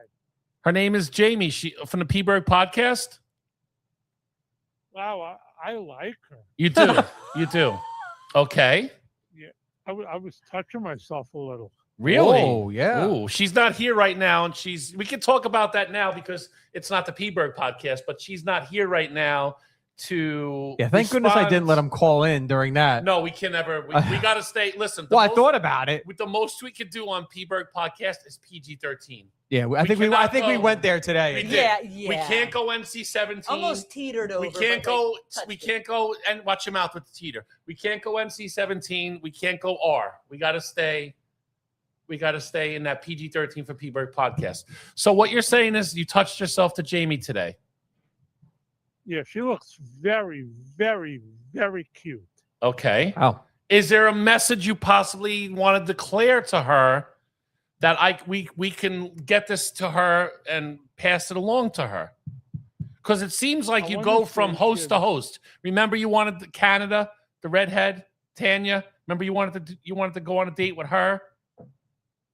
Her name is Jamie. She from the P-Berg podcast. Wow, I like her. You do. You do. Okay. Yeah, I was touching myself a little. Really? Oh, yeah. Ooh, she's not here right now, and we can talk about that now because it's not the P-Berg podcast, but she's not here right now to Yeah, thank goodness I didn't let him call in during that. No, we can never. We got to stay. Listen. Well, I thought about it. The most we could do on P-Berg podcast is PG-13. Yeah, I think we went there today. We did. Yeah. We can't go NC-17. Almost teetered over. We can't but, go. like, We can't go and watch your mouth with the teeter. We can't go NC-17. We can't go R. We got to stay. We got to stay in that PG-13 for P-Berg podcast. So what you're saying is you touched yourself to Jamie today. Yeah, she looks very, very, very cute. Okay. Oh. Is there a message you possibly want to declare to her that we can get this to her and pass it along to her? Because it seems like you go from host to host. Remember, you wanted Canada, the redhead, Tanya. Remember, you wanted to go on a date with her.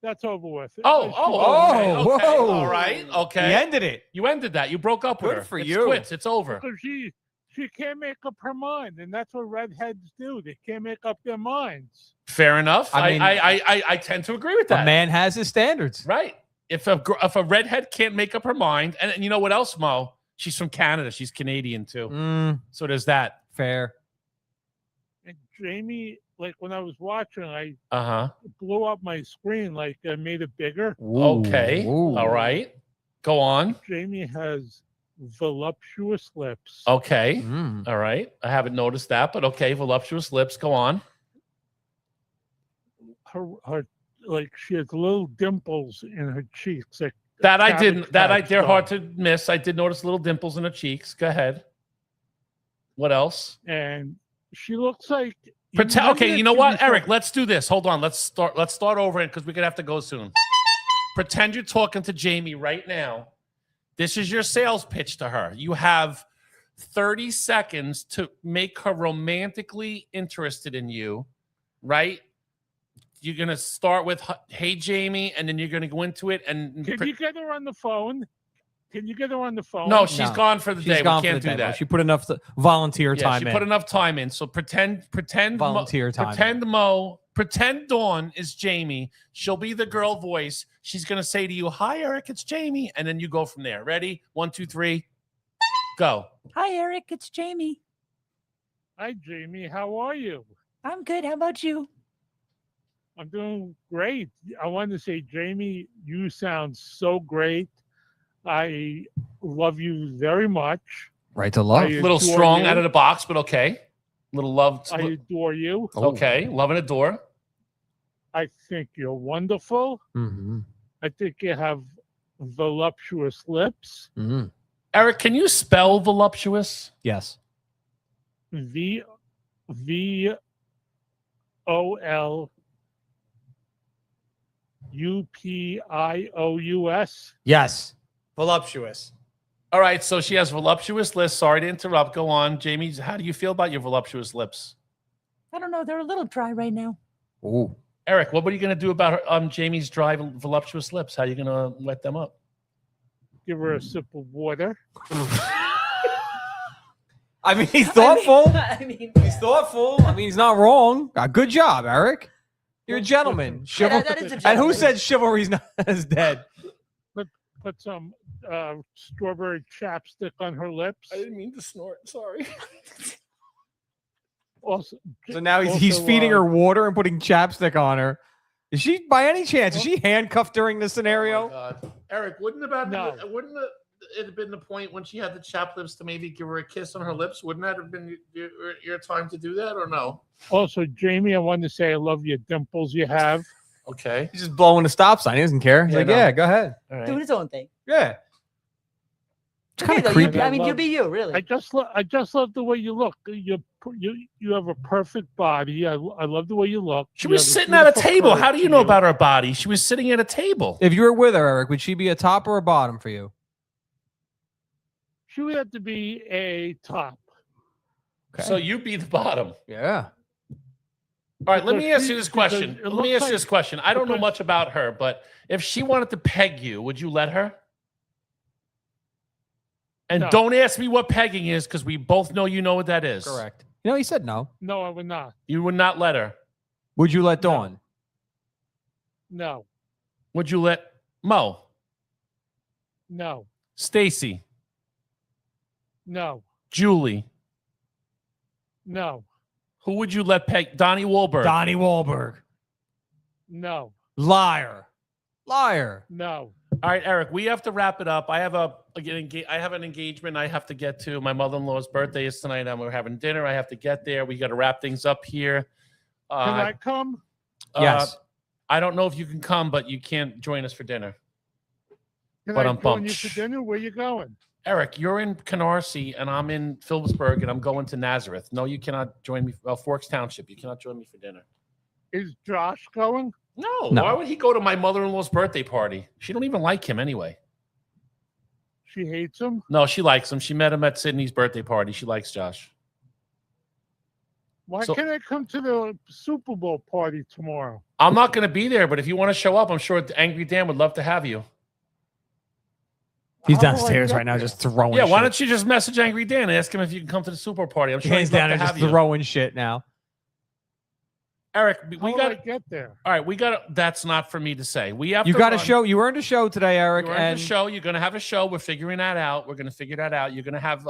That's over with. Okay, whoa. All right. Okay. You ended it. You ended that. You broke up with her. Good for It's you. Quits. It's over. Because she can't make up her mind, and that's what redheads do. They can't make up their minds. Fair enough. I mean- I tend to agree with that. A man has his standards. Right. If a redhead can't make up her mind, and you know what else, Mo? She's from Canada. She's Canadian too. So there's that. Fair. And Jamie, like when I was watching, I Uh-huh. blew up my screen, like I made it bigger. Okay. Ooh. All right. Go on. Jamie has voluptuous lips. Okay. Mm. All right. I haven't noticed that, but okay. Voluptuous lips. Go on. Her like she has little dimples in her cheeks. Like That I Cabbage didn't. That Patch they're hard Doll. to miss. I did notice little dimples in her cheeks. Go ahead. What else? And she looks like Pretend. Okay. remember You know that what, TV show- Eric? Let's do this. Hold on. Let's start over because we're gonna have to go soon. Pretend you're talking to Jamie right now. This is your sales pitch to her. You have 30 seconds to make her romantically interested in you, right? You're going to start with, hey, Jamie, and then you're going to go into it. And Can you get her on the phone? Can you get her on the phone? No, she's No. gone for the She's day. gone We for can't the do day. that. She put enough volunteer Yeah, time she in. put enough time in. So pretend Volunteer time. Pretend Dawn is Jamie. She'll be the girl voice. She's going to say to you, hi, Eric, it's Jamie. And then you go from there. Ready? 1, 2, 3, go. Hi, Eric. It's Jamie. Hi, Jamie. How are you? I'm good. How about you? I'm doing great. I want to say, Jamie, you sound so great. I love you very much. Right to love. I A little adore strong you. out of the box, but okay. Little love. I adore you. Okay. Love and adore. I think you're wonderful. Mm-hmm. I think you have voluptuous lips. Mm-hmm. Eric, can you spell voluptuous? Yes. VOLUPIOUS. Yes. Voluptuous. All right. So she has voluptuous lips. Sorry to interrupt. Go on. Jamie, how do you feel about your voluptuous lips? I don't know. They're a little dry right now. Ooh. Eric, what are you going to do about her, Jamie's dry, voluptuous lips? How are you going to wet them up? Give her a sip of water. I mean, he's thoughtful. I mean, He's thoughtful. I mean, he's not wrong. Good job, Eric. You're a gentleman. Yeah, that is a And who gentleman. said chivalry's not as dead? Put some strawberry chapstick on her lips. didn't mean to snort. Sorry. Also, So now he's feeding her water and putting chapstick on her. Is she, by any chance, is she handcuffed during this scenario? Oh, God. Eric, wouldn't it have been the point when she had the chapped lips to maybe give her a kiss on her lips? Wouldn't that have been your time to do that or no? Also, Jamie, I wanted to say I love your dimples you have. Okay. He's just blowing a stop sign. He doesn't care. He's Yeah, like, no. yeah, go ahead. All right. doing his own thing. Yeah. It's kind Okay, of though, creepy. I mean, you be you, really. I just love the way you look. You have a perfect body. I love the way you look. She You was have sitting at a beautiful table. curves How do you to know about her body? She was sitting at a table. If you were with her, Eric, would she be a top or a bottom for you? She would have to be a top. So you be the bottom. Yeah. All right, let me Because ask you this question. it Let me looks ask you this question. I don't know much about her, but if she wanted to peg you, would you let her? And No. don't ask me what pegging is because we both know you know what that is. Correct. You know, he said no. No, I would not. You would not let her. Would you let Dawn? No. Would you let Mo? No. Stacy? No. Julie? No. Who would you let peg? Donnie Wahlberg? Donnie Wahlberg. No. Liar. Liar. No. All right, Eric, we have to wrap it up. I have an engagement I have to get to. My mother-in-law's birthday is tonight, and we're having dinner. I have to get there. We got to wrap things up here. Can I come? Yes. I don't know if you can come, but you can't join us for dinner. Can But I I'm join pumped. you for dinner? Where you going? Eric, you're in Canarsie, and I'm in Phillipsburg, and I'm going to Nazareth. No, you cannot join me. Forks Township. You cannot join me for dinner. Is Josh going? No. No. Why would he go to my mother-in-law's birthday party? She don't even like him anyway. She hates him? No, she likes him. She met him at Sydney's birthday party. She likes Josh. Why So- can't I come to the Super Bowl party tomorrow? I'm not going to be there, but if you want to show up, I'm sure Angry Dan would love to have you. He's How do I downstairs get right now there? just throwing Yeah, why shit. don't you just message Angry Dan and ask him if you can come to the Super Bowl party? I'm sure Hands he'd love down to and have just you. throwing shit now. Eric, How we do got. I get there? All right, we got. That's not for me to say. We have. You to got a run. show. You earned a show today, Eric. You earned and a show. You're going to have a show. We're figuring that out. We're going to figure that out. You're going to have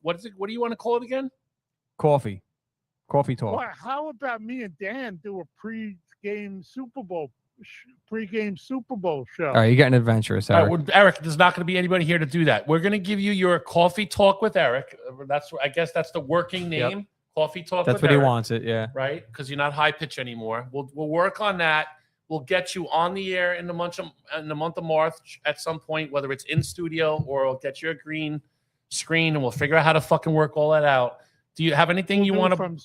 what is it? What do you want to call it again? Coffee talk. Well, how about me and Dan do a pre-game Super Bowl show? All right, you're getting adventurous, All Eric. right, Eric, there's not going to be anybody here to do that. We're going to give you your coffee talk with Eric. I guess that's the working name. Yep. Coffee talk. That's with what Eric, he wants it. Yeah. right? Because you're not high pitch anymore. We'll work on that. We'll get you on the air in the month of March at some point, whether it's in studio or we'll get you a green screen, and we'll figure out how to fucking work all that out. Do you have anything you want to?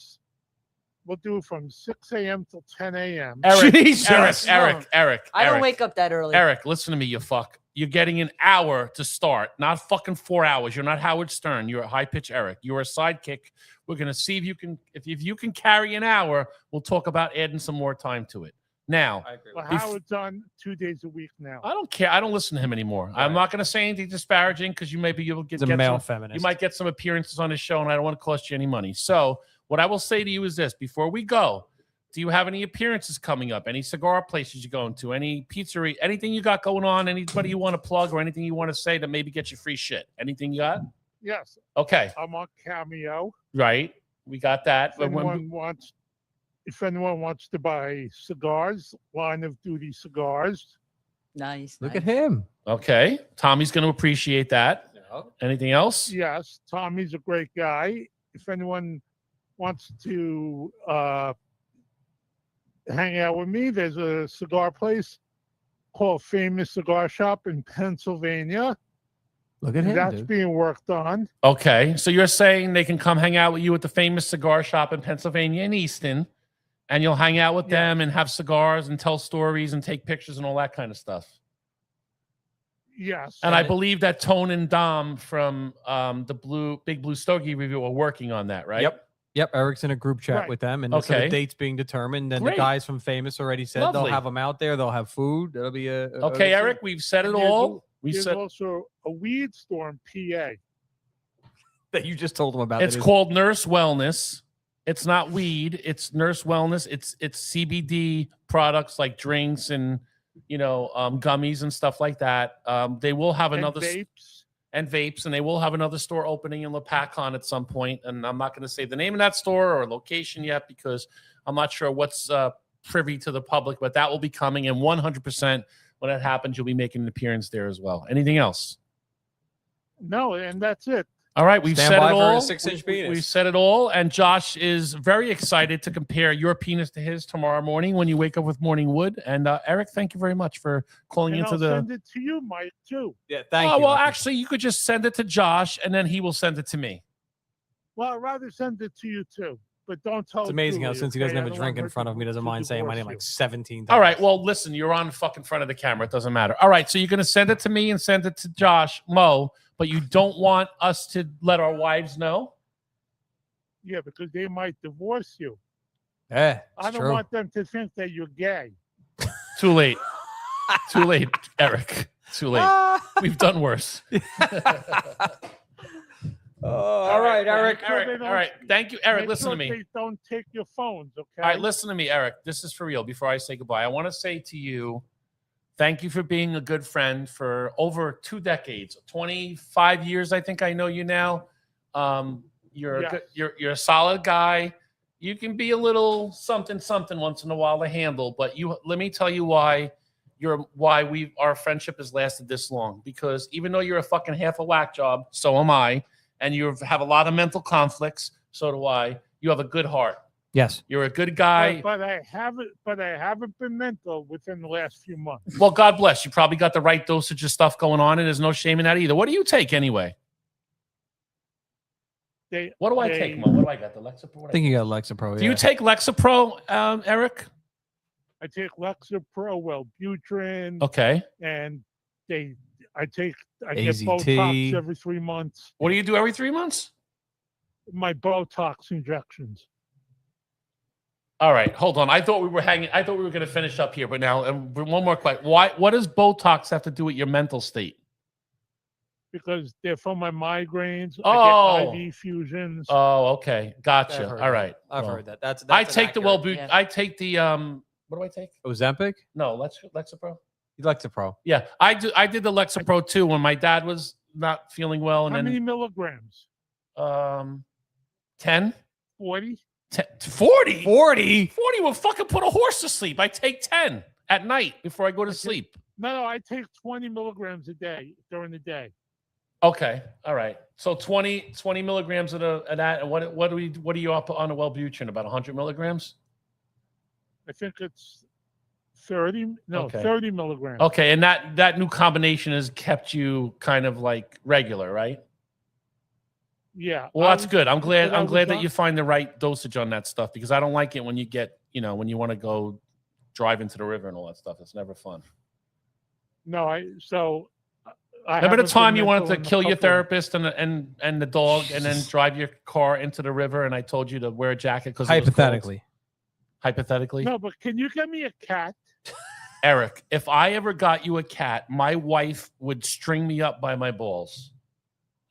We'll do it from 6 a.m. till 10 a.m. Eric, Jesus. Eric. I don't wake up that early. Eric, listen to me, you fuck. You're getting an hour to start, not fucking 4 hours. You're not Howard Stern. You're a high pitch Eric. You're a sidekick. We're gonna see if you can carry an hour. We'll talk about adding some more time to it. Now, Well, Howard's on 2 days a week now. I don't care. I don't listen to him anymore. I'm not gonna say anything disparaging because you'll get He's a male some, feminist. you might get some appearances on his show, and I don't want to cost you any money. So what I will say to you is this: before we go, do you have any appearances coming up? Any cigar places you're going to? Any pizzeria? Anything you got going on? Anybody you want to plug or anything you want to say to maybe get you free shit? Anything you got? Yes. Okay. I'm on Cameo. Right. We got that. If anyone wants to buy cigars, Line of Duty cigars. Nice. Look at him. Okay. Tommy's going to appreciate that. Anything else? Yes, Tommy's a great guy. If anyone wants to hang out with me, there's a cigar place called Famous Cigar Shop in Pennsylvania. Look at him. That's Dude. being worked on. Okay. So you're saying they can come hang out with you at the Famous Cigar Shop in Pennsylvania in Easton, and you'll hang out with them and have cigars and tell stories and take pictures and all that kind of stuff. Yes. And I believe that Tone and Dom from the Big Blue Stogie Review are working on that, right? Yep. Eric's in a group chat Right. with them, and so the Okay. date's being determined. And Great. the guys from Famous already said Lovely. they'll have them out there. They'll have food. It'll be a Okay, Eric, we've said it And there's all. We There's said also a weed store in PA. that you just told them about. it's that is- called Nurse Wellness. It's not weed. It's Nurse Wellness. It's CBD products like drinks and gummies and stuff like that. They will have And another vapes. and vapes, and they will have another store opening in Lapacon at some point. And I'm not going to say the name of that store or location yet because I'm not sure what's privy to the public, but that will be coming. And 100% when that happens, you'll be making an appearance there as well. Anything else? No, and that's it. All right, we've Stand said by it for a all. 6-inch penis. We've said it all, and Josh is very excited to compare your penis to his tomorrow morning when you wake up with morning wood. And Eric, thank you very much for calling And into I'll the. send it to you, Mike, too. Yeah, thank Oh you. well, Lucky. actually, you could just send it to Josh, and then he will send it to me. Well, I'd rather send it to you, too. But don't tell It's amazing how Julie, since he okay? doesn't have I a don't drink want in her front of me, doesn't to mind saying my divorce name you. like 17 times. All right. Well, listen, you're on fucking front of the camera. It doesn't matter. All right. So you're going to send it to me and send it to Josh, Mo, but you don't want us to let our wives know? Yeah, because they might divorce you. Yeah, I don't want them to think that you're gay. Too late. Too late, Eric. Too late. We've done worse. All right, Eric. Eric, all right. Thank you, Eric. Make Listen sure to me. They don't take your phones, okay? All right, listen to me, Eric. This is for real. Before I say goodbye, I want to say to you, thank you for being a good friend for over 2 decades, 25 years. I think I know you now. You're a good, you're a solid guy. You can be a little something once in a while to handle, but let me tell you why our friendship has lasted this long. Because even though you're a fucking half a whack job, so am I, and you have a lot of mental conflicts, so do I. You have a good heart. Yes. You're a good guy. But I haven't been mental within the last few months. Well, God bless. You probably got the right dosage of stuff going on, and there's no shame in that either. What do you take anyway? What do I take, Mo? What do I got? The Lexapro? I think you got Lexapro. Do you take Lexapro, Eric? I take Lexapro, Wellbutrin. Okay. And I get AZT. Botox every 3 months. What do you do every 3 months? My Botox injections. All right, hold on. I thought we were going to finish up here, but now one more question. What does Botox have to do with your mental state? Because they're for my migraines. Oh. I get IV fusions. Oh, okay. Gotcha. All right. I've heard that. That's I take the inaccurate. Wellbutrin. I take the what do I take? Ozempic? No, Lexapro. Lexapro. Yeah, I did the Lexapro too when my dad was not feeling well, and How then many milligrams? 10, 40. 40? 40 will fucking put a horse to sleep. I take 10 at night before I go to sleep. No, I take 20 milligrams a day during the day. Okay, all right. So 20 milligrams of that. And what are you up on a Wellbutrin? About 100 milligrams? I think it's 30. No, Okay. 30 milligrams. Okay, and that new combination has kept you kind of like regular, right? Yeah. Well, that's good. I'm glad that on- you find the right dosage on that stuff, because I don't like it when you get, when you want to go drive into the river and all that stuff. It's never fun. No, I Remember the haven't time been you wanted mental to in a kill your couple of- therapist and the dog, and then drive your car into the river, and I told you to wear a jacket because Hypothetically. Hypothetically? No, but can you get me a cat? Eric, if I ever got you a cat, my wife would string me up by my balls.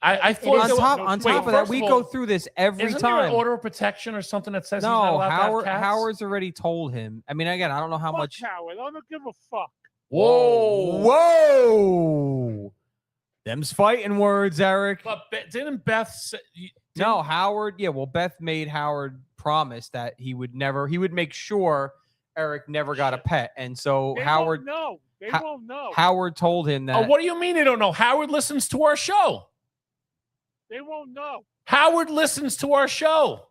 I thought on top of that, we go through this every isn't there time. an order of protection or something that says he's not No, allowed to have cats? Howard's already told him. I mean, again, I don't know how Fuck much. Howard. I don't give a fuck. Whoa! Them's fighting words, Eric. But didn't Beth say? No, Howard. Yeah, well, Beth made Howard promise that he would make sure Eric never got a pet, and so They Howard. won't know. They won't know. Howard told him that. Oh, what do you mean they don't know? Howard listens to our show. They won't know. Howard listens to our show.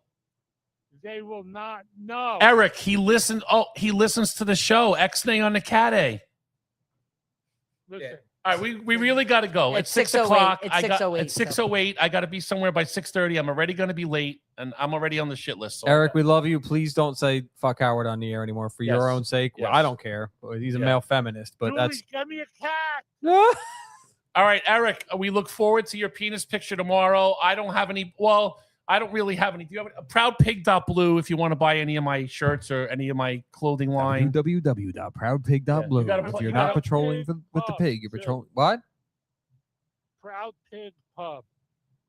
They will not know. Eric, he listens to the show. X-Nay on the Cat A. Listen. All right, we really got to go. It's 6 6:08. o'clock. It's I got 6:08, It's 6:08. I got to be somewhere by 6:30. I'm already going to be late, and I'm already on the shit list. So Eric, we love you. Please don't say fuck Howard on the air anymore for your Yes. own sake. Well, Yes. I don't care. He's a Yeah. male feminist, but Julie, that's. get me a cat. All right, Eric, we look forward to your penis picture tomorrow. I don't have any. Well, I don't really have any. Do you have a proudpig.blue if you want to buy any of my shirts or any of my clothing line? www.proudpig.blue. gotta If put- you're you not gotta- patrolling with the pig, you're patrolling. What? Proud Pig Pub.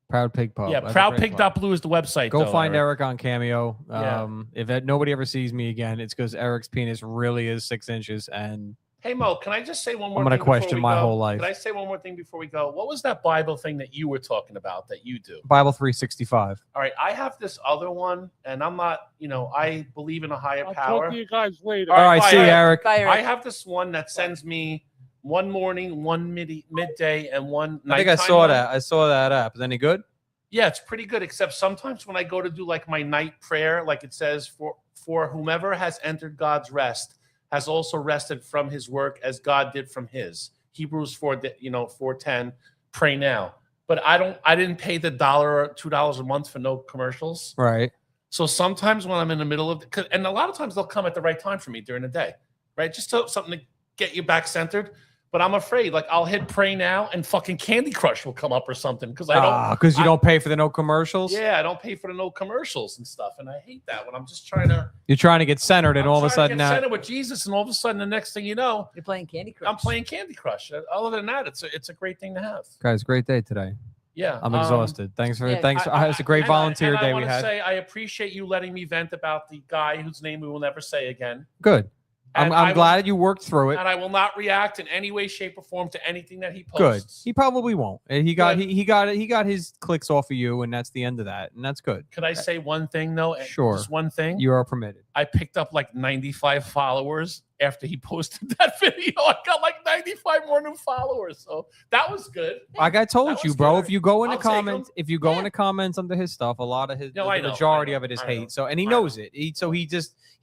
Proud Pig Pub. Yeah, That's a great club. proudpig.blue is the website. Go though, find Eric on Cameo. Yeah. If nobody ever sees me again, it's because Eric's penis really is 6 inches, and Hey, Mo, can I just say one more I'm gonna thing before question we my go? whole life. Can I say one more thing before we go? What was that Bible thing that you were talking about that you do? Bible 365. All right, I have this other one, and I'm not, I believe in a higher I'll power. talk to you guys later. All right, bye, see you, Eric. Bye, Eric. I have this one that sends me one morning, one midday, and one I think I nighttime saw one. that. I saw that app. Is any good? Yeah, it's pretty good, except sometimes when I go to do like my night prayer, like it says, for whomever has entered God's rest has also rested from his work as God did from his. Hebrews 4:10, pray now. But I didn't pay the $1 or $2 a month for no commercials. Right. So sometimes when I'm in the middle of and a lot of times they'll come at the right time for me during the day, right? Just something to get you back centered. But I'm afraid, like, I'll hit pray now and fucking Candy Crush will come up or something because I don't. Because you don't pay for the no commercials. Yeah, I don't pay for the no commercials and stuff, and I hate that when I'm just trying to. You're trying to get centered, and all of a sudden now, now centered with Jesus, and all of a sudden, the next thing you know, you're playing Candy Crush. I'm playing Candy Crush. Other than that, it's a great thing to have. Guys, great day today. Yeah, I'm exhausted. Thanks for it's a great volunteer day we I had. say I appreciate you letting me vent about the guy whose name we will never say again. Good. And I'm glad you worked through it. And I will not react in any way, shape, or form to anything that he Good. posts. He probably won't. He got his clicks off of you, and that's the end of that, and that's good. Could I say one thing though? Sure. Just one thing. You are permitted. I picked up like 95 followers after he posted that video. I got like 95 more new followers, so that was good. Like I told you, bro. If you go in the I'll take 'em. comments, in the comments under his stuff, a lot of his No, the I know, majority I know, of it is I hate. know, So, and he knows it.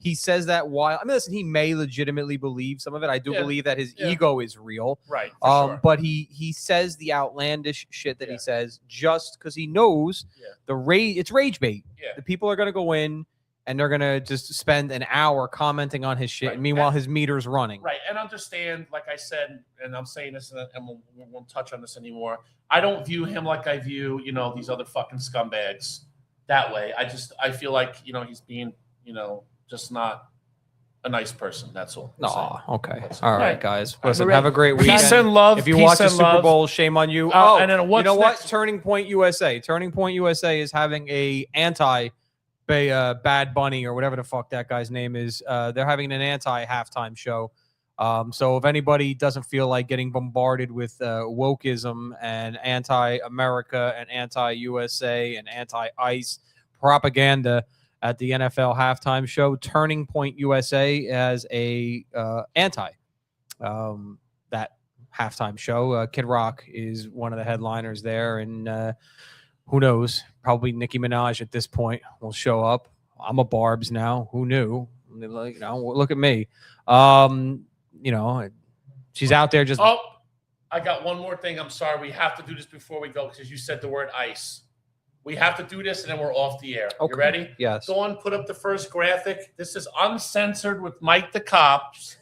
He says that while I mean, listen, he may legitimately believe some of it. I do believe that his ego is real, right? For sure. But he says the outlandish shit that he says just because he knows the rage. It's rage bait. Yeah. The people are gonna go in and they're gonna just spend an hour commenting on his shit. And meanwhile, his meter's running. Right, and understand, like I said, and I'm saying this, and we won't touch on this anymore. I don't view him like I view, these other fucking scumbags that way. I feel like, he's being, just not a nice person. That's all. No, okay. All right, guys. Listen, Right. have a great weekend. Peace and love. If you peace watch the and Super love. Bowl, shame on you. And then you what's know what? next? Turning Point USA. Turning Point USA is having a Bad Bunny or whatever the fuck that guy's name is. They're having an anti-halftime show. So if anybody doesn't feel like getting bombarded with wokeism and anti-America and anti-USA and anti-ICE propaganda at the NFL halftime show, Turning Point USA as a that halftime show. Kid Rock is one of the headliners there, and who knows? Probably Nicki Minaj at this point will show up. I'm a Barb's now. Who knew? Look at me. She's out there just. Oh, I got one more thing. I'm sorry. We have to do this before we go because you said the word ice. We have to do this and then we're off the air. Okay. You ready? Yes. Go on, put up the first graphic. This is Uncensored with Mike the Cops.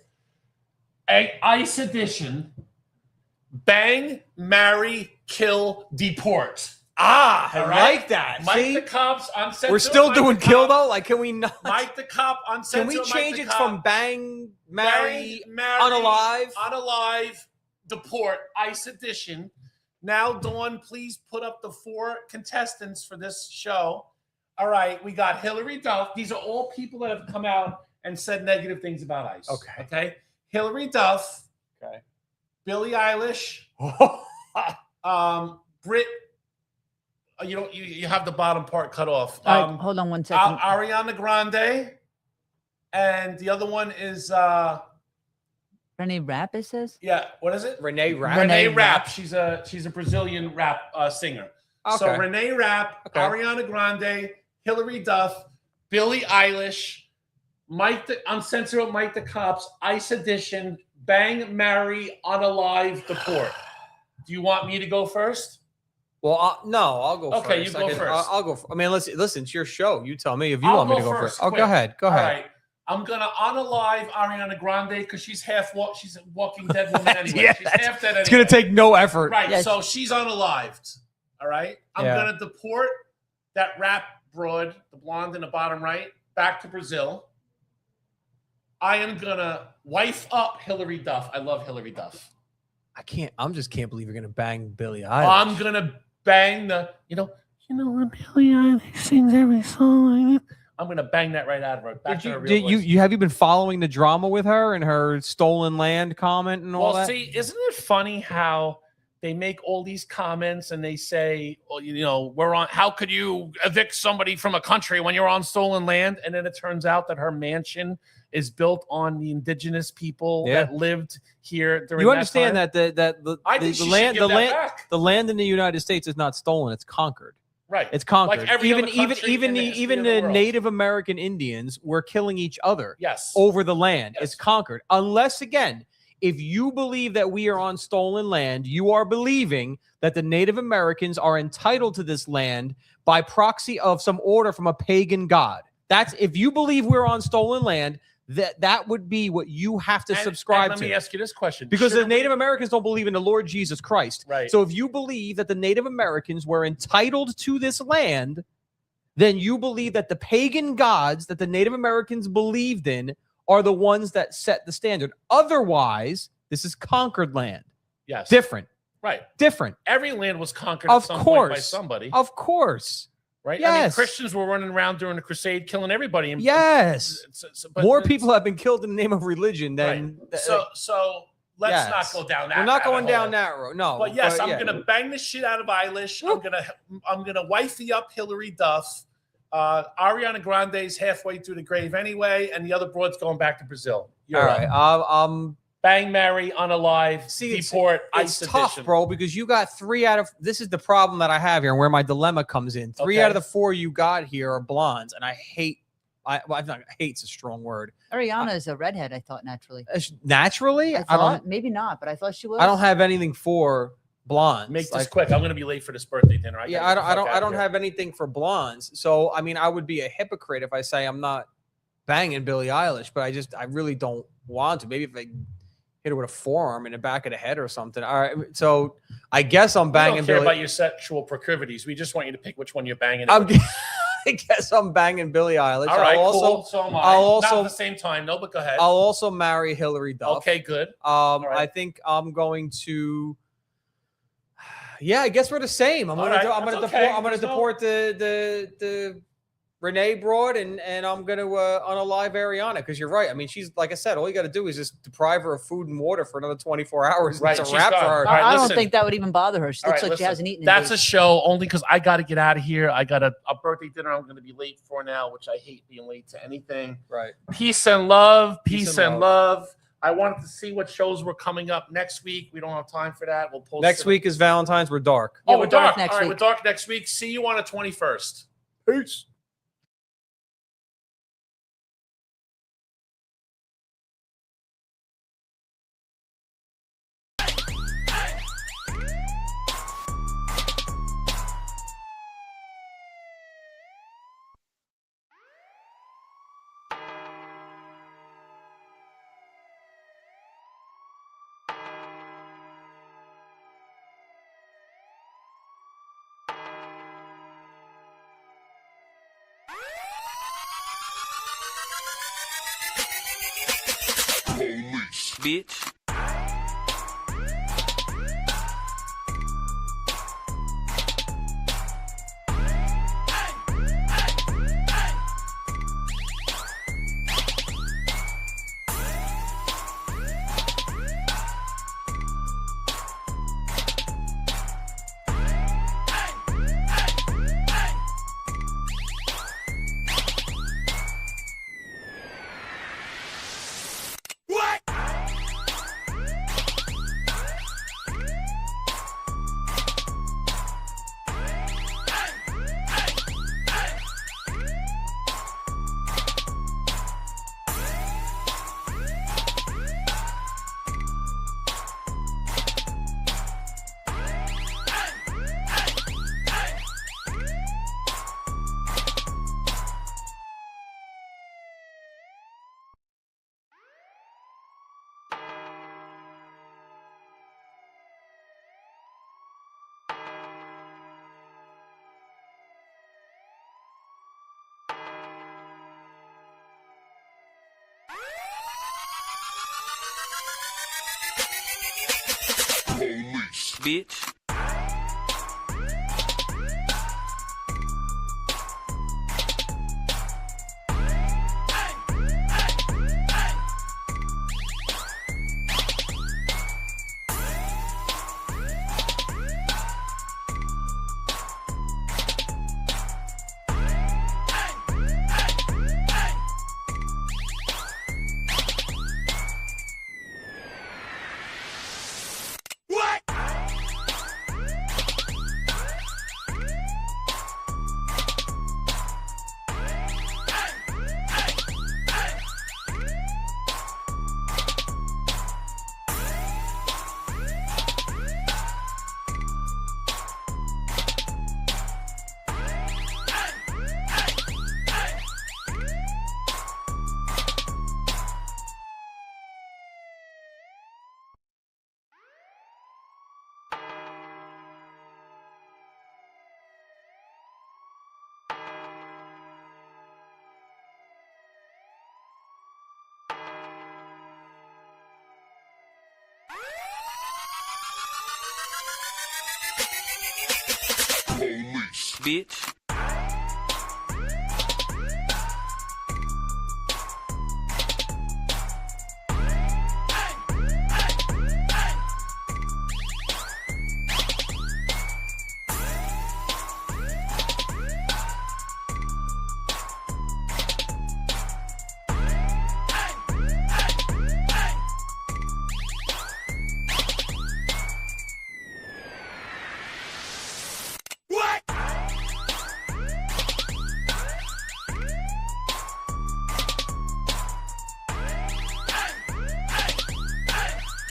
Ice edition. Bang, marry, kill, deport. I All like that. Mike See? the Cops Uncensored. We're still Mike doing the kill Cop. though. Like, can we not? Mike the Cop Uncensored. Can we Mike change the it Cop. from bang, marry, unalive, unalive? deport, ice edition. Now, Dawn, please put up the 4 contestants for this show. All right, we got Hillary Duff. These are all people that have come out and said negative things about ICE. Okay. Hillary Duff. Okay. Billie Eilish. Brit. You have the bottom part cut off. Hold on one second. Ariana Grande. And the other one is Renee Rapp, it says? Yeah, what is it? Renee Rapp. Renee Rapp. She's a Brazilian rap singer. Okay. So Renee Rapp, Ariana Grande, Hillary Duff, Billie Eilish, Uncensored Mike the Cops, Ice Edition, Bang, Marry, Unalive, Deport. Do you want me to go first? Well, no, I'll go first. Okay, you go first. I'll go. I mean, listen, it's your show. You tell me if you want me to go first. Oh, quick. go ahead. Go ahead. All right. I'm gonna unalive Ariana Grande because she's she's a Walking Dead woman anyway. Yeah, she's half dead anyway. It's gonna take no effort. Right. Yes. So she's unalived. All right. I'm gonna deport that rap broad, the blonde in the bottom right, back to Brazil. I am gonna wife up Hillary Duff. I love Hillary Duff. I just can't believe you're gonna bang Billie Eilish. I'm gonna bang the, when Billie Eilish sings every song. I'm gonna bang that right out of her. Back to her real voice. Have you been following the drama with her and her stolen land comment and all that? Well, see, isn't it funny how they make all these comments and they say, well, we're on, how could you evict somebody from a country when you're on stolen land? And then it turns out that her mansion is built on the indigenous people that lived here during You understand that time. that the land in the United States is not stolen, it's conquered. Right. It's conquered. Like every other country in the history even of the the world. Native American Indians were killing each other Yes. over the land. It's conquered. Unless, again, if you believe that we are on stolen land, you are believing that the Native Americans are entitled to this land by proxy of some order from a pagan god. That's if you believe we're on stolen land, that would be what you have to And subscribe let to. me ask you this question. Because the Shouldn't Native Americans don't believe in the Lord Jesus Christ. Right. So if you believe that the Native Americans were entitled to this land, then you believe that the pagan gods that the Native Americans believed in are the ones that set the standard. Otherwise, this is conquered land. Yes. Different. Right. Different. Every land was conquered Of at some point by course. somebody. Of course. Right? I mean, Yes. Christians were running around during the crusade, killing everybody. And, Yes. but More people have been killed in the name of religion Right. than So let's Yes. not go down that. We're not going rabbit down hole. that road. No. But yes, I'm yeah. gonna bang the shit out of Eilish. I'm gonna wifey up Hillary Duff. Ariana Grande's halfway through the grave anyway, and the other broad's going back to Brazil. All right. Bang, marry, unalive, deport, It's ice tough, edition. bro, because you got 3 out of. This is the problem that I have here, and where my dilemma comes in. 3 Okay. out of the 4 you got here are blondes, and I hate. Hate's a strong word. Ariana is a redhead, I thought, naturally. Naturally, I I thought, don't. maybe not, but I thought she was. I don't have anything for blondes. Make this Like, quick. I'm gonna be late for this birthday dinner. yeah, I don't have anything for blondes. So I mean, I would be a hypocrite if I say I'm not banging Billie Eilish, but I really don't want to. Maybe if I hit her with a forearm in the back of the head or something. All right, so I guess I'm We banging don't care Billie. about your sexual proclivities. We just want you to pick which one you're banging. I guess I'm banging Billie Eilish. All right, I'll also, cool. So am I. I'll also, Not at the same time, no, but go ahead. I'll also marry Hillary Duff. Okay, good. I think I'm going to. Yeah, I guess we're the same. I'm All gonna right, I'm that's gonna okay. deport I'm gonna There's no- deport the Renee Broad and I'm gonna unalive Ariana because you're right. I mean, she's like I said, all you got to do is just deprive her of food and water for another 24 hours. Right, It's a she's wrap for gone. her. All right, I don't listen. think that would even bother her. She All looks right, like she listen. hasn't eaten. in That's days. a show only because I got to get out of here. I got a birthday dinner I'm going to be late for now, which I hate being late to anything. Right. Peace and love. Peace Peace and and love. I wanted to see what shows were coming up next week. We don't have time for that. We'll post Next it. week is Valentine's. We're dark. Oh, Yeah, we're we're dark dark. next All right, week. we're dark next week. See you on the 21st. Peace. Police. Bitch. Police. Bitch. Police. Bitch.